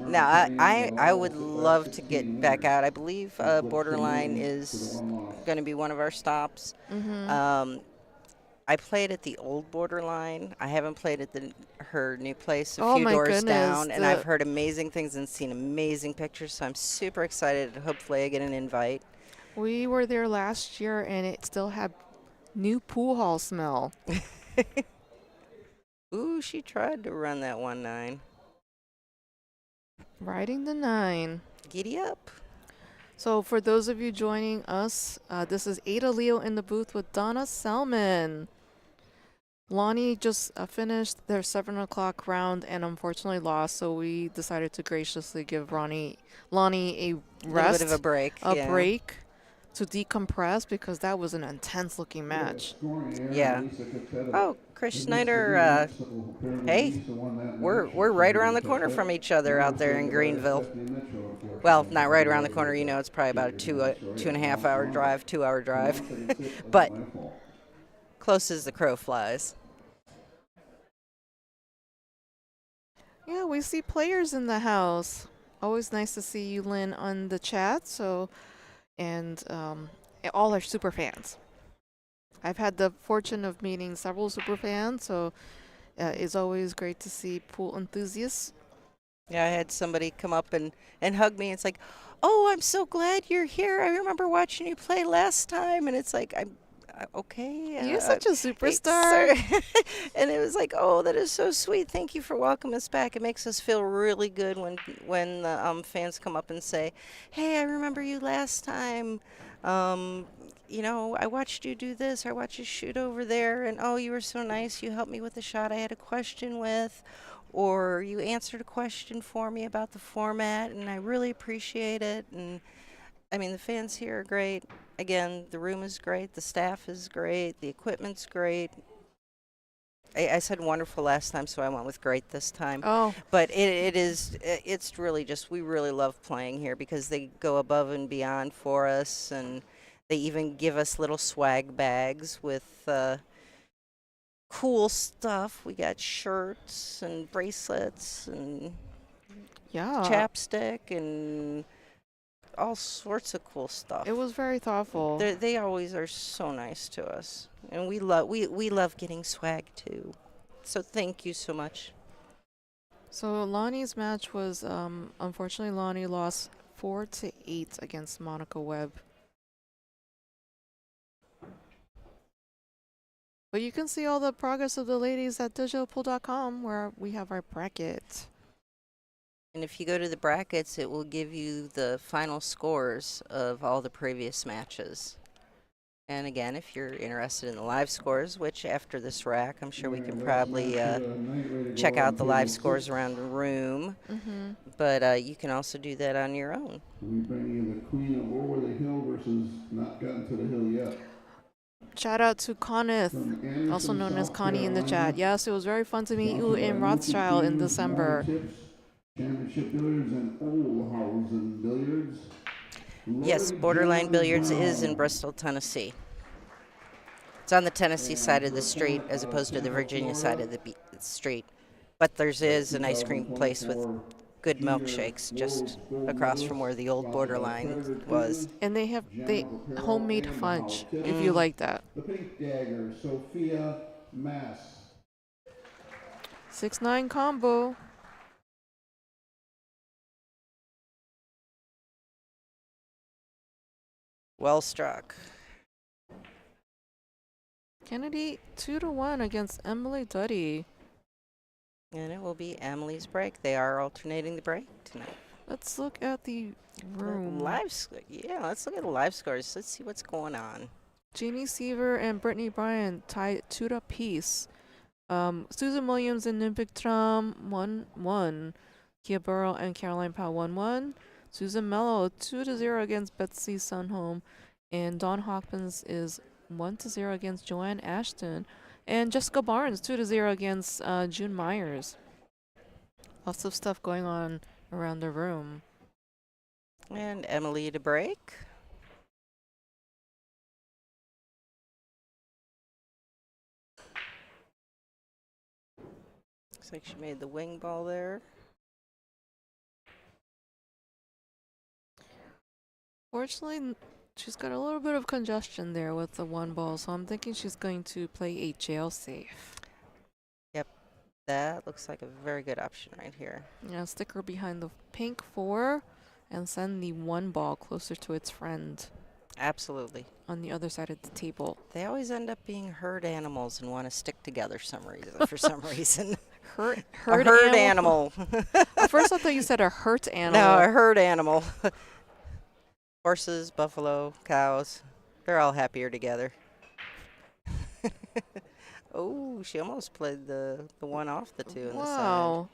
no, I would love to get back out. I believe Borderline is going to be one of our stops. Mm-hmm. I played at the old Borderline. I haven't played at her new place Oh a few my doors goodness, down, and I've heard amazing things and seen amazing pictures, so I'm super excited. Hopefully I get an invite. We were there last year, and it still had new pool hall smell. Ooh, she tried to run that 1-9. Riding the 9. Giddy up. So for those of you joining us, this is Ada Leo in the booth with Donna Selman. Lonnie just finished their 7 o'clock round and unfortunately lost, so we decided to graciously give Lonnie a rest. A bit of a break. A break to decompress because that was an intense looking match. Yeah. Oh, Chris Snyder, hey, we're right around the corner from each other out there in Greenville. Well, not right around the corner, you know, it's probably about a 2.5 hour drive, 2 hour drive. But close as the crow flies. Yeah, we see players in the house. Always nice to see you, Lynn, on the chat. So, and all our super fans. I've had the fortune of meeting several super fans, so it's always great to see pool enthusiasts. Yeah, I had somebody come up and hug me. It's like, oh, I'm so glad you're here. I remember watching you play last time. And it's like, I'm okay. You're such a superstar. And it was like, oh, that is so sweet. Thank you for welcoming us back. It makes us feel really good when the fans come up and say, hey, I remember you last time. You know, I watched you do this. I watched you shoot over there. And, oh, you were so nice. You helped me with a shot I had a question with. Or you answered a question for me about the format, and I really appreciate it. And, I mean, the fans here are great. Again, the room is great. The staff is great. The equipment's great. I said wonderful last time, so I went with great this time. Oh. But it's really just, we really love playing here because they go above and beyond for us, and they even give us little swag bags with cool stuff. We got shirts and bracelets and chapstick and all sorts of cool stuff. It was very thoughtful. They always are so nice to us, and we love getting swag too. So thank you so much. So Lonnie's match was unfortunately Lonnie lost 4-8 against Monica Webb. But you can see all the progress of the ladies at digitalpool.com where we have our bracket. And if you go to the brackets, it will give you the final scores of all the previous matches. And again, if you're interested in the live scores, which after this rack, I'm sure we can probably check out the live scores around the room. Mm-hmm. But you can also do that on your own. We bring in the queen of over the hill versus not gotten to the hill yet. Shout out to Coneth, also known as Connie in the chat. Yes, it was very fun to meet you in Rothschild in December. Championship Billiards and Olhausen Billiards. Yes, Borderline Billiards is in Bristol, Tennessee. It's on the Tennessee side of the street as opposed to the Virginia side of the street. But there is an ice cream place with good milkshakes just across from where the old borderline was. And they have homemade fudge, if you like that. The Pink Dagger, Sophia Mass. 6-9 combo. Well struck. Kennedy 2-1 against Emily Duddy. And it will be Emily's break. They are alternating the break tonight. Let's look at the room. Yeah, let's look at the live scores. Let's see what's going on. Jeannie Seaver and Brittany Bryan tied 2 apiece. Susan Williams and Nimpic Tram 1-1. Kia Burrow and Caroline Powell 1-1. Susan Mello 2-0 against Betsy Sunholm. And Dawn Hawkins is 1-0 against Joanne Ashton. And Jessica Barnes 2-0 against June Myers. Lots of stuff going on around the room. And Emily to break. Looks like she made the wing ball there. Fortunately, she's got a little bit of congestion there with the one ball, so I'm thinking she's going to play a jail safe. Yep, that looks like a very good option right here. Yeah, stick her behind the pink 4 and send the one ball closer to its friend. Absolutely. On the other side of the table. They always end up being herd animals and want to stick together for some reason. Herd animal. At first I thought you said a hurt animal. No, a herd animal. Horses, buffalo, cows, they're all happier together. Oh, she almost played the one off the 2 on the side. Wow.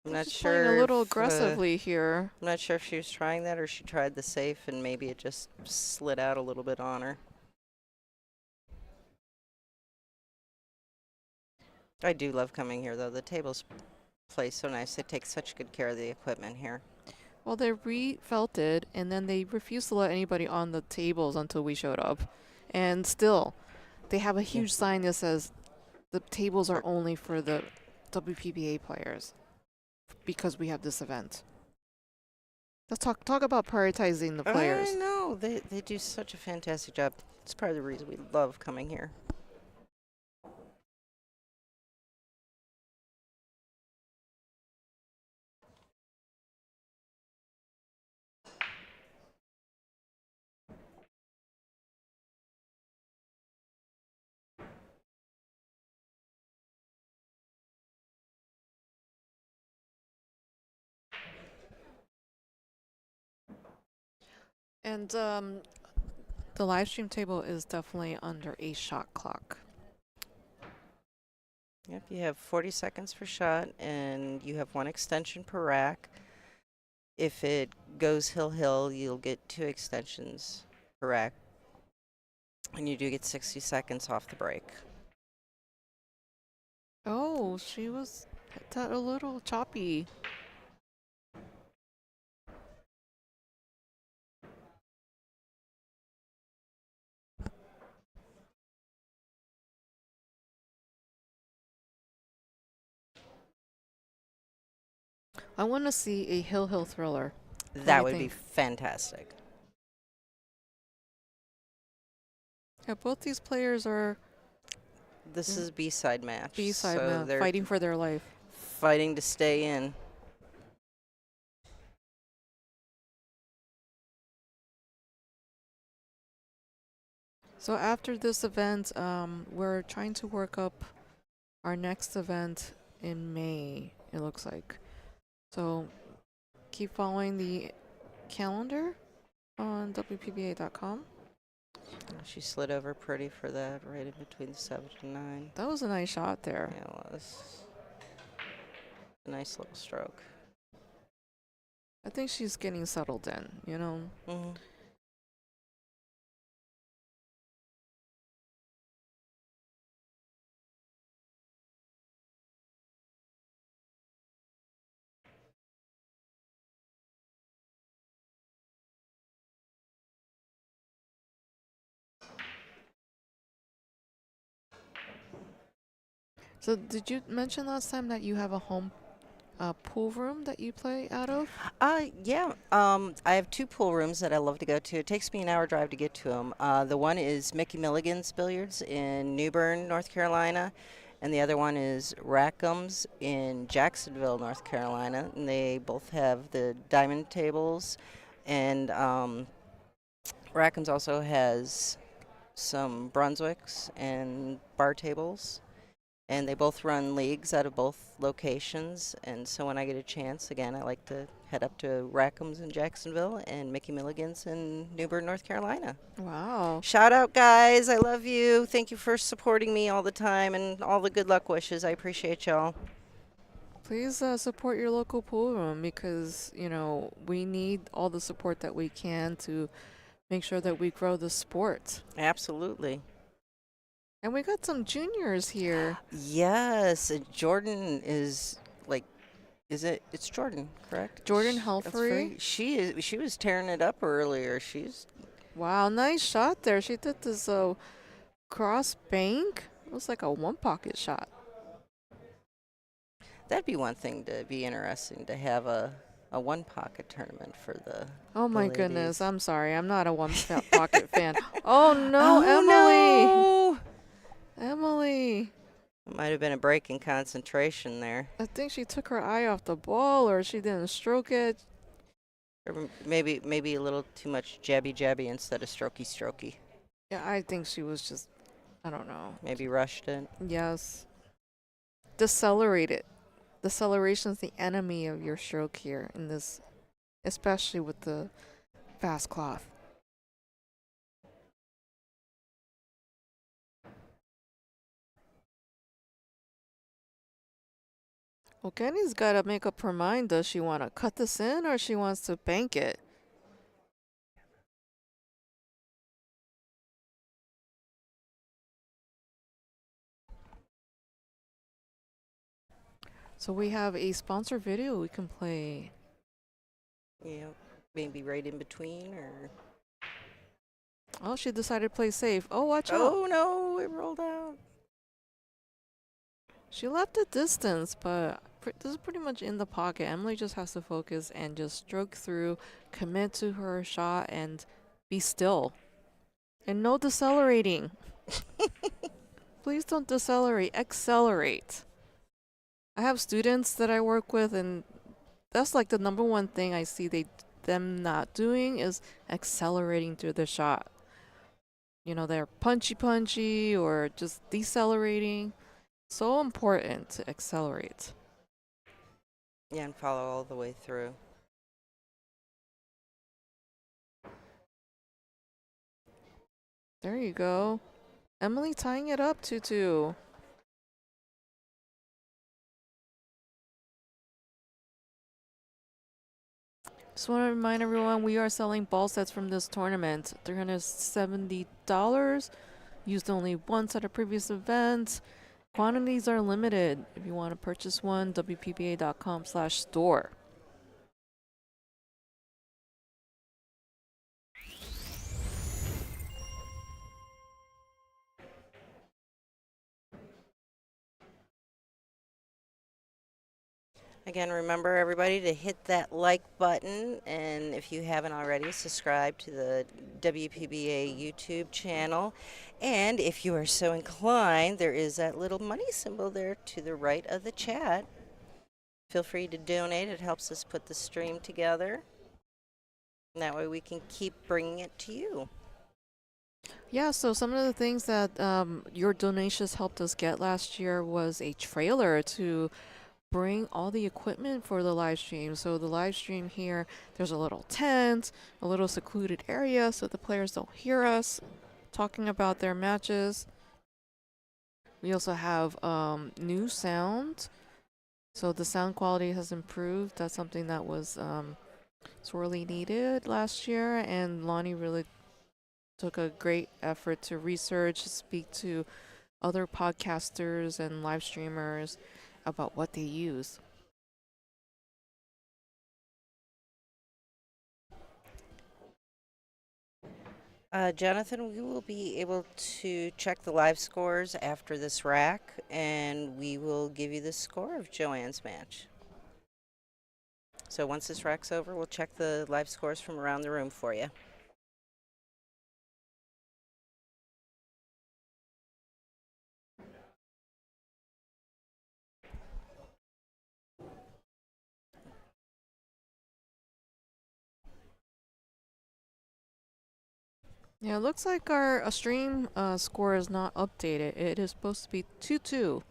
I'm not She's sure. playing a little aggressively here. I'm not sure if she was trying that or she tried the safe and maybe it just slid out a little bit on her. I do love coming here though. The tables play so nice. They take such good care of the equipment here. Well, they re-felted and then they refused to let anybody on the tables until we showed up. And still, they have a huge sign that says the tables are only for the WPBA players because we have this event. Let's talk about prioritizing the players. I know. They do such a fantastic job. It's part of the reason we love coming here. And the live stream table is definitely under a shot clock. Yep, you have 40 seconds per shot, and you have 1 extension per rack. If it goes hill-hill, you'll get 2 extensions per rack. And you do get 60 seconds off the break. Oh, she was a little choppy. I want to see a hill thriller. That would be fantastic. Yeah, both these players are... This is B-side match. B-side so match, they're fighting for their life. Fighting to stay in. So after this event, we're trying to work up our next event in May, it looks like. So keep following the calendar on WPBA.com. She slid over pretty for that, right in between the 7 and 9. That was a nice shot there. Yeah, it was. A nice little stroke. I think she's getting settled in, you know. Mm-hmm. So did you mention last time that you have a home pool room that you play out of? Yeah. I have two pool rooms that I love to go to. It takes me an hour drive to get to them. The one is Mickey Milligan's Billiards in New Bern, North Carolina, and the other one is Rackham's in Jacksonville, North Carolina. And they both have the diamond tables, and Rackham's also has some Brunswicks and bar tables. And they both run leagues out of both locations. And so when I get a chance, again, I like to head up to Rackham's in Jacksonville and Mickey Milligan's in New Bern, North Carolina. Wow. Shout out, guys. I love you. Thank you for supporting me all the time and all the good luck wishes. I appreciate y'all. Please support your local pool room because, you know, we need all the support that we can to make sure that we grow the sport. Absolutely. And we got some juniors here. Yes, Jordan is like, it's Jordan, correct? Jordan That's Helfrey. right. She was tearing it up earlier. Wow, nice shot there. She did this cross bank. It was like a one pocket shot. That'd be one thing to be interesting to have a one pocket tournament for the. Oh my ladies. goodness, I'm sorry. I'm not a one pocket fan. Oh no, Emily. No. Emily. It might have been a break in concentration there. I think she took her eye off the ball or she didn't stroke it. Or maybe a little too much jabby instead of strokey. Yeah, I think she was just, I don't know. Maybe rushed it. Yes. Decelerate it. Deceleration is the enemy of your stroke here in this, especially with the fast cloth. Well, Kenny's got to make up her mind. Does she want to cut this in or she wants to bank it? So we have a sponsor video we can play. Yeah, maybe right in between or. Oh, she decided to play safe. Oh, watch out. Oh no, it rolled out. She left a distance, but this is pretty much in the pocket. Emily just has to focus and just stroke through, commit to her shot, and be still. And no decelerating. Please don't decelerate. Accelerate. I have students that I work with, and that's like the number one thing I see them not doing is accelerating through the shot. You know, they're punchy or just decelerating. So important to accelerate. Yeah, and follow all the way through. There you go. Emily tying it up 2-2. Just want to remind everyone we are selling ball sets from this tournament. $370. Used only once at a previous event. Quantities are limited. If you want to purchase one, WPBA.com/store. Again, remember everybody to hit that like button, and if you haven't already, subscribe to the WPBA YouTube channel. And if you are so inclined, there is that little money symbol there to the right of the chat. Feel free to donate. It helps us put the stream together. And that way we can keep bringing it to you. Yeah, so some of the things that your donations helped us get last year was a trailer to bring all the equipment for the live stream. So the live stream here, there's a little tent, a little secluded area so the players don't hear us talking about their matches. We also have new sound. So the sound quality has improved. That's something that was sorely needed last year, and Lonnie really took a great effort to research, speak to other podcasters and live streamers about what they use. Jonathan, we will be able to check the live scores after this rack, and we will give you the score of Joanne's match. So once this rack's over, we'll check the live scores from around the room for you. Yeah, it looks like our stream score is not updated. It is supposed to be 2-2.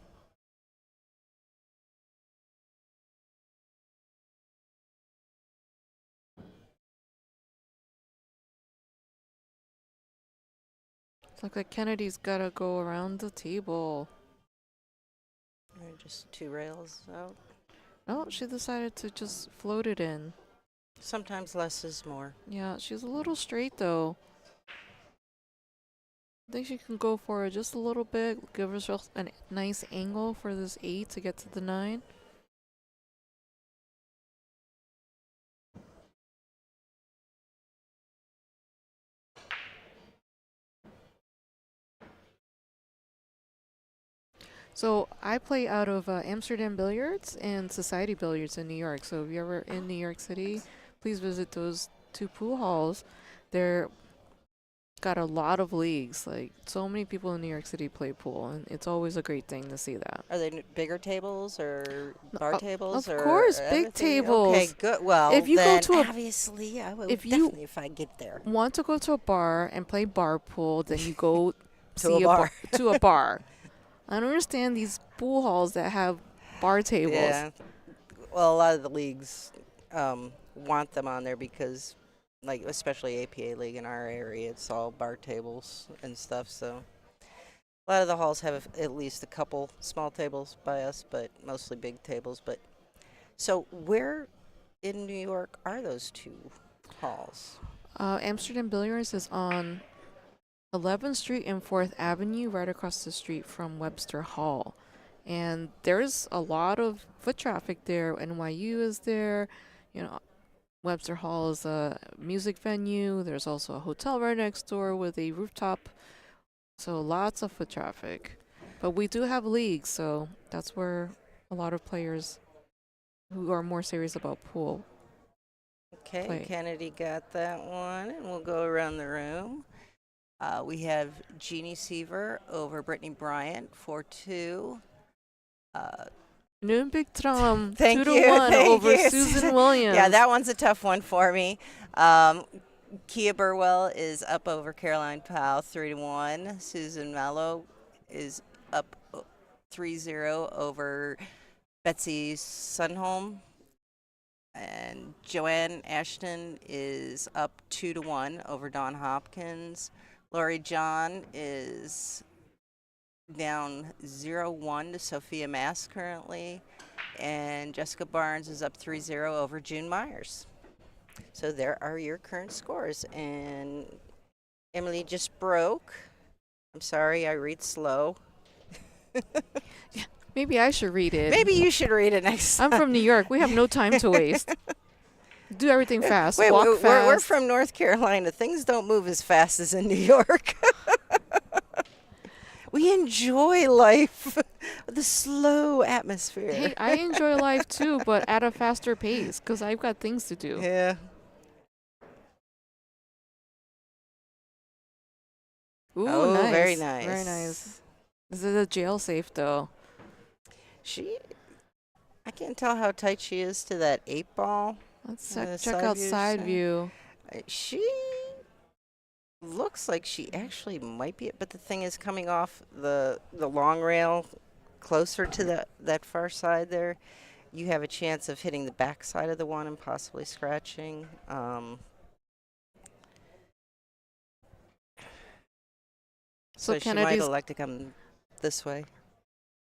It's like Kennedy's gotta go around the table. Just 2 rails out. Oh, she decided to just float it in. Sometimes less is more. Yeah, she's a little straight though. I think she can go for it just a little bit, give herself a nice angle for this 8 to get to the 9. So I play out of Amsterdam Billiards and Society Billiards in New York. So if you're ever in New York City, please visit those 2 pool halls. They're got a lot of leagues. Like, so many people in New York City play pool, and it's always a great thing to see that. Are they bigger tables or bar tables? Of course, big tables. Okay, good. Well, if you then go to obviously I will if definitely if I get there. Want to go to a bar and play bar pool, then you go To a bar. To a bar. I don't understand these pool halls that have bar tables. Yeah. Well, a lot of the leagues want them on there because, like, especially APA League in our area, it's all bar tables and stuff. So a lot of the halls have at least a couple small tables by us, but mostly big tables. But so where in New York are those 2 halls? Amsterdam Billiards is on 11th Street and 4th Avenue, right across the street from Webster Hall. And there's a lot of foot traffic there. NYU is there. You know, Webster Hall is a music venue. There's also a hotel right next door with a rooftop. So lots of foot traffic. But we do have leagues, so that's where a lot of players who are more serious about pool Okay, play. Kennedy got that one, and we'll go around the room. We have Jeannie Seaver over Brittany Bryant, 4-2. Noon Big Trom, Thank 2-1 you, over you. Susan Williams. Yeah, that one's a tough one for me. Kia Burwell is up over Caroline Powell, 3-1. Susan Mello is up 3-0 over Betsy Sunholm. And Joanne Ashton is up 2-1 over Dawn Hopkins. Lori John is down 0-1 to Sophia Mass currently. And Jessica Barnes is up 3-0 over June Myers. So there are your current scores. And Emily just broke. I'm sorry, I read slow. Maybe I should read it. Maybe you should read it next time. I'm from New York. We have no time to waste. Do everything fast. Wait, Walk fast. we're from North Carolina. Things don't move as fast as in New York. We enjoy life, the slow atmosphere. Hey, I enjoy life too, but at a faster pace because I've got things to do. Yeah. Ooh, Oh, nice. very nice. Very nice. This is a jail safe though. I can't tell how tight she is to that 8-ball. Let's check out side view. She looks like she actually might be, but the thing is, coming off the long rail closer to that far side there, you have a chance of hitting the back side of the one and possibly scratching. So she might elect to come this way.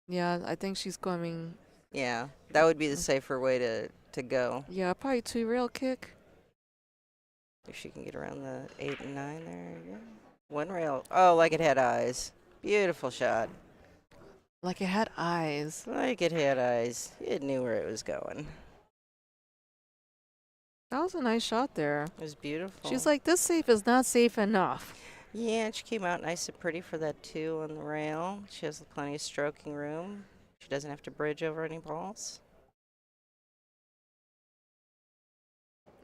Yeah, I think she's coming. Yeah, that would be the safer way to go. Yeah, probably 2-rail kick. If she can get around the 8 and 9 there. Yeah. 1 rail. Oh, like it had eyes. Beautiful shot. Like it had eyes. Like it had eyes. It knew where it was going. That was a nice shot there. It was beautiful. She's like, this safe is not safe enough. Yeah, and she came out nice and pretty for that 2 on the rail. She has plenty of stroking room. She doesn't have to bridge over any balls.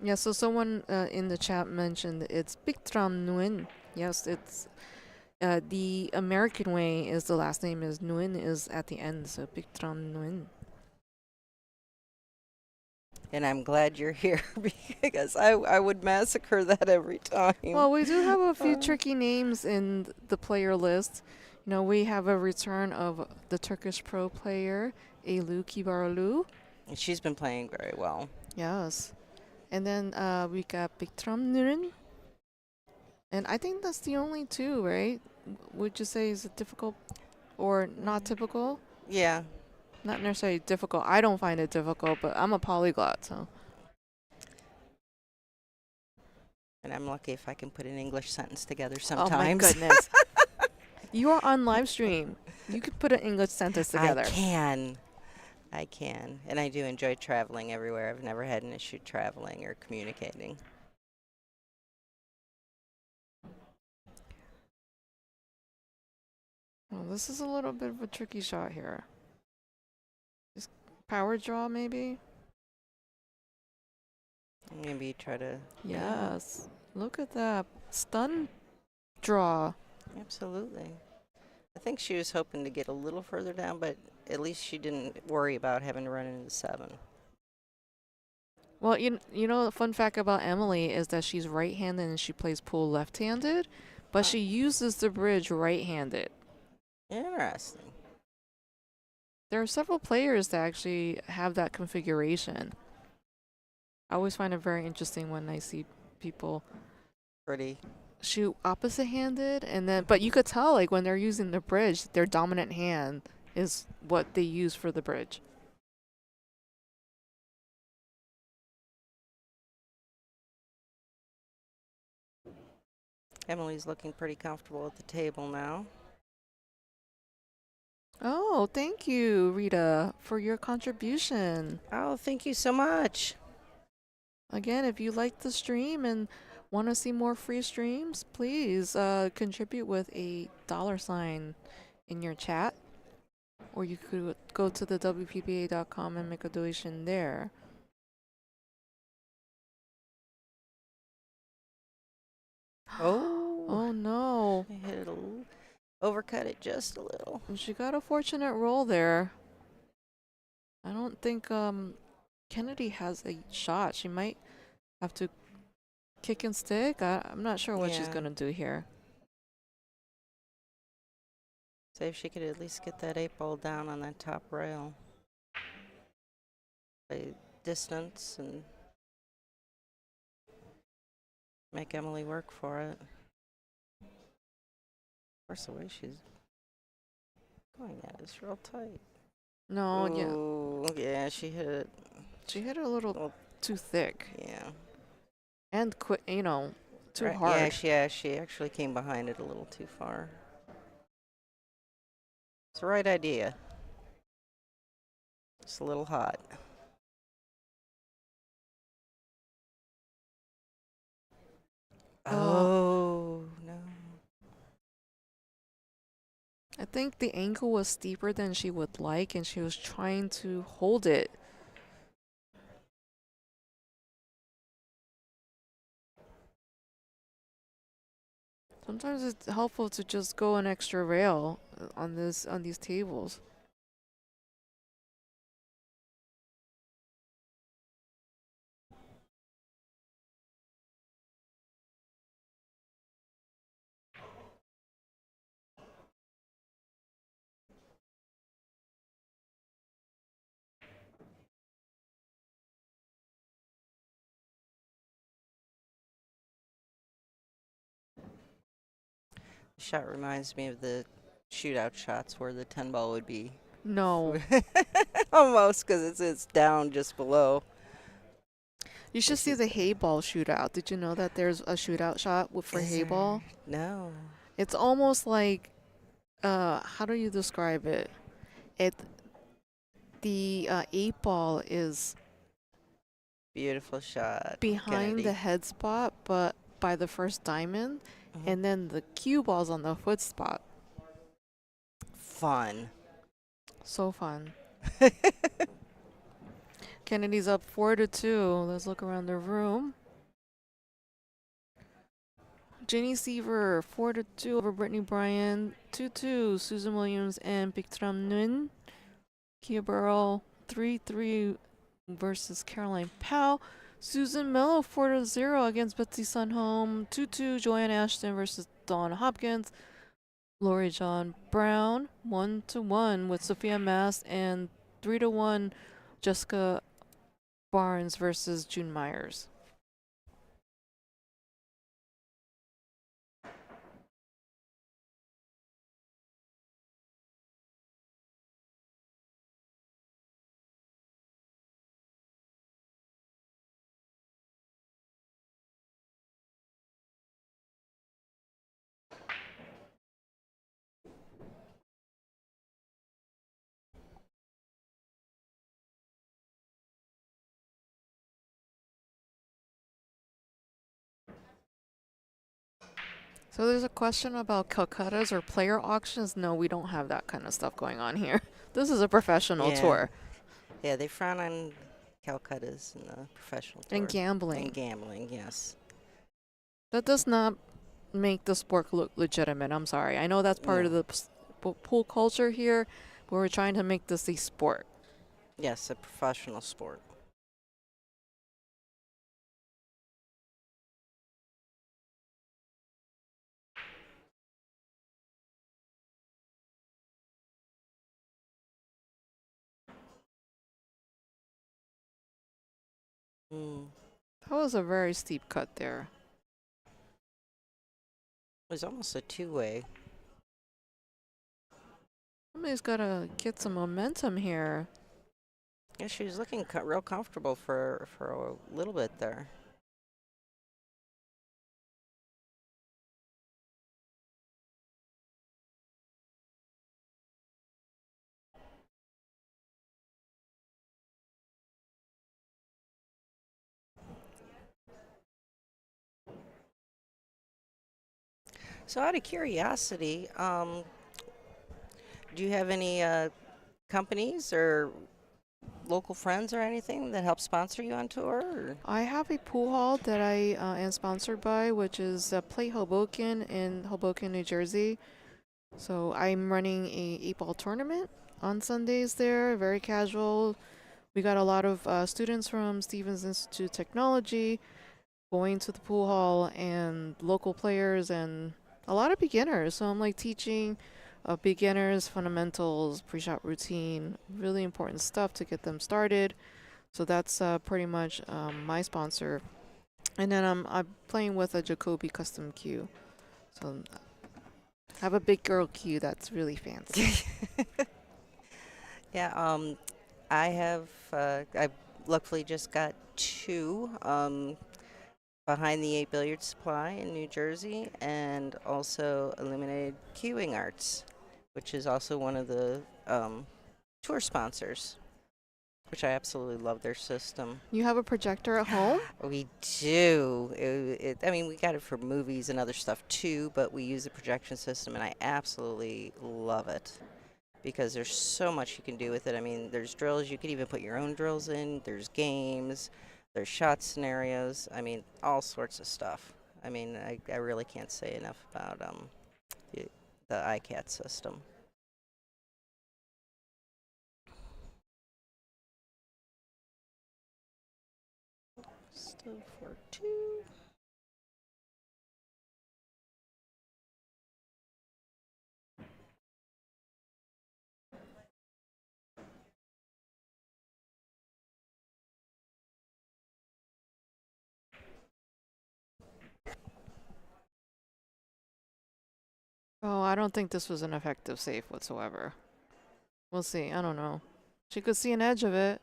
Yeah, so someone in the chat mentioned it's Bigtram Nguyen. Yes, it's the American way is the last name is Nguyen is at the end, so Bigtram Nguyen. And I'm glad you're here because I would massacre that every time. Well, we do have a few tricky names in the player list. You know, we have a return of the Turkish pro player, Elu Kibarolu. And she's been playing very well. Yes. And then we got Bigtram Nguyen. And I think that's the only two, right? Would you say is it difficult or not typical? Yeah. Not necessarily difficult. I don't find it difficult, but I'm a polyglot, so. And I'm lucky if I can put an English sentence together sometimes. Oh my goodness. You are on live stream. You could put an English sentence together. I can. And I do enjoy traveling everywhere. I've never had an issue traveling or communicating. Well, this is a little bit of a tricky shot here. Just power draw, maybe? Maybe try to... Yes. Look at that. Stun draw. Absolutely. I think she was hoping to get a little further down, but at least she didn't worry about having to run into 7. Well, you know, the fun fact about Emily is that she's right-handed and she plays pool left-handed, but she uses the bridge right-handed. Interesting. There are several players that actually have that configuration. I always find it very interesting when I see people shoot opposite-handed, and then but you could tell like when they're using the bridge, their dominant hand is what they use for the bridge. Emily's looking pretty comfortable at the table now. Oh, thank you, Rita, for your contribution. Oh, thank you so much. Again, if you like the stream and want to see more free streams, please contribute with a $sign in your chat. Or you could go to the WPBA.com and make a donation there. Oh no. I hit it a little, overcut it just a little. She got a fortunate roll there. I don't think Kennedy has a shot. She might have to kick and stick. I'm not sure what she's going to do here. See if she could at least get that 8-ball down on that top rail. Play distance and make Emily work for it. Of course, the way she's going at is real tight. No, Ooh, yeah, she hit it. She hit it a little too thick. Yeah. And too hard. Yeah, she actually came behind it a little too far. It's the right idea. It's a little hot. Oh, no. I think the angle was steeper than she would like, and she was trying to hold it. Sometimes it's helpful to just go an extra rail on these tables. The shot reminds me of the shootout shots where the 10-ball would be. No. Almost, because it's down just below. You should see the hay ball shootout. Did you know that there's a shootout shot for hay ball? No. It's almost like, how do you describe it? The 8-ball is beautiful shot behind the head spot, but by the first diamond, and then the cue ball's on the foot spot. Fun. So fun. Kennedy's up 4-2. Let's look around the room. Jenny Seaver 4-2 over Brittany Bryan. 2-2 Susan Williams and Bikram Nguyen. Kia Burrell 3-3 versus Caroline Powell. Susan Mello 4-0 against Betsy Sunholm. 2-2 Joanne Ashton versus Dawn Hopkins. Lori John Brown 1-1 with Sophia Mast, and 3-1 Jessica Barnes versus June Myers. So there's a question about Calcuttas or player auctions. No, we don't have that kind of stuff going on here. This is a professional tour. Yeah, they frown on Calcuttas in the professional tour. And gambling. And gambling, yes. That does not make the sport look legitimate. I'm sorry. I know that's part of the pool culture here, but we're trying to make this a sport. Yes, a professional sport. That was a very steep cut there. It was almost a two-way. Somebody's got to get some momentum here. Yeah, she was looking real comfortable for a little bit there. So out of curiosity, do you have any companies or local friends or anything that help sponsor you on tour? Or? I have a pool hall that I am sponsored by, which is Play Hoboken in Hoboken, New Jersey. So I'm running a 8-ball tournament on Sundays there, very casual. We got a lot of students from Stevens Institute of Technology going to the pool hall, and local players and a lot of beginners. So I'm like teaching beginners fundamentals, pre-shot routine, really important stuff to get them started. So that's pretty much my sponsor. And then I'm playing with a Jacoby custom cue. So I have a big girl cue that's really fancy. Yeah, I have, I've luckily just got two behind the 8 Billiards Supply in New Jersey, and also Illuminated Cueing Arts, which is also one of the tour sponsors, which I absolutely love their system. You have a projector at home? We do. I mean, we got it for movies and other stuff too, but we use the projection system, and I absolutely love it because there's so much you can do with it. I mean, there's drills. You can even put your own drills in. There's games. There's shot scenarios. I mean, all sorts of stuff. I mean, I really can't say enough about the ICAT system. Still 4-2. Oh, I don't think this was an effective save whatsoever. We'll see. I don't know. She could see an edge of it.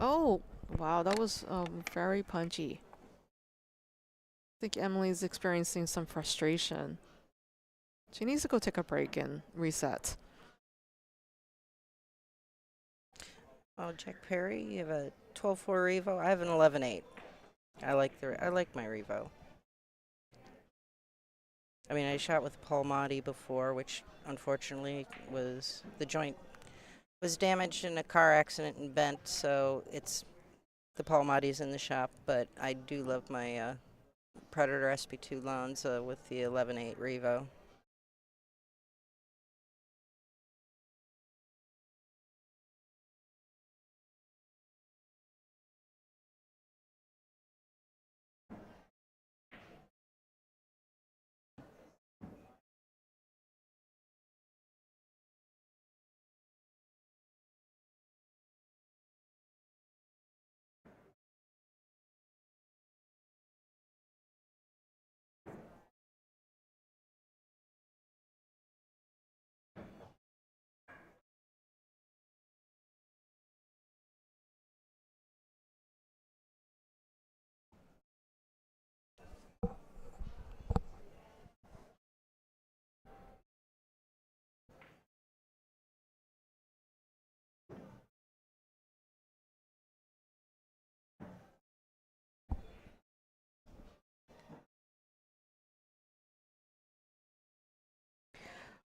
Oh, wow, that was very punchy. I think Emily's experiencing some frustration. She needs to go take a break and reset. Oh, Jack Perry, you have a 12-4 Revo. I have an 11-8. I like my Revo. I mean, I shot with Paul Motti before, which unfortunately the joint was damaged in a car accident and bent, so it's the Paul Motti's in the shop. But I do love my Predator SP2 Lanza with the 11-8 Revo.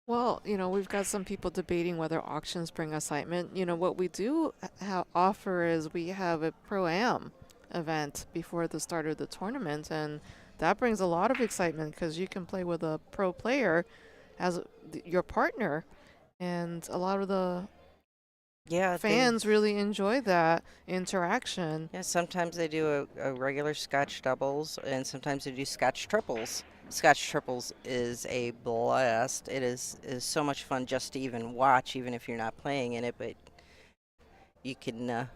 Well, we've got some people debating whether auctions bring excitement. What we do offer is we have a Pro-Am event before the start of the tournament, and that brings a lot of excitement because you can play with a pro player as your partner, and a lot of the fans really enjoy that interaction. Yeah, sometimes they do a regular Scotch doubles, and sometimes they do Scotch triples. Scotch triples is a blast. It is so much fun just to even watch, even if you're not playing in it. But you can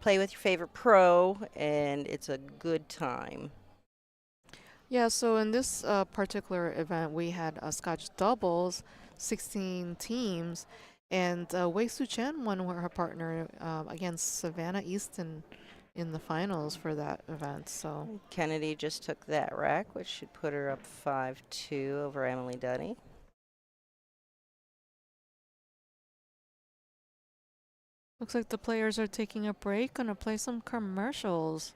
play with your favorite pro, and it's a good time. Yeah, so in this particular event, we had Scotch doubles, 16 teams, and Wei Su Chen won her partner against Savannah Easton in the finals for that event. So Kennedy just took that rack, which should put her up 5-2 over Emily Dunny. Looks like the players are taking a break. Gonna play some commercials.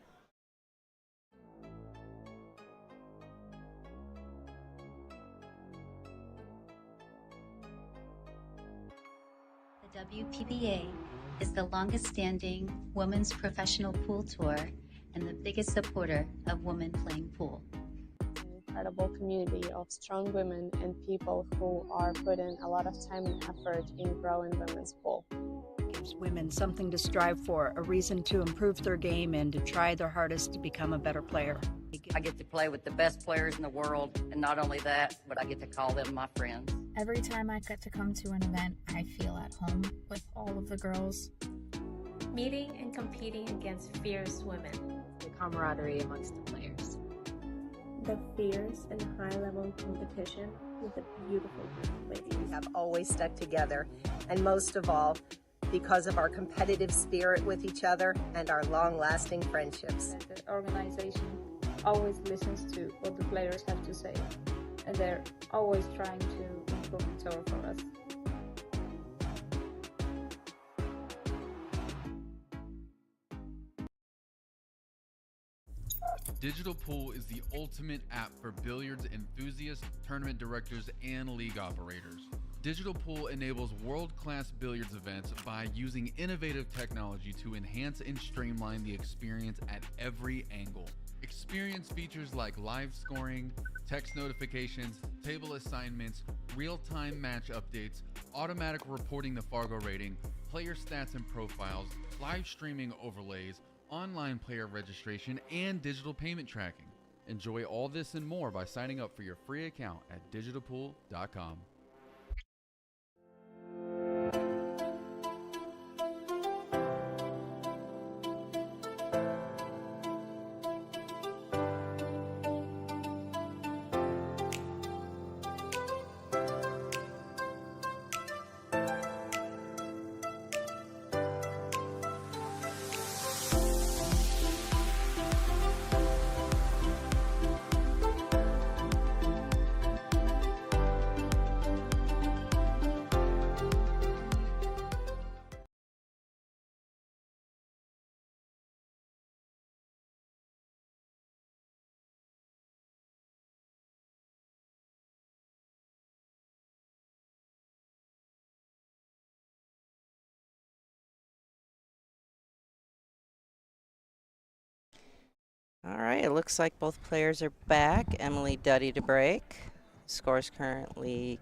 The WPBA is the longest-standing women's professional pool tour and the biggest supporter of women playing pool. An incredible community of strong women and people who are putting a lot of time and effort in growing women's pool. It gives women something to strive for, a reason to improve their game and to try their hardest to become a better player. I get to play with the best players in the world, and not only that, but I get to call them my friends. Every time I get to come to an event, I feel at home with all of the girls. Meeting and competing against fierce women. The camaraderie amongst the players. The fierce and high-level competition with a beautiful group of ladies. We have always stuck together, and most of all, because of our competitive spirit with each other and our long-lasting friendships. The organization always listens to what the players have to say, and they're always trying to improve the tour for us. Digital Pool is the ultimate app for billiards enthusiasts, tournament directors, and league operators. Digital Pool enables world-class billiards events by using innovative technology to enhance and streamline the experience at every angle. Experience features like live scoring, text notifications, table assignments, real-time match updates, automatic reporting the Fargo rating, player stats and profiles, live streaming overlays, online player registration, and digital payment tracking. Enjoy all this and more by signing up for your free account at digitalpool.com. All right, it looks like both players are back. Emily Duddy to break. Scores currently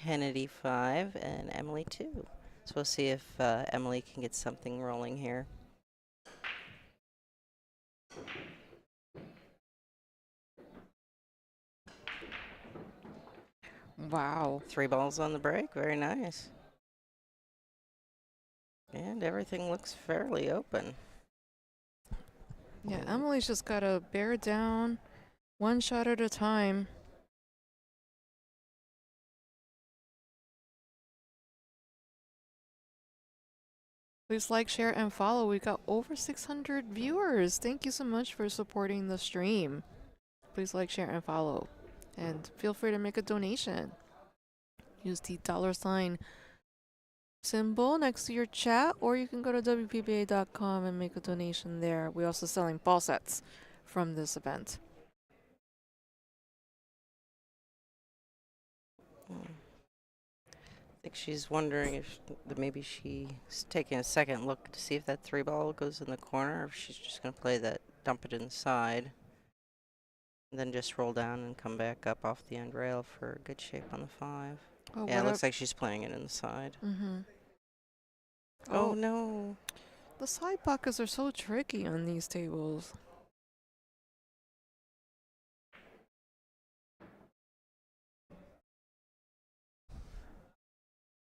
Kennedy 5 and Emily 2. So we'll see if Emily can get something rolling here. Wow. 3 balls on the break. Very nice. And everything looks fairly open. Yeah, Emily's just got to bear down one shot at a time. Please like, share, and follow. We got over 600 viewers. Thank you so much for supporting the stream. Please like, share, and follow. And feel free to make a donation. Use the $ symbol next to your chat, or you can go to WPBA.com and make a donation there. We're also selling ball sets from this event. I think she's wondering if maybe she's taking a second look to see if that 3 ball goes in the corner, or if she's just going to play that, dump it inside, and then just roll down and come back up off the end rail for good shape on the 5. Oh, yeah, it looks like she's playing it inside. Mm-hmm. Oh, no. The side pockets are so tricky on these tables.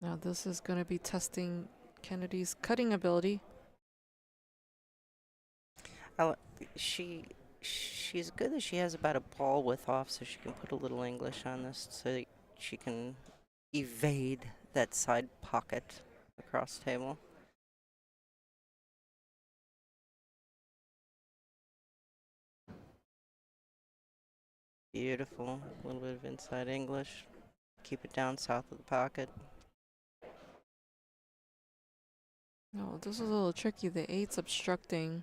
Now this is going to be testing Kennedy's cutting ability. She's good that she has about a ball width off, so she can put a little English on this so that she can evade that side pocket across table. Beautiful. A little bit of inside English. Keep it down south of the pocket. No, this is a little tricky. The 8's obstructing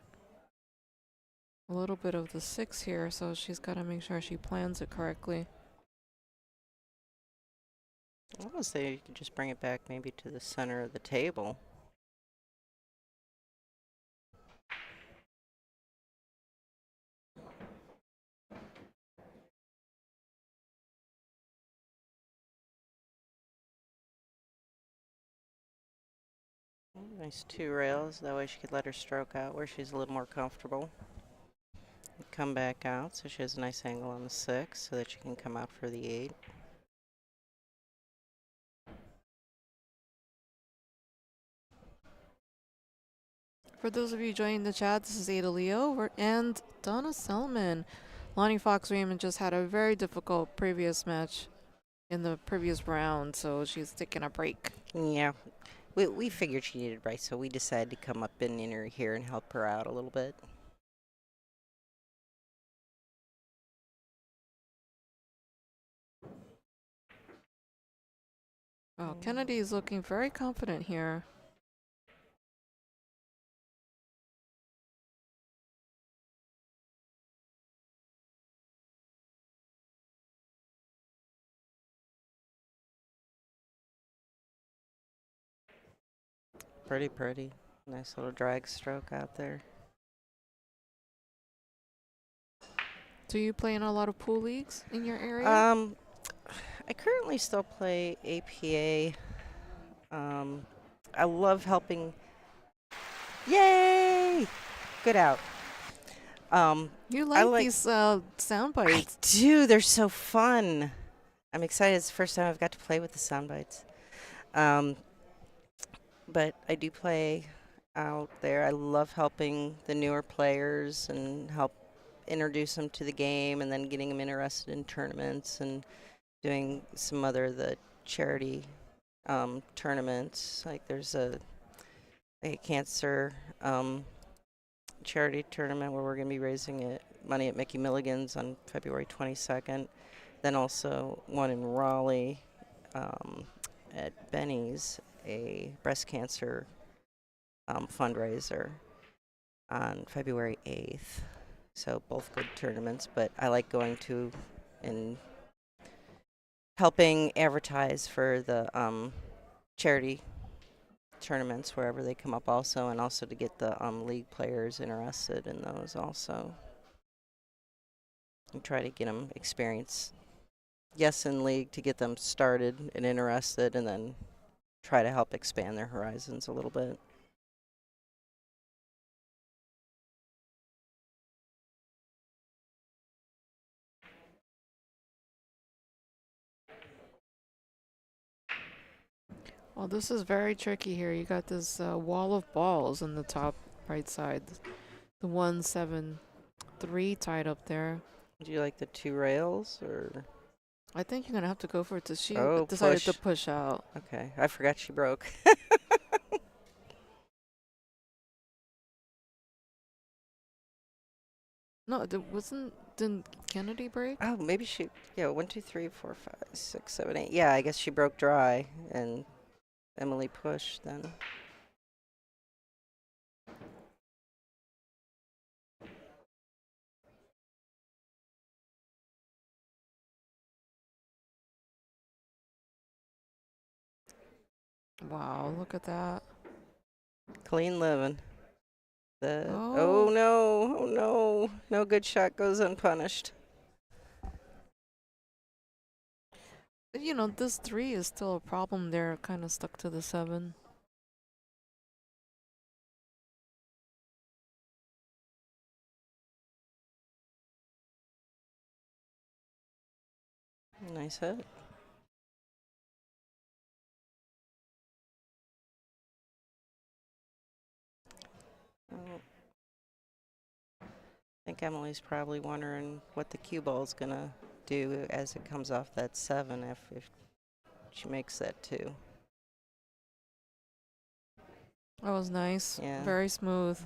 a little bit of the 6 here, so she's got to make sure she plans it correctly. I want to say you could just bring it back maybe to the center of the table. Nice 2 rails, that way she could let her stroke out where she's a little more comfortable. Come back out so she has a nice angle on the 6 so that she can come out for the 8. For those of you joining the chat, this is Ada Leo and Donna Selman. Lonnie Fox Raymond just had a very difficult previous match in the previous round, so she's taking a break. Yeah, we figured she needed a break, so we decided to come up in her here and help her out a little bit. Oh, Kennedy is looking very confident here. Pretty. Nice little drag stroke out there. Do you play in a lot of pool leagues in your area? I currently still play APA. I love helping. Yay! Good out. You like these sound bites. I do. They're so fun. I'm excited. It's the first time I've got to play with the sound bites. But I do play out there. I love helping the newer players and help introduce them to the game, and then getting them interested in tournaments and doing some other the charity tournaments. Like there's a cancer charity tournament where we're going to be raising money at Mickey Milligan's on February 22nd. Then also one in Raleigh at Benny's, a breast cancer fundraiser on February 8th. So both good tournaments, but I like going to and helping advertise for the charity tournaments wherever they come up also, and also to get the league players interested in those also. and try to get them experience. Yes, in league to get them started and interested, and then try to help expand their horizons a little bit. Well, this is very tricky here. You got this wall of balls in the top right side. The 1-7-3 tied up there. Do you like the 2 rails, or? I think you're going to have to go for it. She push. decided to push out. Okay, I forgot she broke. No, didn't Kennedy break? Oh, maybe she, yeah, 1, 2, 3, 4, 5, 6, 7, 8. Yeah, I guess she broke dry, and Emily pushed then. Wow, look at that. Clean living. Oh no, oh no. No good shot goes unpunished. You know, this 3 is still a problem there, kind of stuck to the 7. Nice hit. Well, I think Emily's probably wondering what the cue ball's gonna do as it comes off that 7 if she makes that 2. That was nice. Yeah. Very smooth.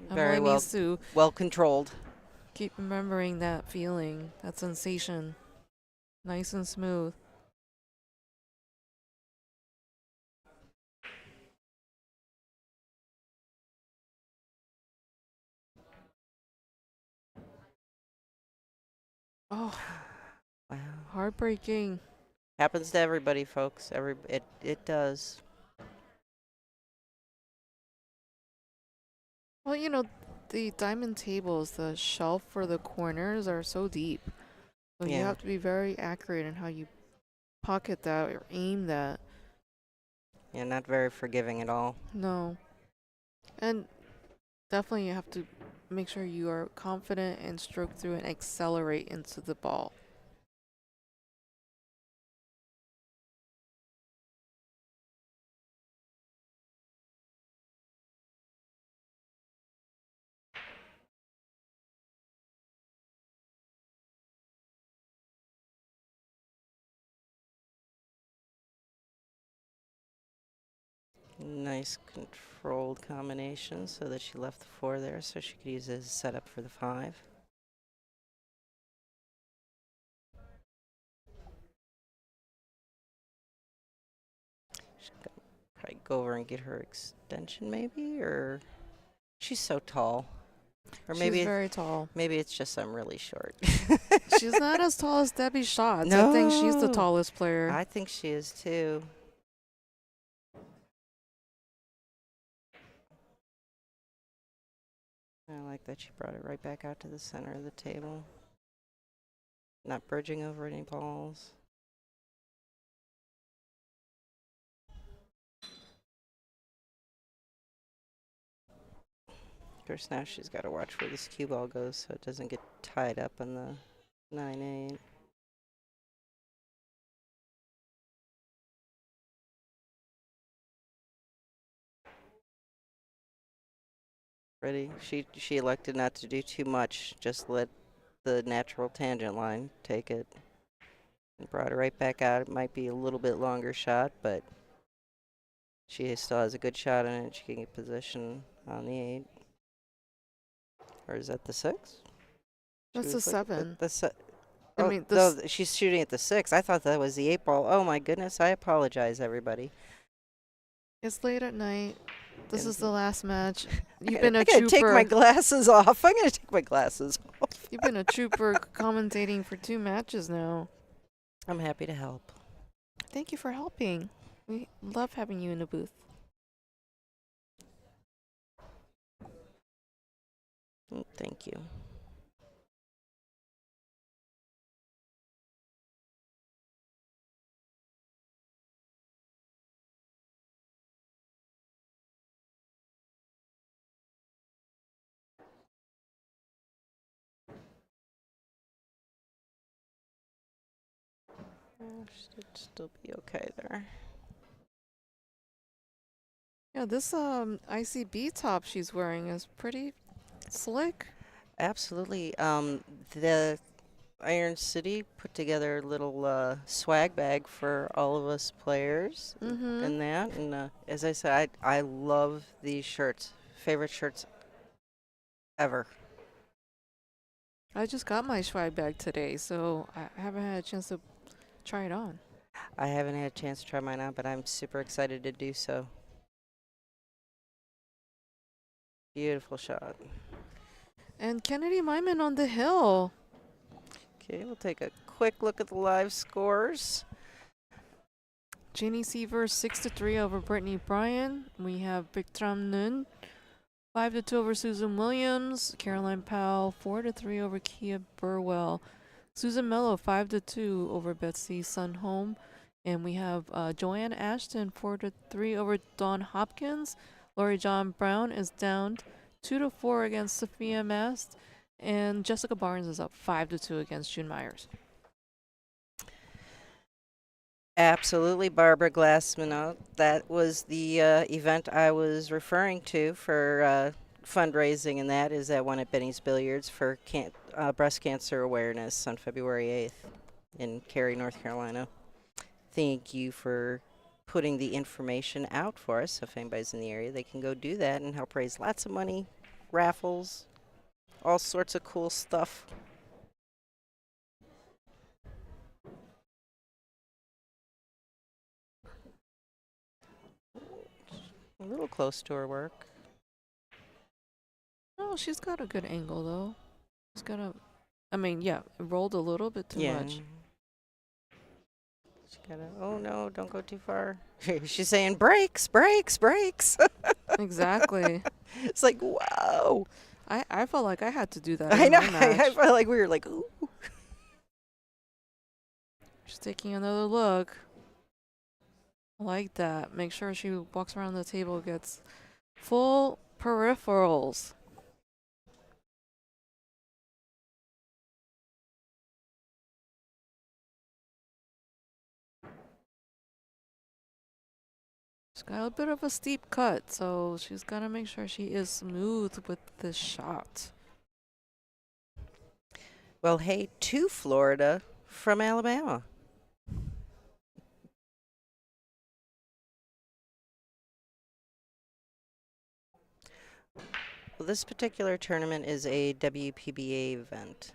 Very Emily needs to well controlled. keep remembering that feeling, that sensation. Nice and smooth. Oh, wow. Heartbreaking. Happens to everybody, folks. It does. Well, you know, the diamond tables, the shelf for the corners are so deep. So you have to be very accurate in how you pocket that or aim that. Yeah, not very forgiving at all. No. And definitely you have to make sure you are confident and stroke through and accelerate into the ball. Nice controlled combination so that she left the 4 there so she could use it as a setup for the 5. She's gonna probably go over and get her extension maybe, or she's so tall. Or maybe She's very tall. Maybe it's just I'm really short. She's not as tall as Debbie Schatz. No. I think she's the tallest player. I think she is too. I like that she brought it right back out to the center of the table. Not bridging over any balls. Of course, now she's got to watch where this cue ball goes so it doesn't get tied up in the 9-8. Ready? She elected not to do too much. Just let the natural tangent line take it. And brought it right back out. It might be a little bit longer shot, but she still has a good shot in it. She can get position on the 8. Or is that the 6? That's the 7. I mean, no, she's shooting at the 6. I thought that was the 8 ball. Oh my goodness! I apologize, everybody. It's late at night. This is the last match. You've I been a gotta trooper. take my glasses off. I'm gonna take my glasses off. You've been a trooper commentating for 2 matches now. I'm happy to help. Thank you for helping. We love having you in the booth. Thank you. Should still be okay there. Yeah, this ICB top she's wearing is pretty slick. Absolutely. The Iron City put together a little swag bag for all of us players Mm-hmm. and as I said, I love these shirts. Favorite shirts ever. I just got my swag bag today, so I haven't had a chance to try it on. I haven't had a chance to try mine on, but I'm super excited to do so. Beautiful shot. And Kennedy Myman on the hill. Okay, we'll take a quick look at the live scores. Ginny Seaver 6-3 over Brittany Bryan. We have Bikram Nun 5-2 over Susan Williams. Caroline Powell 4-3 over Kia Burwell. Susan Mello 5-2 over Betsy Sunholm. And we have Joanne Ashton 4-3 over Dawn Hopkins. Lori John Brown is down 2-4 against Sophia Mast. And Jessica Barnes is up 5-2 against June Myers. Absolutely, Barbara Glassman. That was the event I was referring to for fundraising, and that is that one at Benny's Billiards for breast cancer awareness on February 8th in Cary, North Carolina. Thank you for putting the information out for us. So if anybody's in the area, they can go do that and help raise lots of money, raffles, all sorts of cool stuff. A little close to her work. Oh, she's got a good angle, though. She's got a... I mean, yeah, it rolled a little bit too much. She gotta... Oh, no, don't go too far. She's saying, brakes, brakes, brakes. Exactly. It's like, whoa. I felt like I had to do that. I in know. my match. I felt like we were like, ooh. She's taking another look. I like that. Make sure she walks around the table, gets full peripherals. She's got a bit of a steep cut, so she's got to make sure she is smooth with this shot. Well, hey, to Florida from Alabama. Well, this particular tournament is a WPBA event,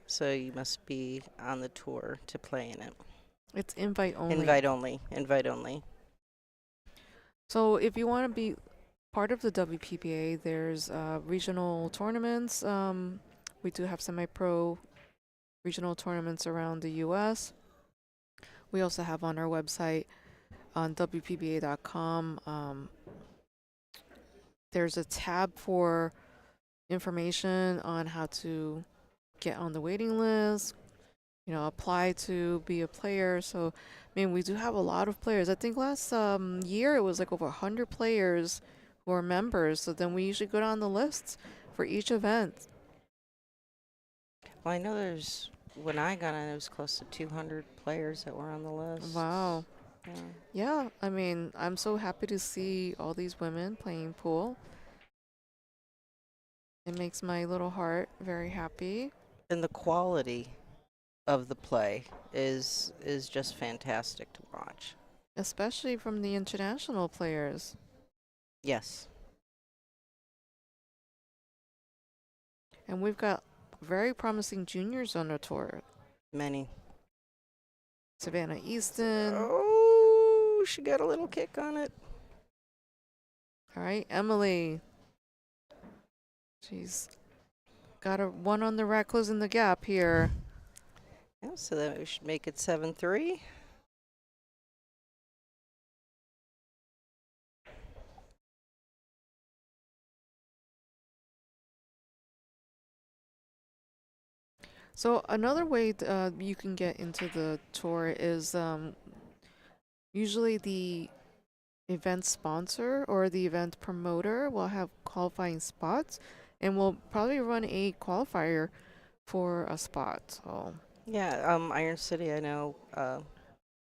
so you must be on the tour to play in it. It's invite only. Invite only. Invite only. So if you want to be part of the WPBA, there's regional tournaments. We do have semi-pro regional tournaments around the U.S. We also have on our website on WPBA.com. There's a tab for information on how to get on the waiting list, you know, apply to be a player. So, I mean, we do have a lot of players. I think last year it was like over 100 players who are members. So then we usually go down the lists for each event. Well, I know when I got on, it was close to 200 players that were on the list. Wow. Yeah. Yeah, I mean, I'm so happy to see all these women playing pool. It makes my little heart very happy. And the quality of the play is just fantastic to watch. Especially from the international players. Yes. And we've got very promising juniors on the tour. Many. Savannah Easton. Oh, she got a little kick on it. All right, Emily. She's got a one on the rack, closing the gap here. Yeah, so that we should make it 7-3. So another way you can get into the tour is usually the event sponsor or the event promoter will have qualifying spots, and we'll probably run a qualifier for a spot. So Yeah, Iron City, I know,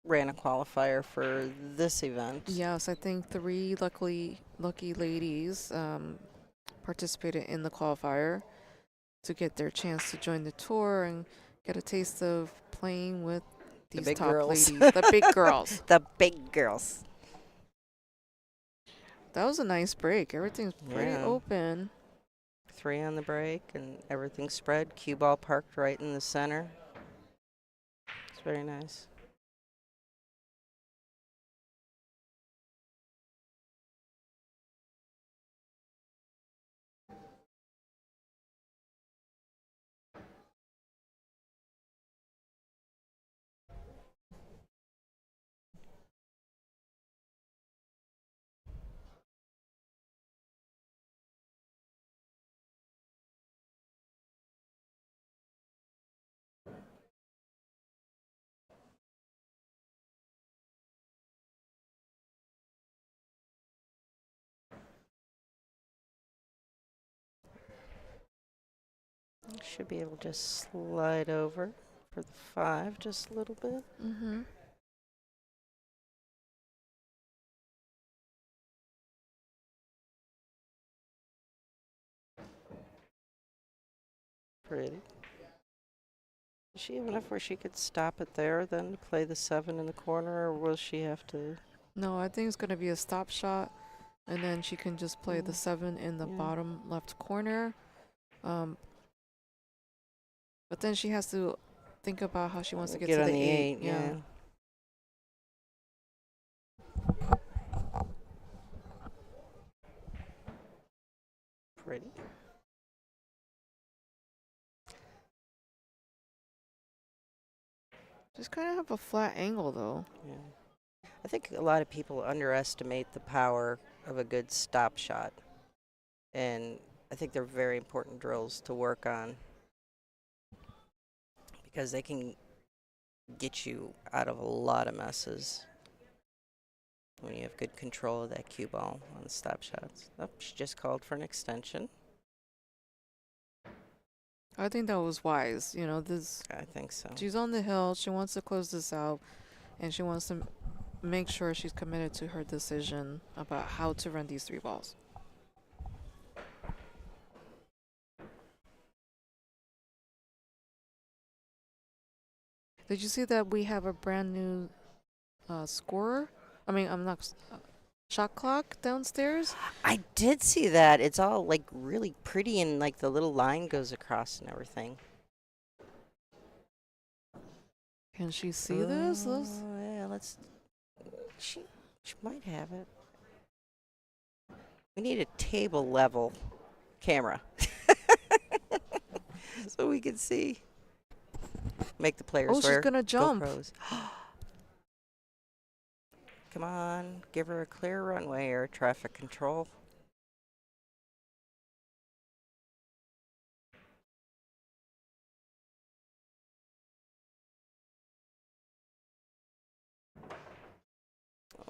ran a qualifier for this event. Yes, I think 3 lucky ladies participated in the qualifier to get their chance to join the tour and get a taste of playing with The these big top girls. ladies, the big girls. The big girls. That was a nice break. Everything's pretty Yeah. open. 3 on the break and everything spread. Cue ball parked right in the center. It's very nice. Should be able to just slide over for the 5 just a little bit. Mm-hmm. Pretty. Does she have enough where she could stop it there then to play the 7 in the corner, or will she have to? No, I think it's going to be a stop shot, and then she can just play the 7 in the bottom left corner. But then she has to think about how she wants to get to on the the 8. 8, yeah. Pretty. Just kind of have a flat angle, though. Yeah. I think a lot of people underestimate the power of a good stop shot. And I think they're very important drills to work on because they can get you out of a lot of messes when you have good control of that cue ball on the stop shots. Oh, she just called for an extension. I think that was wise. You know, this. I think so. She's on the hill. She wants to close this out, and she wants to make sure she's committed to her decision about how to run these 3 balls. Did you see that we have a brand new scorer? I mean, I'm not shot clock downstairs. I did see that. It's all like really pretty and like the little line goes across and everything. Can she see this? Yeah, let's. She might have it. We need a table level camera so we can see. Make the players Oh, she's wear gonna jump. GoPros. Come on, give her a clear runway, air traffic control.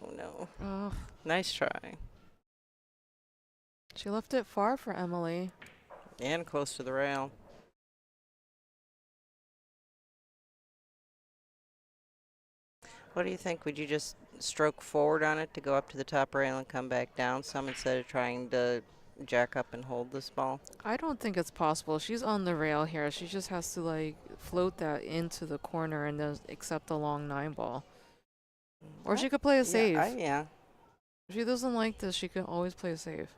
Oh no. Oh. Nice try. She left it far for Emily. And close to the rail. What do you think? Would you just stroke forward on it to go up to the top rail and come back down some instead of trying to jack up and hold this ball? I don't think it's possible. She's on the rail here. She just has to like float that into the corner and then accept the long 9 ball. Or she could play a save. Yeah. If she doesn't like this, she can always play a save.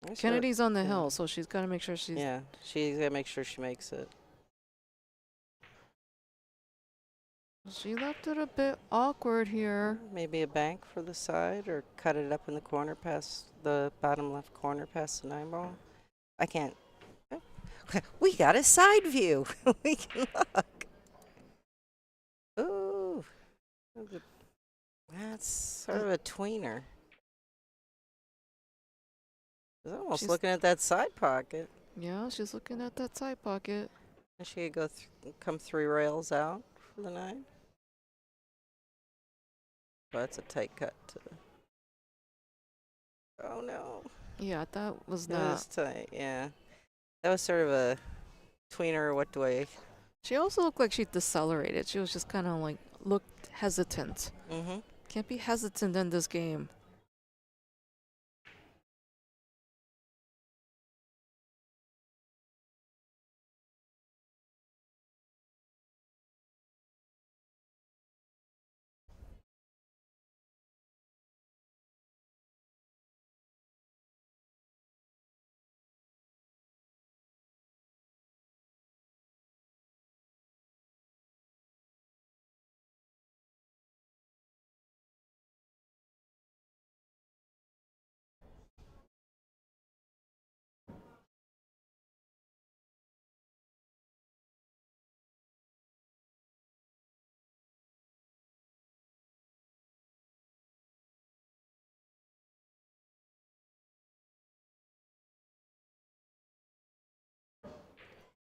I Kennedy's on the hill, so she's got to make sure she's... Yeah, she's got to make sure she makes it. She left it a bit awkward here. Maybe a bank for the side or cut it up in the corner past the bottom left corner past the 9 ball. I can't. We got a side view. We can look. Ooh. That's sort of a tweener. She's almost looking at that side pocket. Yeah, she's looking at that side pocket. And she could go come 3 rails out for the 9. Well, that's a tight cut. Oh no. Yeah, that was That not. was tight. Yeah, that was sort of a tweener. What do I She also looked like she decelerated. She was just kind of like looked hesitant. Mm-hmm. Can't be hesitant in this game.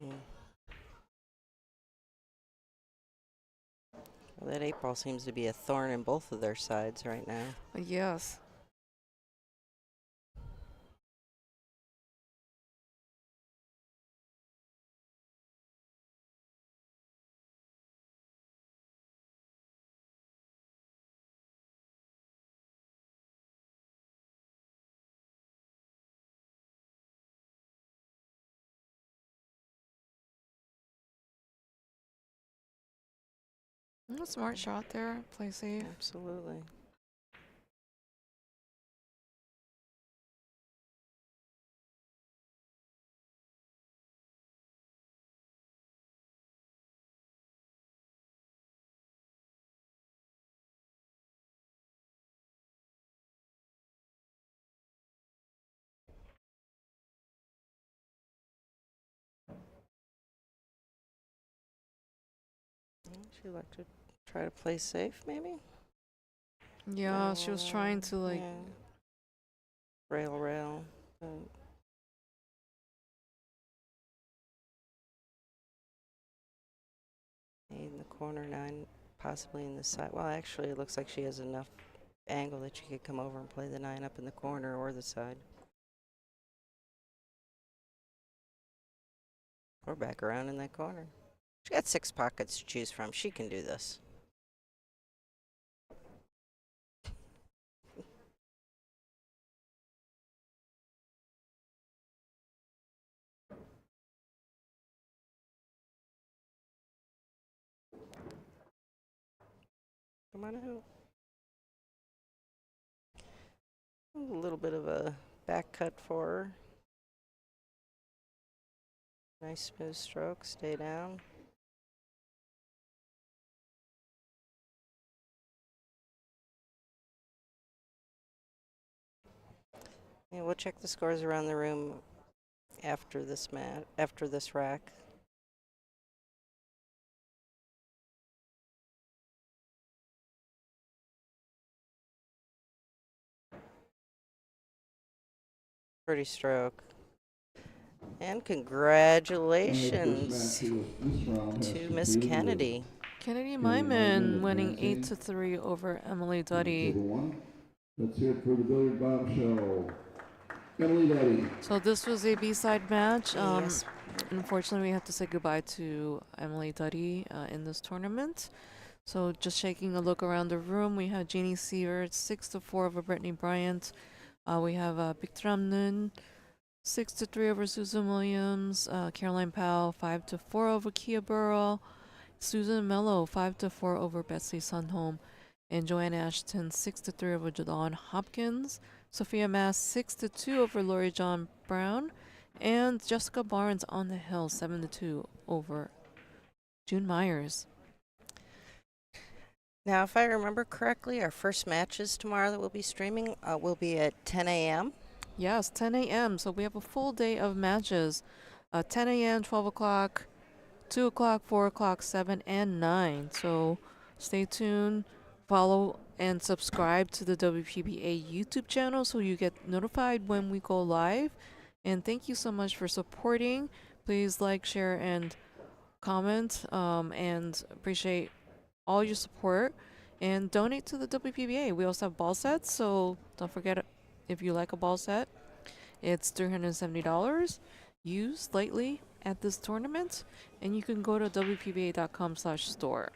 Mm. Well, that 8 ball seems to be a thorn in both of their sides right now. Yes. A smart shot there. Play safe. Absolutely. She like to try to play safe, maybe? Yeah, she was trying to like. Yeah. Rail. But in the corner 9, possibly in the side. Well, actually, it looks like she has enough angle that she could come over and play the 9 up in the corner or the side. Or back around in that corner. She got 6 pockets to choose from. She can do this. Come on out. A little bit of a back cut for her. Nice smooth stroke. Stay down. Yeah, we'll check the scores around the room after this after this rack. Pretty stroke. And congratulations to Miss Kennedy. Kennedy Myman winning 8-3 over Emily Duddy. Let's hear it for the Billiard Bombshell. Emily Duddy. So this was a B-side match. Yes. Unfortunately, we have to say goodbye to Emily Duddy in this tournament. So just shaking a look around the room, we have Jeannie Sievert 6-4 over Brittany Bryant. We have Bikram Nun 6-3 over Susan Williams. Caroline Powell 5-4 over Kia Burrell. Susan Mello 5-4 over Betsy Sunholm. And Joanne Ashton 6-3 over Jadon Hopkins. Sophia Mass 6-2 over Lori John Brown. And Jessica Barnes on the hill 7-2 over June Myers. Now, if I remember correctly, our first matches tomorrow that we'll be streaming will be at 10 a.m. Yes, 10 a.m. So we have a full day of matches. 10 a.m., 12 o'clock, 2 o'clock, 4 o'clock, 7, and 9. So stay tuned, follow, and subscribe to the WPBA YouTube channel so you get notified when we go live. And thank you so much for supporting. Please like, share, and comment. And appreciate all your support. And donate to the WPBA. We also have ball sets, so don't forget, if you like a ball set, it's $370. Used lightly, at this tournament, and you can go to wpba.com/store.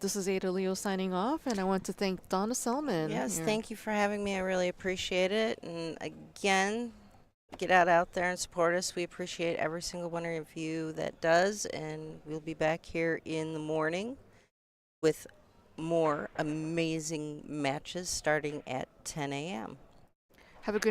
This is Ada Leo signing off, and I want to thank Donna Selman. Yes, here. thank you for having me. I really appreciate it. And again, get out there and support us. We appreciate every single one of you that does, and we'll be back here in the morning with more amazing matches starting at 10 a.m. Have a good